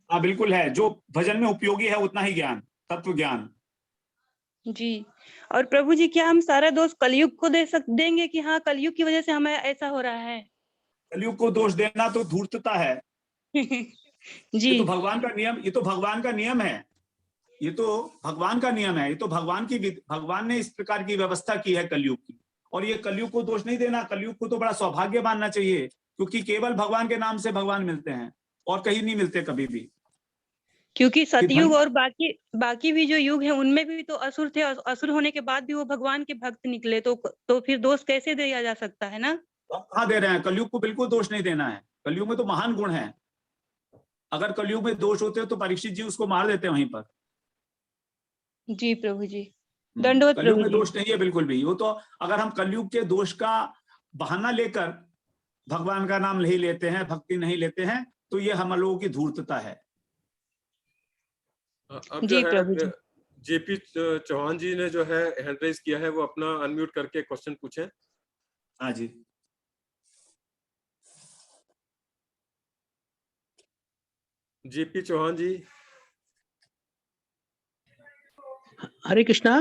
हाँ बिल्कुल है, जो भजन में उपयोगी है उतना ही ज्ञान, तत्व ज्ञान। जी। और प्रभु जी, क्या हम सारा दोष कलयुग को देंगे कि हाँ कलयुग की वजह से हमें ऐसा हो रहा है? कलयुग को दोष देना तो धूर्तता है। जी। ये तो भगवान का नियम, ये तो भगवान का नियम है, ये तो भगवान का नियम है, ये तो भगवान ने इस प्रकार की व्यवस्था की है कलयुग की। और ये कलयुग को दोष नहीं देना, कलयुग को तो बड़ा सौभाग्य मानना चाहिए, क्योंकि केवल भगवान के नाम से भगवान मिलते हैं और कहीं नहीं मिलते कभी भी। क्योंकि सतयुग और बाकी भी जो युग है उनमें भी तो असुर थे, और असुर होने के बाद भी वो भगवान के भक्त निकले, तो फिर दोष कैसे दिया जा सकता है ना? कहाँ दे रहे हैं? कलयुग को बिल्कुल दोष नहीं देना है, कलयुग में तो महान गुण है। अगर कलयुग में दोष होते तो परीक्षित जी उसको मार देते वहीं पर। जी प्रभु जी, दंडवत कलयुग प्रभु में जी। दोष नहीं है बिल्कुल भी। वो तो अगर हम कलयुग के दोष का बहाना लेकर भगवान का नाम नहीं लेते हैं, भक्ति नहीं लेते हैं, तो ये हम लोगों की धूर्तता है। अब जी जो प्रभु जी। है जेपी चौहान जी ने जो है हैंड रेज किया है, वो अपना अनम्यूट करके क्वेश्चन पूछें। हाँ जी, जेपी चौहान जी। हरे कृष्णा।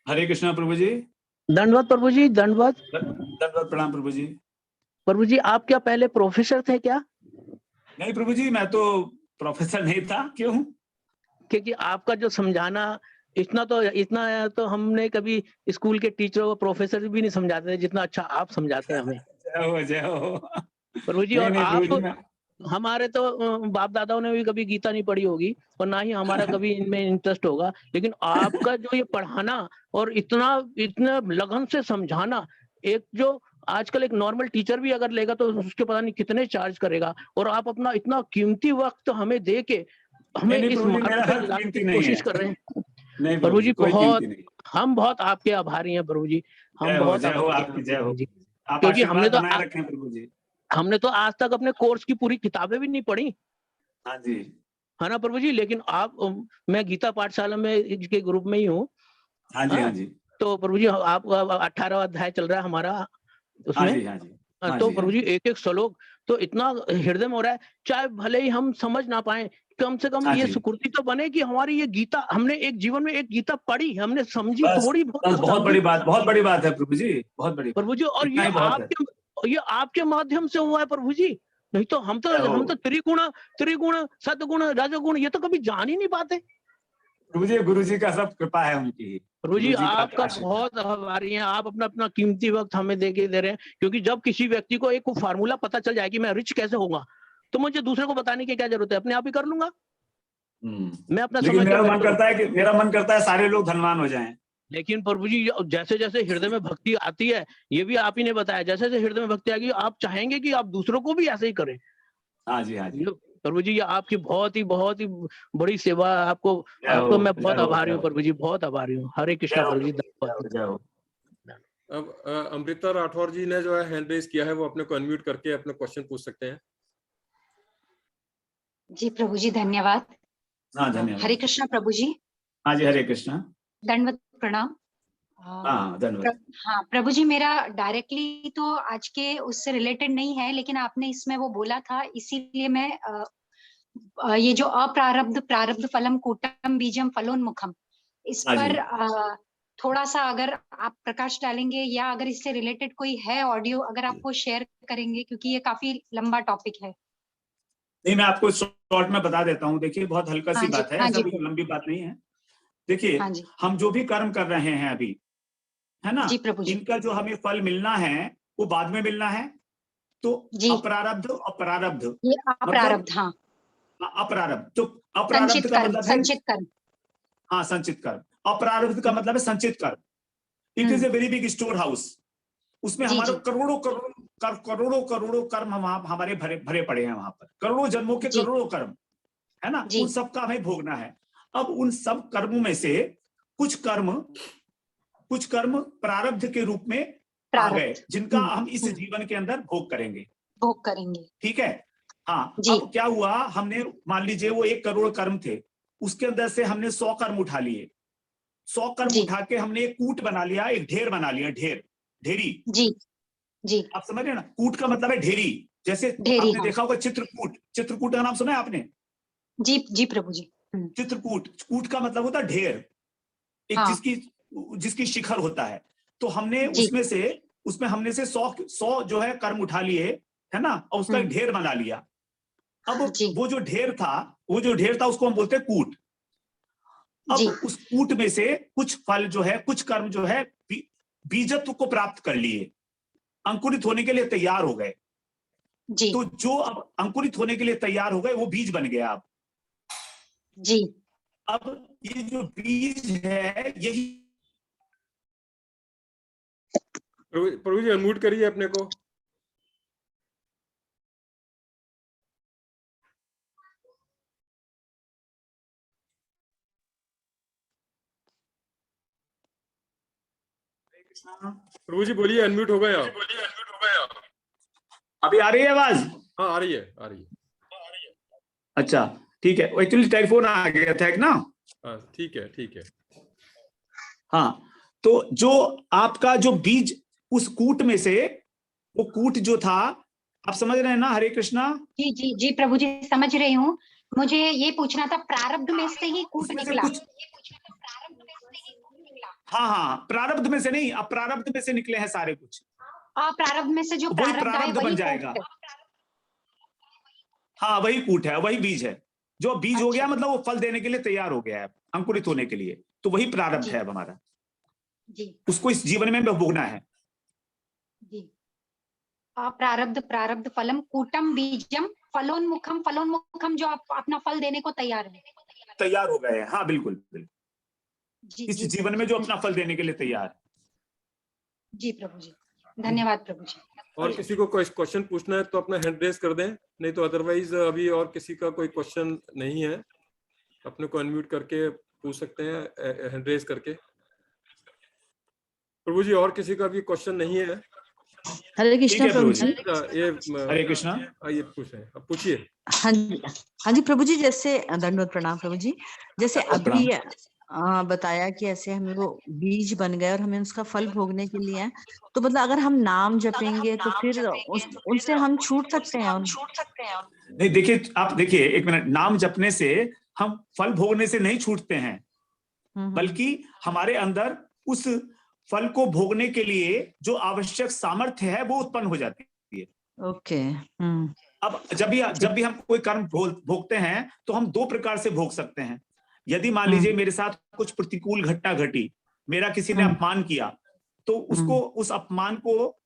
हरे कृष्णा प्रभु जी। दंडवत प्रभु जी, दंडवत। दंडवत प्रणाम प्रभु जी। प्रभु जी, आप क्या पहले प्रोफेसर थे क्या? नहीं प्रभु जी, मैं तो प्रोफेसर नहीं था। क्यों? क्योंकि आपका जो समझाना इतना तो हमने कभी स्कूल के टीचरों और प्रोफेसर भी नहीं समझाते थे जितना अच्छा आप समझाते हैं हमें। जय हो प्रभु जी। और आप, हमारे तो बाप दादाओं ने भी कभी गीता नहीं पढ़ी होगी और ना ही हमारा कभी इनमें इंटरेस्ट होगा, लेकिन आपका जो ये पढ़ाना और इतना लगन से समझाना, एक जो आजकल एक नॉर्मल टीचर भी अगर लेगा तो उसके पता नहीं कितने चार्ज करेगा, और आप अपना इतना कीमती वक्त हमें दे के हमें इस मार्ग पे लाने की कोशिश कर रहे हैं। नहीं प्रभु जी, हम बहुत आपके आभारी हैं प्रभु जी, हम बहुत आपकी जय हो जी। आप क्योंकि हमने तो आज तक अपने कोर्स की पूरी किताबें भी नहीं पढ़ी। हाँ जी, है ना प्रभु जी, लेकिन मैं गीता पाठशाला में के ग्रुप में ही हूँ। हाँ जी, हाँ जी। तो प्रभु जी, आप 18वां अध्याय चल रहा है हमारा उसमें। हाँ जी, हाँ जी। तो प्रभु जी, एक एक श्लोक तो इतना हृदय में हो रहा है, चाहे भले ही हम समझ ना पाए, कम से कम ये सुकृति तो बने कि हमारी ये गीता, हमने एक जीवन में एक गीता पढ़ी, हमने समझी थोड़ी बहुत। बहुत बड़ी बात है प्रभु जी, बहुत बड़ी प्रभु जी। और ये आपके माध्यम से हुआ है प्रभु जी, नहीं तो हम तो त्रिगुण सदगुण रजगुण ये तो कभी जान ही नहीं पाते। प्रभु जी, गुरु जी का सब कृपा है उनकी। प्रभु जी, आपका बहुत आभारी हैं, आप अपना कीमती वक्त हमें दे रहे हैं, क्योंकि जब किसी व्यक्ति को एक फार्मूला पता चल जाए कि मैं रिच कैसे होगा, तो मुझे दूसरे को बताने की क्या जरूरत है, अपने आप ही कर लूंगा। मैं अपना लेकिन मेरा मन करता है सारे लोग धनवान हो जाएं। लेकिन प्रभु जी, जैसे जैसे हृदय में भक्ति आती है, ये भी आप ही ने बताया, जैसे जैसे हृदय में भक्ति आएगी आप चाहेंगे कि आप दूसरों को भी ऐसे ही करें। हाँ जी, हाँ जी प्रभु जी, ये आपकी बहुत ही बड़ी सेवा है। आपको मैं बहुत आभारी हूँ प्रभु जी, बहुत आभारी हूँ। हरे कृष्णा प्रभु जी। अब अमृता राठौर जी ने जो है हैंड रेज किया है, वो अपने को अनम्यूट करके अपने क्वेश्चन पूछ सकते हैं। जी प्रभु जी, धन्यवाद। हाँ, धन्यवाद। हरे कृष्णा प्रभु जी। हाँ जी, हरे कृष्णा। दंडवत प्रणाम। हाँ, धन्यवाद। हाँ प्रभु जी, मेरा डायरेक्टली तो आज के उससे रिलेटेड नहीं है, लेकिन आपने इसमें वो बोला था, इसीलिए मैं ये जो अप्रारब्ध प्रारब्ध फलम कूटम बीजम फलोन्मुखम, इस हाँ जी। पर थोड़ा सा अगर आप प्रकाश डालेंगे, या अगर इससे रिलेटेड कोई है ऑडियो, अगर आप वो शेयर करेंगे, क्योंकि ये काफी लंबा टॉपिक है। नहीं, मैं आपको शॉर्ट में बता देता हूँ। देखिए, बहुत हल्का सी हाँ जी, बात है, हाँ ऐसा जी कोई प्रभु, लंबी बात नहीं है। देखिए, हाँ जी हम जो भी कर्म कर रहे हैं अभी, है ना, जी प्रभु जी, इनका जो हमें फल मिलना है वो बाद में मिलना है। तो जी अप्रारब्ध अप्रारब्ध ये मतलब अप्रारब्ध, हाँ, अप्रारब्ध, तो अप्रारब्ध का मतलब है, संचित कर्म, हाँ, संचित कर्म। अप्रारब्ध का मतलब है संचित कर्म। It is a very big store house. उसमें जी हमारे जी करोड़ों कर्म हमारे भरे भरे पड़े हैं वहां पर, करोड़ों जन्मों के जी करोड़ों कर्म, है ना, जी उन सब का हमें भोगना है। अब उन सब कर्मों में से कुछ कर्म प्रारब्ध के रूप में आ गए, प्रारब्ध, जिनका हम इस जीवन के अंदर भोग करेंगे। भोग करेंगे। ठीक है, हाँ। जी अब क्या हुआ, हमने मान लीजिए वो 1 करोड़ कर्म थे, उसके अंदर से हमने 100 कर्म उठा लिए। 100 कर्म जी उठा के हमने एक कूट बना लिया, एक ढेर बना लिया, ढेरी। जी जी आप समझ रहे हैं ना, कूट का मतलब है ढेरी। जैसे ढेरी, आपने हाँ देखा होगा चित्रकूट का नाम सुना है आपने? जी जी प्रभु जी, कूट का मतलब होता है ढेर, एक हाँ जिसकी शिखर होता है। तो हमने जी उसमें हमने से 100 जो है कर्म उठा लिए, है ना, और उसका एक ढेर बना लिया। अब जी वो जो ढेर था उसको हम बोलते हैं कूट। अब जी उस कूट में से कुछ फल जो है, कुछ कर्म जो है बीजत्व को प्राप्त कर लिए, अंकुरित होने के लिए तैयार हो गए। जी तो जो अब अंकुरित होने के लिए तैयार हो गए वो बीज बन गया। जी अब ये जो बीज है यही। प्रभु जी अनम्यूट करिए अपने को। प्रभु जी बोलिए, अनम्यूट हो गए आप। अभी आ रही है आवाज? हाँ आ रही है। अच्छा ठीक है, एक्चुअली टेलीफोन आ गया था एक ना। हाँ ठीक है। हाँ, तो जो आपका जो बीज उस कूट में से, वो कूट जो था, आप समझ रहे हैं ना? हरे कृष्णा। जी जी जी प्रभु जी, समझ रही हूँ। मुझे ये पूछना था, प्रारब्ध में से ही कूट उसमें से निकला? कुछ, हाँ, प्रारब्ध में से नहीं, अप्रारब्ध में से निकले हैं सारे कुछ। प्रारब्ध में से जो वही प्रारब्ध आए प्रारब्ध वही बन जाएगा। कूट है। हाँ, वही कूट है, वही बीज है। जो बीज हो गया अच्छा। मतलब वो फल देने के लिए तैयार हो गया है, अंकुरित होने के लिए। तो वही प्रारब्ध जी है अब हमारा, जी उसको इस जीवन में भोगना है। जी प्रारब्ध फलम कूटम बीजम फलोन्मुखम, जो आप अपना फल देने को तैयार है, तैयार हो गए हैं। हाँ बिल्कुल, जी इस जी जीवन प्रभु में जी, जो अपना फल देने के लिए तैयार है। जी प्रभु जी, धन्यवाद प्रभु जी। और किसी को कोई क्वेश्चन पूछना है तो अपना हैंड रेज कर दें, नहीं तो अदरवाइज अभी और किसी का कोई क्वेश्चन नहीं है, अपने को अनम्यूट करके पूछ सकते हैं हैंड रेज करके। प्रभु जी और किसी का भी क्वेश्चन नहीं है? हरे कृष्णा प्रभु जी। ये हरे कृष्णा। ये पूछे, अब पूछिए। हाँ जी प्रभु जी, जैसे दंडवत प्रणाम प्रभु जी। जैसे अभी बताया कि ऐसे हमें वो बीज बन गए और हमें उसका फल भोगने के लिए है, तो मतलब अगर हम नाम जपेंगे तो फिर उनसे हम छूट सकते हैं? नहीं, देखिए, आप देखिए, एक मिनट, नाम जपने से हम फल भोगने से नहीं छूटते हैं, बल्कि हमारे अंदर उस फल को भोगने के लिए जो आवश्यक सामर्थ्य है वो उत्पन्न हो जाती है। ओके। अब जब भी हम कोई कर्म भोगते हैं तो हम 2 प्रकार से भोग सकते हैं। यदि मान लीजिए मेरे साथ कुछ प्रतिकूल घटना घटी, मेरा किसी ने अपमान किया, तो उसको उस अपमान को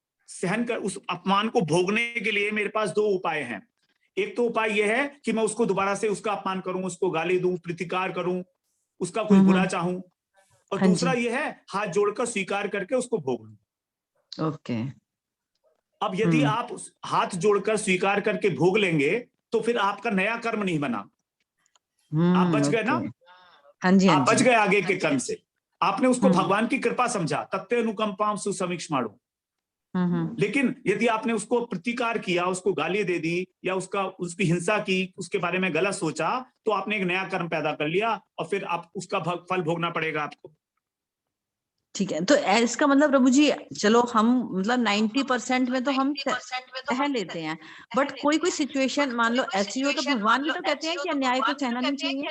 उस अपमान को भोगने के लिए मेरे पास 2 उपाय हैं। एक तो उपाय यह है कि मैं उसको दोबारा से उसका अपमान करूं, उसको गाली दूं, प्रतिकार करूं, उसका कुछ बुरा चाहूं, और दूसरा यह है हाथ जोड़कर स्वीकार करके उसको भोग लूं। ओके। अब यदि आप हाथ जोड़कर स्वीकार करके भोग लेंगे तो फिर आपका नया कर्म नहीं बना, आप बच गए ना। हाँ जी, आप बच गए आगे के कर्म से, आपने उसको भगवान की कृपा समझा, तत्ते अनुकंपाम सुसमीक्षमाणु। लेकिन यदि आपने उसको प्रतिकार किया, उसको गाली दे दी, या उसकी हिंसा की, उसके बारे में गलत सोचा, तो आपने एक नया कर्म पैदा कर लिया और फिर आप उसका फल भोगना पड़ेगा आपको। ठीक है, तो इसका मतलब प्रभु जी, चलो हम मतलब 90% में तो हम सह लेते हैं, बट कोई सिचुएशन मान लो ऐसी हो तो भगवान भी तो कहते हैं कि अन्याय को सहना नहीं चाहिए।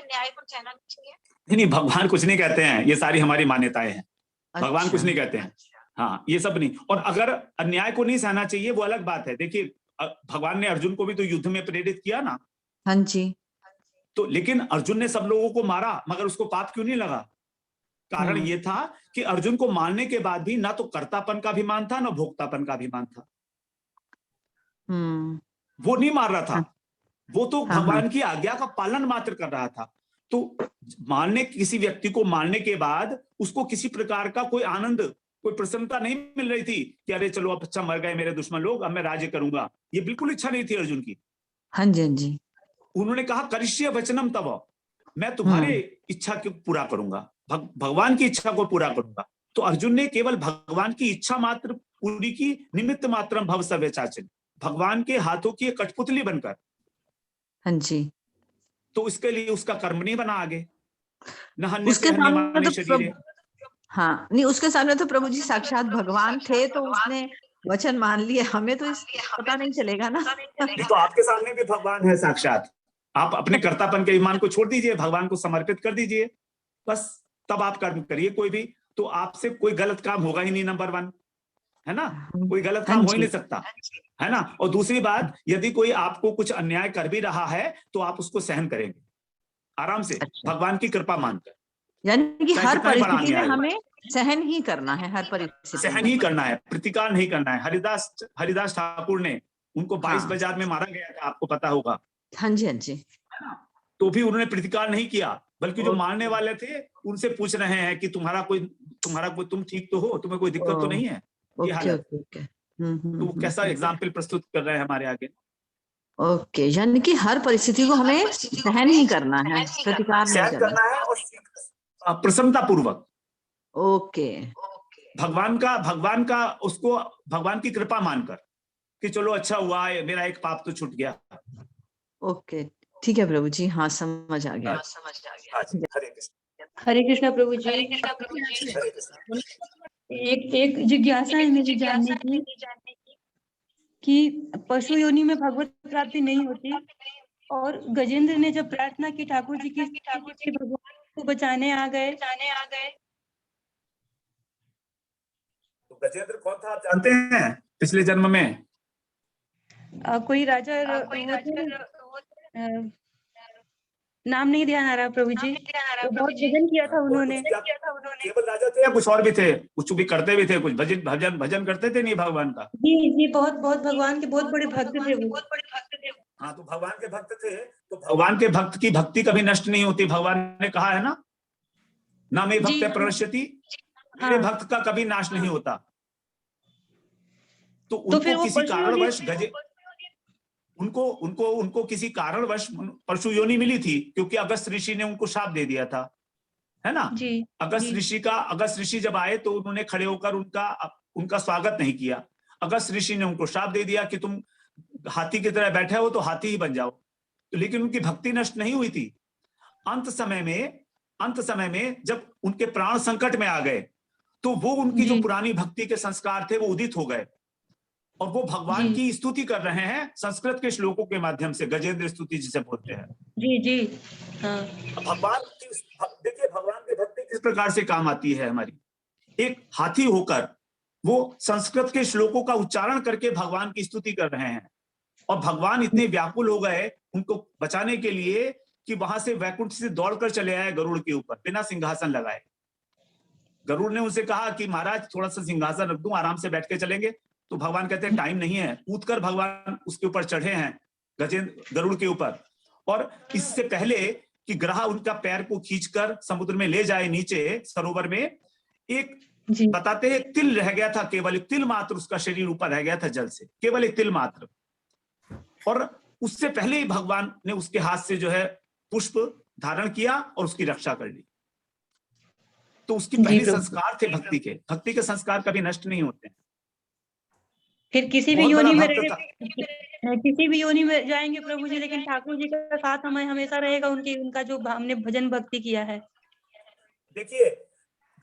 नहीं, भगवान कुछ नहीं कहते हैं, ये सारी हमारी मान्यताएं हैं। भगवान कुछ नहीं कहते हैं, हाँ, ये सब नहीं। और अगर अन्याय को नहीं सहना चाहिए वो अलग बात है। देखिए भगवान ने अर्जुन को भी तो युद्ध में प्रेरित किया ना। हाँ जी। तो लेकिन अर्जुन ने सब लोगों को मारा, मगर उसको पाप क्यों नहीं लगा? कारण ये था कि अर्जुन को मारने के बाद भी ना तो कर्तापन का अभिमान था, ना भोक्तापन का अभिमान था। वो नहीं मार रहा था, वो तो भगवान की आज्ञा का पालन मात्र कर रहा था। तो मारने, किसी व्यक्ति को मारने के बाद उसको किसी प्रकार का कोई आनंद, कोई प्रसन्नता नहीं मिल रही थी कि अरे चलो अब अच्छा मर गए मेरे दुश्मन लोग, अब मैं राज्य करूंगा। ये बिल्कुल इच्छा नहीं थी अर्जुन की। हाँ जी, हाँ जी। उन्होंने कहा करिष्य वचनम तव, मैं तुम्हारे इच्छा को पूरा करूंगा, भगवान की इच्छा को पूरा करूंगा। तो अर्जुन ने केवल भगवान की इच्छा मात्र पूरी की, निमित्त मात्रम भव सव्यचाचन, भगवान के हाथों की कठपुतली बनकर। हाँ जी। तो इसके लिए उसका कर्म नहीं बना आगे, न उसके सामने तो हाँ नहीं, उसके सामने तो प्रभु जी साक्षात भगवान थे, तो उसने वचन मान लिए। हमें तो इस पता नहीं चलेगा ना। तो आपके सामने भी भगवान है साक्षात। आप अपने कर्तापन के ईमान को छोड़ दीजिए, भगवान को समर्पित कर दीजिए, बस तब आप कर्म करिए कोई भी। तो आपसे कोई गलत काम होगा ही नहीं, नंबर 1 है ना, कोई गलत काम हो ही नहीं सकता, है ना। और दूसरी बात, यदि कोई आपको कुछ अन्याय कर भी रहा है तो आप उसको सहन करेंगे आराम से, भगवान की कृपा मानकर। यानी कि हर परिस्थिति में हमें सहन ही करना है, हर परिस्थिति सहन ही करना है, प्रतिकार नहीं करना है। हरिदास ठाकुर ने, उनको 22 बाजार में मारा गया था, आपको पता होगा। हाँ जी, हाँ जी। तो भी उन्होंने प्रतिकार नहीं किया, बल्कि जो मारने वाले थे उनसे पूछ रहे हैं कि तुम्हारा कोई तुम ठीक तो हो, तुम्हें कोई दिक्कत तो नहीं है। ये हालत। तो कैसा एग्जाम्पल प्रस्तुत कर रहे हैं हमारे आगे। ओके, यानी कि हर परिस्थिति को हमें सहन ही करना है, प्रतिकार नहीं करना है, और प्रसन्नता पूर्वक। ओके, भगवान का उसको भगवान की कृपा मानकर कि चलो अच्छा हुआ, मेरा एक पाप तो छूट गया। ओके, ठीक है प्रभु जी, हाँ समझ आ गया। हरे कृष्णा प्रभु जी। एक जिज्ञासा है मुझे जानने की कि पशु योनि में भगवत प्राप्ति नहीं होती, और गजेंद्र ने जब प्रार्थना की ठाकुर जी की, भगवान को बचाने आ गए। तो गजेंद्र कौन था आप जानते हैं? पिछले जन्म में कोई राजा, नाम नहीं ध्यान आ रहा प्रभु जी। तो बहुत भजन किया था उन्होंने। केवल राजा थे या कुछ और भी थे? कुछ भी करते भी थे, कुछ भजन करते थे नहीं भगवान का? जी, बहुत भगवान के बहुत बड़े भक्त थे वो। हाँ, तो भगवान के भक्त थे। तो भगवान के भक्त की भक्ति कभी नष्ट नहीं होती। भगवान ने कहा है ना मे भक्त प्रणश्यति, मेरे भक्त का कभी नाश नहीं होता। तो उनको किसी कारणवश उनको किसी कारणवश परशु योनि मिली थी, क्योंकि अगस्त ऋषि ने उनको शाप दे दिया था, है ना। अगस्त ऋषि जब आए तो उन्होंने खड़े होकर उनका स्वागत नहीं किया। अगस्त ऋषि ने उनको शाप दे दिया कि तुम हाथी की तरह बैठे हो तो हाथी ही बन जाओ। तो लेकिन उनकी भक्ति नष्ट नहीं हुई थी। अंत समय में जब उनके प्राण संकट में आ गए तो वो उनकी जो पुरानी भक्ति के संस्कार थे वो उदित हो गए, और वो भगवान की स्तुति कर रहे हैं संस्कृत के श्लोकों के माध्यम से, गजेंद्र स्तुति जिसे बोलते हैं। जी हाँ। देखिए भगवान की भक्ति किस प्रकार से काम आती है हमारी। एक हाथी होकर वो संस्कृत के श्लोकों का उच्चारण करके भगवान की स्तुति कर रहे हैं, और भगवान इतने व्याकुल हो गए उनको बचाने के लिए कि वहां से वैकुंठ से दौड़कर चले आए गरुड़ के ऊपर बिना सिंहासन लगाए। गरुड़ ने उनसे कहा कि महाराज थोड़ा सा सिंहासन रख दूं, आराम से बैठ के चलेंगे। तो भगवान कहते हैं टाइम नहीं है। कूदकर भगवान उसके ऊपर चढ़े हैं, गरुड़ के ऊपर। और इससे पहले कि ग्रह उनका पैर को खींचकर समुद्र में ले जाए नीचे सरोवर में, एक बताते हैं तिल रह गया था, केवल एक तिल मात्र उसका शरीर ऊपर रह गया था जल से, केवल एक तिल मात्र। और उससे पहले ही भगवान ने उसके हाथ से जो है पुष्प धारण किया और उसकी रक्षा कर ली। तो उसकी पहले संस्कार थे भक्ति के संस्कार कभी नष्ट नहीं होते हैं। फिर किसी भी योनि में जाएंगे प्रभु जी, लेकिन ठाकुर जी का साथ हमें हमेशा रहेगा, उनका जो हमने भजन भक्ति किया है। देखिए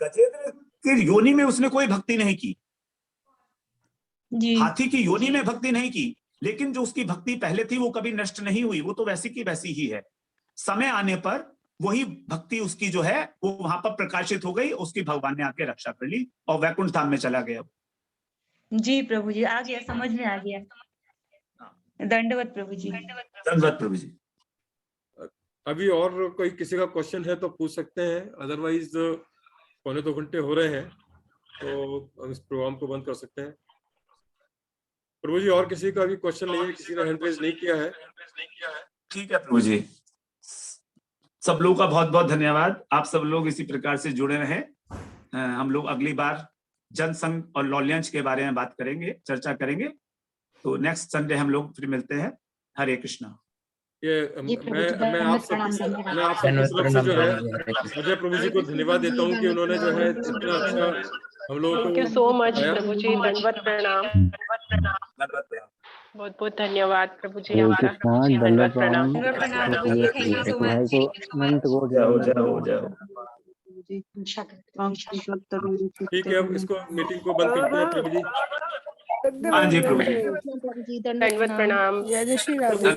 गजेंद्र की योनि में उसने कोई भक्ति नहीं की, हाथी की योनि में भक्ति नहीं की, लेकिन जो उसकी भक्ति पहले थी वो कभी नष्ट नहीं हुई, वो तो वैसी की वैसी ही है। समय आने पर वही भक्ति उसकी जो है वो वहां पर प्रकाशित हो गई, उसकी भगवान ने आके रक्षा कर ली और वैकुंठ धाम में चला गया। जी प्रभु जी, आ गया, समझ में आ गया। दंडवत प्रभु जी। धन्यवाद प्रभु जी। अभी और कोई किसी का क्वेश्चन है तो पूछ सकते हैं, अदरवाइज 1.25 घंटे हो रहे हैं तो हम इस प्रोग्राम को बंद कर सकते हैं। प्रभु जी, और किसी का भी क्वेश्चन नहीं है, किसी ने हैंड रेज नहीं किया है? ठीक है प्रभु जी, सब लोगों का बहुत बहुत धन्यवाद। आप सब लोग इसी प्रकार से जुड़े रहे। हम लोग अगली बार जनसंघ और लॉलियांश के बारे में बात करेंगे, चर्चा करेंगे। तो नेक्स्ट संडे हम लोग फिर मिलते हैं। हरे कृष्णा। मैं आप सबकी तरफ से जो है अजय प्रभु जी को धन्यवाद देता हूँ कि उन्होंने जो है इतना अच्छा हम लोगों को। थैंक यू सो मच प्रभु जी, दंडवत प्रणाम। बहुत बहुत धन्यवाद प्रभु जी आपका। दंडवत प्रणाम। ठीक है, अब इसको मीटिंग को बंद करते हैं प्रभु जी। हाँ जी प्रभु जी, दंडवत प्रणाम। जय श्री राधे।